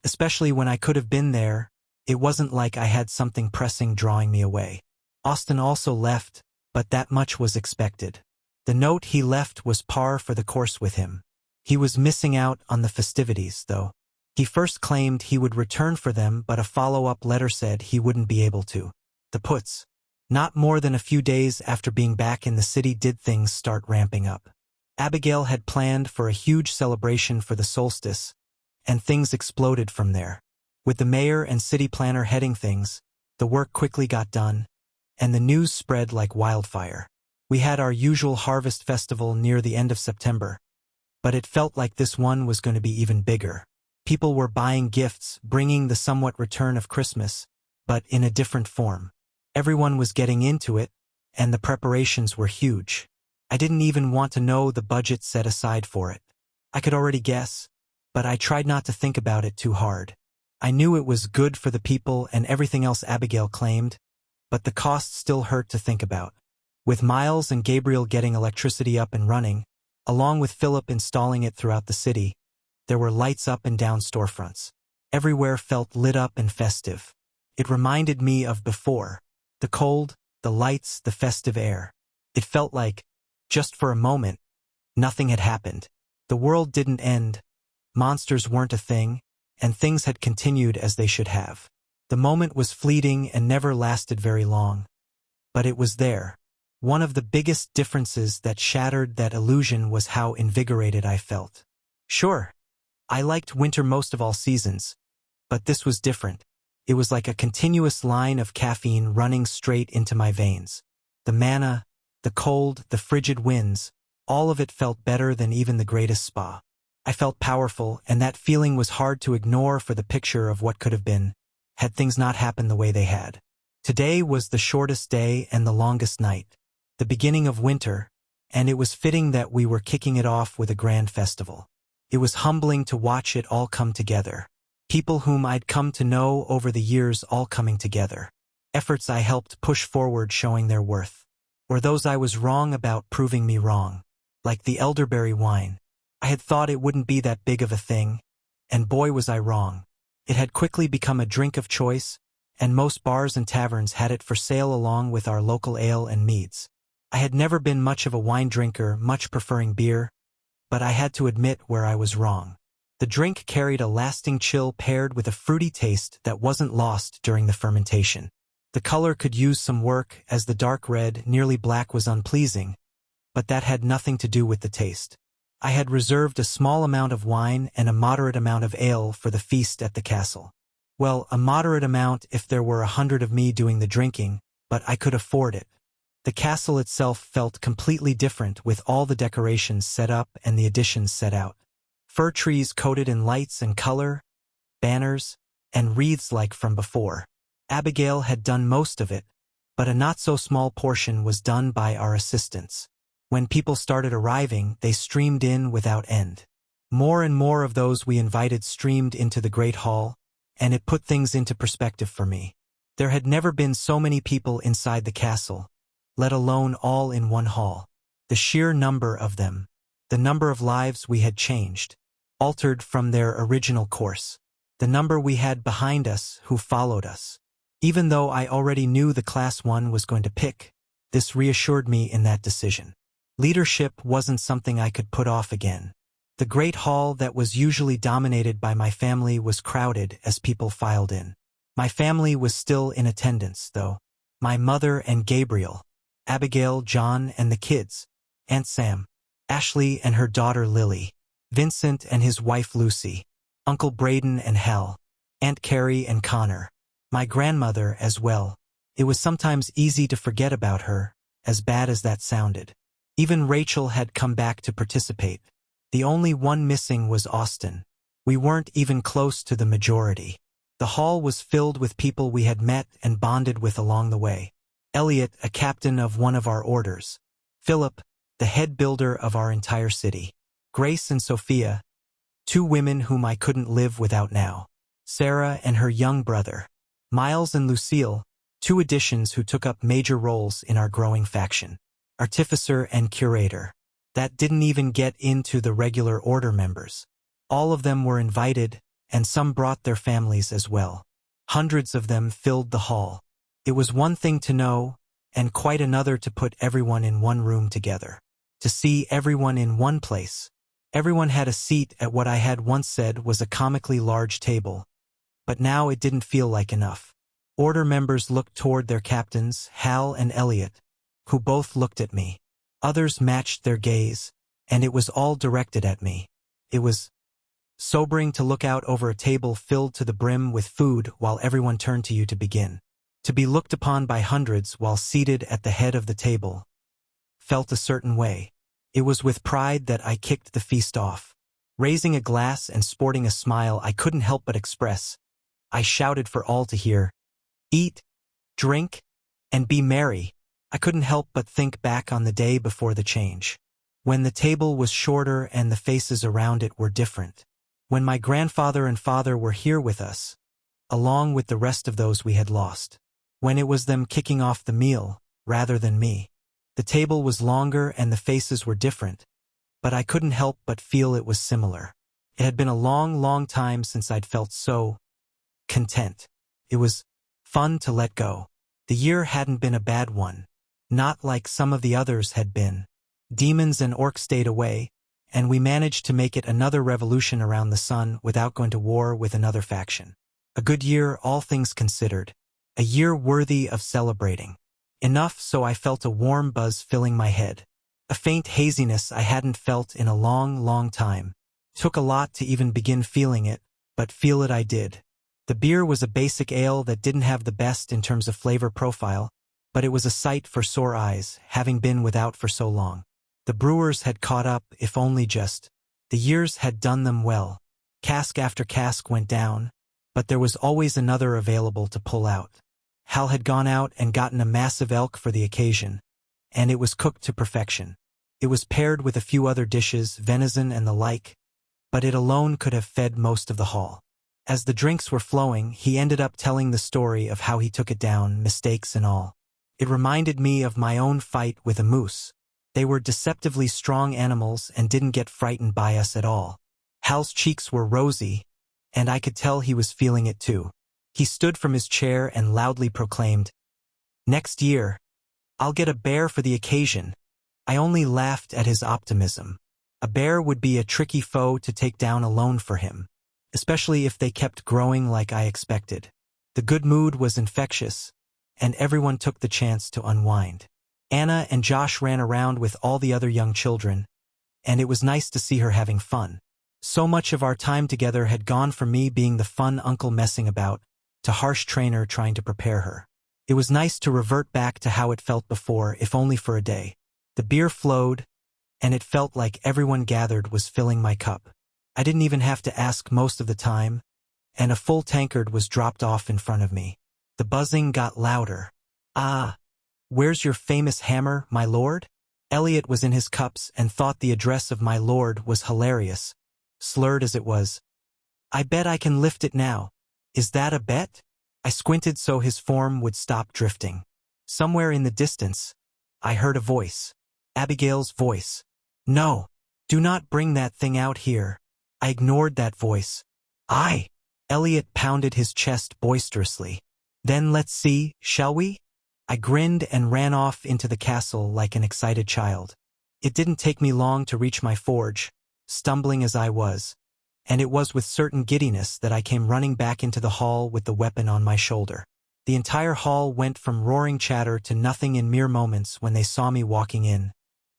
Especially when I could have been there, it wasn't like I had something pressing drawing me away. Austin also left, but that much was expected. The note he left was par for the course with him. He was missing out on the festivities, though. He first claimed he would return for them, but a follow-up letter said he wouldn't be able to. The puts. Not more than a few days after being back in the city did things start ramping up. Abigail had planned for a huge celebration for the solstice, and things exploded from there. With the mayor and city planner heading things, the work quickly got done, and the news spread like wildfire. We had our usual harvest festival near the end of September, but it felt like this one was going to be even bigger. People were buying gifts, bringing the somewhat return of Christmas, but in a different form. Everyone was getting into it, and the preparations were huge. I didn't even want to know the budget set aside for it. I could already guess, but I tried not to think about it too hard. I knew it was good for the people and everything else Abigail claimed, but the cost still hurt to think about. With Miles and Gabriel getting electricity up and running, along with Philip installing it throughout the city, there were lights up and down storefronts. Everywhere felt lit up and festive. It reminded me of before. The cold, the lights, the festive air. It felt like, just for a moment, nothing had happened. The world didn't end, monsters weren't a thing, and things had continued as they should have. The moment was fleeting and never lasted very long. But it was there. One of the biggest differences that shattered that illusion was how invigorated I felt. Sure, I liked winter most of all seasons, but this was different. It was like a continuous line of caffeine running straight into my veins. The manna, the cold, the frigid winds, all of it felt better than even the greatest spa. I felt powerful, and that feeling was hard to ignore for the picture of what could have been, had things not happened the way they had. Today was the shortest day and the longest night. The beginning of winter, and it was fitting that we were kicking it off with a grand festival. It was humbling to watch it all come together. People whom I'd come to know over the years all coming together. Efforts I helped push forward showing their worth. Or those I was wrong about proving me wrong. Like the elderberry wine. I had thought it wouldn't be that big of a thing, and boy was I wrong. It had quickly become a drink of choice, and most bars and taverns had it for sale along with our local ale and meads. I had never been much of a wine drinker, much preferring beer, but I had to admit where I was wrong. The drink carried a lasting chill paired with a fruity taste that wasn't lost during the fermentation. The color could use some work, as the dark red, nearly black was unpleasing, but that had nothing to do with the taste. I had reserved a small amount of wine and a moderate amount of ale for the feast at the castle. Well, a moderate amount if there were 100 of me doing the drinking, but I could afford it. The castle itself felt completely different with all the decorations set up and the additions set out. Fir trees coated in lights and color, banners, and wreaths like from before. Abigail had done most of it, but a not-so-small portion was done by our assistants. When people started arriving, they streamed in without end. More and more of those we invited streamed into the great hall, and it put things into perspective for me. There had never been so many people inside the castle, let alone all in one hall. The sheer number of them, the number of lives we had changed, altered from their original course, the number we had behind us who followed us. Even though I already knew the class 1 was going to pick, this reassured me in that decision. Leadership wasn't something I could put off again. The great hall that was usually dominated by my family was crowded as people filed in. My family was still in attendance, though. My mother and Gabriel, Abigail, John, and the kids, Aunt Sam, Ashley and her daughter Lily, Vincent and his wife Lucy, Uncle Braden and Hal, Aunt Carrie and Connor, my grandmother as well. It was sometimes easy to forget about her, as bad as that sounded. Even Rachel had come back to participate. The only one missing was Austin. We weren't even close to the majority. The hall was filled with people we had met and bonded with along the way. Elliot, a captain of one of our orders. Philip, the head builder of our entire city. Grace and Sophia, 2 women whom I couldn't live without now. Sarah and her young brother. Miles and Lucille, 2 additions who took up major roles in our growing faction. Artificer and curator. That didn't even get into the regular order members. All of them were invited, and some brought their families as well. Hundreds of them filled the hall. It was one thing to know, and quite another to put everyone in one room together. To see everyone in one place. Everyone had a seat at what I had once said was a comically large table, but now it didn't feel like enough. Order members looked toward their captains, Hal and Elliot, who both looked at me. Others matched their gaze, and it was all directed at me. It was sobering to look out over a table filled to the brim with food while everyone turned to you to begin. To be looked upon by hundreds while seated at the head of the table felt a certain way. It was with pride that I kicked the feast off. Raising a glass and sporting a smile I couldn't help but express, I shouted for all to hear, "Eat, drink, and be merry." I couldn't help but think back on the day before the change, when the table was shorter and the faces around it were different, when my grandfather and father were here with us, along with the rest of those we had lost, when it was them kicking off the meal, rather than me. The table was longer and the faces were different, but I couldn't help but feel it was similar. It had been a long, long time since I'd felt so content. It was fun to let go. The year hadn't been a bad one. Not like some of the others had been. Demons and orcs stayed away, and we managed to make it another revolution around the sun without going to war with another faction. A good year, all things considered. A year worthy of celebrating. Enough so I felt a warm buzz filling my head. A faint haziness I hadn't felt in a long, long time. Took a lot to even begin feeling it, but feel it I did. The beer was a basic ale that didn't have the best in terms of flavor profile, but it was a sight for sore eyes, having been without for so long. The brewers had caught up, if only just. The years had done them well. Cask after cask went down, but there was always another available to pull out. Hal had gone out and gotten a massive elk for the occasion, and it was cooked to perfection. It was paired with a few other dishes, venison and the like, but it alone could have fed most of the hall. As the drinks were flowing, he ended up telling the story of how he took it down, mistakes and all. It reminded me of my own fight with a moose. They were deceptively strong animals and didn't get frightened by us at all. Hal's cheeks were rosy, and I could tell he was feeling it too. He stood from his chair and loudly proclaimed, "Next year, I'll get a bear for the occasion." I only laughed at his optimism. A bear would be a tricky foe to take down alone for him, especially if they kept growing like I expected. The good mood was infectious, and everyone took the chance to unwind. Anna and Josh ran around with all the other young children, and it was nice to see her having fun. So much of our time together had gone from me being the fun uncle messing about to harsh trainer trying to prepare her. It was nice to revert back to how it felt before, if only for a day. The beer flowed, and it felt like everyone gathered was filling my cup. I didn't even have to ask most of the time, and a full tankard was dropped off in front of me. The buzzing got louder. "Ah, where's your famous hammer, my lord?" Elliot was in his cups and thought the address of my lord was hilarious, slurred as it was. "I bet I can lift it now. Is that a bet?" I squinted so his form would stop drifting. Somewhere in the distance, I heard a voice. Abigail's voice. "No, do not bring that thing out here." I ignored that voice. "I." Elliot pounded his chest boisterously. "Then let's see, shall we?" I grinned and ran off into the castle like an excited child. It didn't take me long to reach my forge, stumbling as I was, and it was with certain giddiness that I came running back into the hall with the weapon on my shoulder. The entire hall went from roaring chatter to nothing in mere moments when they saw me walking in,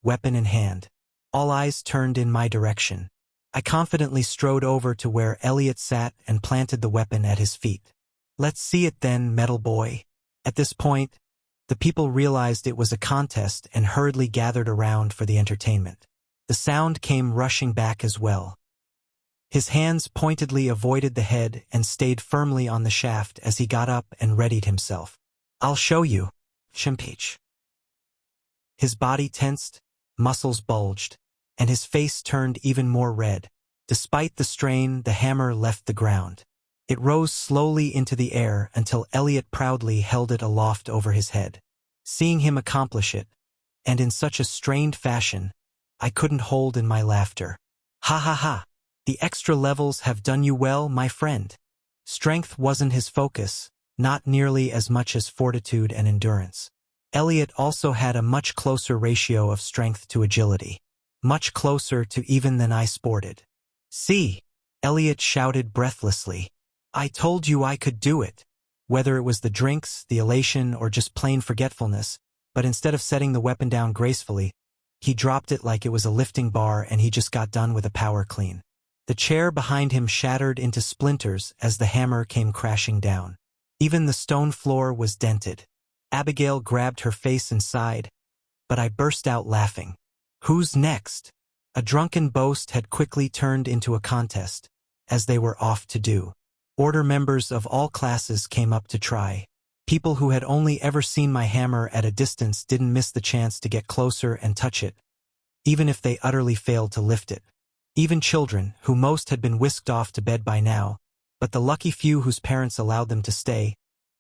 weapon in hand. All eyes turned in my direction. I confidently strode over to where Elliot sat and planted the weapon at his feet. "Let's see it then, metal boy." At this point, the people realized it was a contest and hurriedly gathered around for the entertainment. The sound came rushing back as well. His hands pointedly avoided the head and stayed firmly on the shaft as he got up and readied himself. "I'll show you, Chimpich." His body tensed, muscles bulged, and his face turned even more red. Despite the strain, the hammer left the ground. It rose slowly into the air until Elliot proudly held it aloft over his head. Seeing him accomplish it, and in such a strained fashion, I couldn't hold in my laughter. "Ha ha ha! The extra levels have done you well, my friend." Strength wasn't his focus, not nearly as much as fortitude and endurance. Elliot also had a much closer ratio of strength to agility. Much closer to even than I sported. "See!" Elliot shouted breathlessly. "I told you I could do it." Whether it was the drinks, the elation, or just plain forgetfulness, but instead of setting the weapon down gracefully, he dropped it like it was a lifting bar and he just got done with a power clean. The chair behind him shattered into splinters as the hammer came crashing down. Even the stone floor was dented. Abigail grabbed her face and sighed, but I burst out laughing. Who's next? A drunken boast had quickly turned into a contest, as they were off to do. Order members of all classes came up to try. People who had only ever seen my hammer at a distance didn't miss the chance to get closer and touch it, even if they utterly failed to lift it. Even children, who most had been whisked off to bed by now, but the lucky few whose parents allowed them to stay,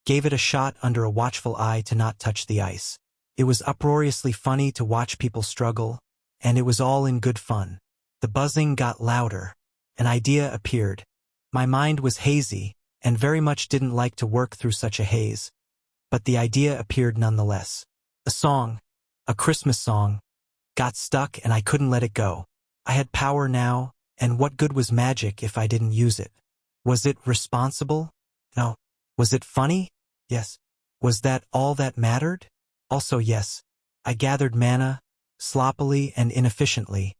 gave it a shot under a watchful eye to not touch the ice. It was uproariously funny to watch people struggle, and it was all in good fun. The buzzing got louder. An idea appeared. My mind was hazy, and very much didn't like to work through such a haze, but the idea appeared nonetheless. A song, a Christmas song, got stuck and I couldn't let it go. I had power now, and what good was magic if I didn't use it? Was it responsible? No. Was it funny? Yes. Was that all that mattered? Also yes. I gathered mana, sloppily and inefficiently,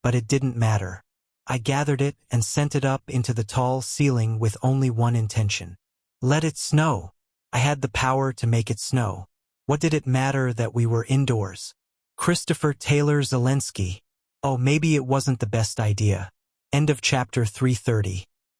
but it didn't matter. I gathered it and sent it up into the tall ceiling with only one intention. Let it snow. I had the power to make it snow. What did it matter that we were indoors? Christopher Taylor Zelensky. Oh, maybe it wasn't the best idea. End of chapter 330.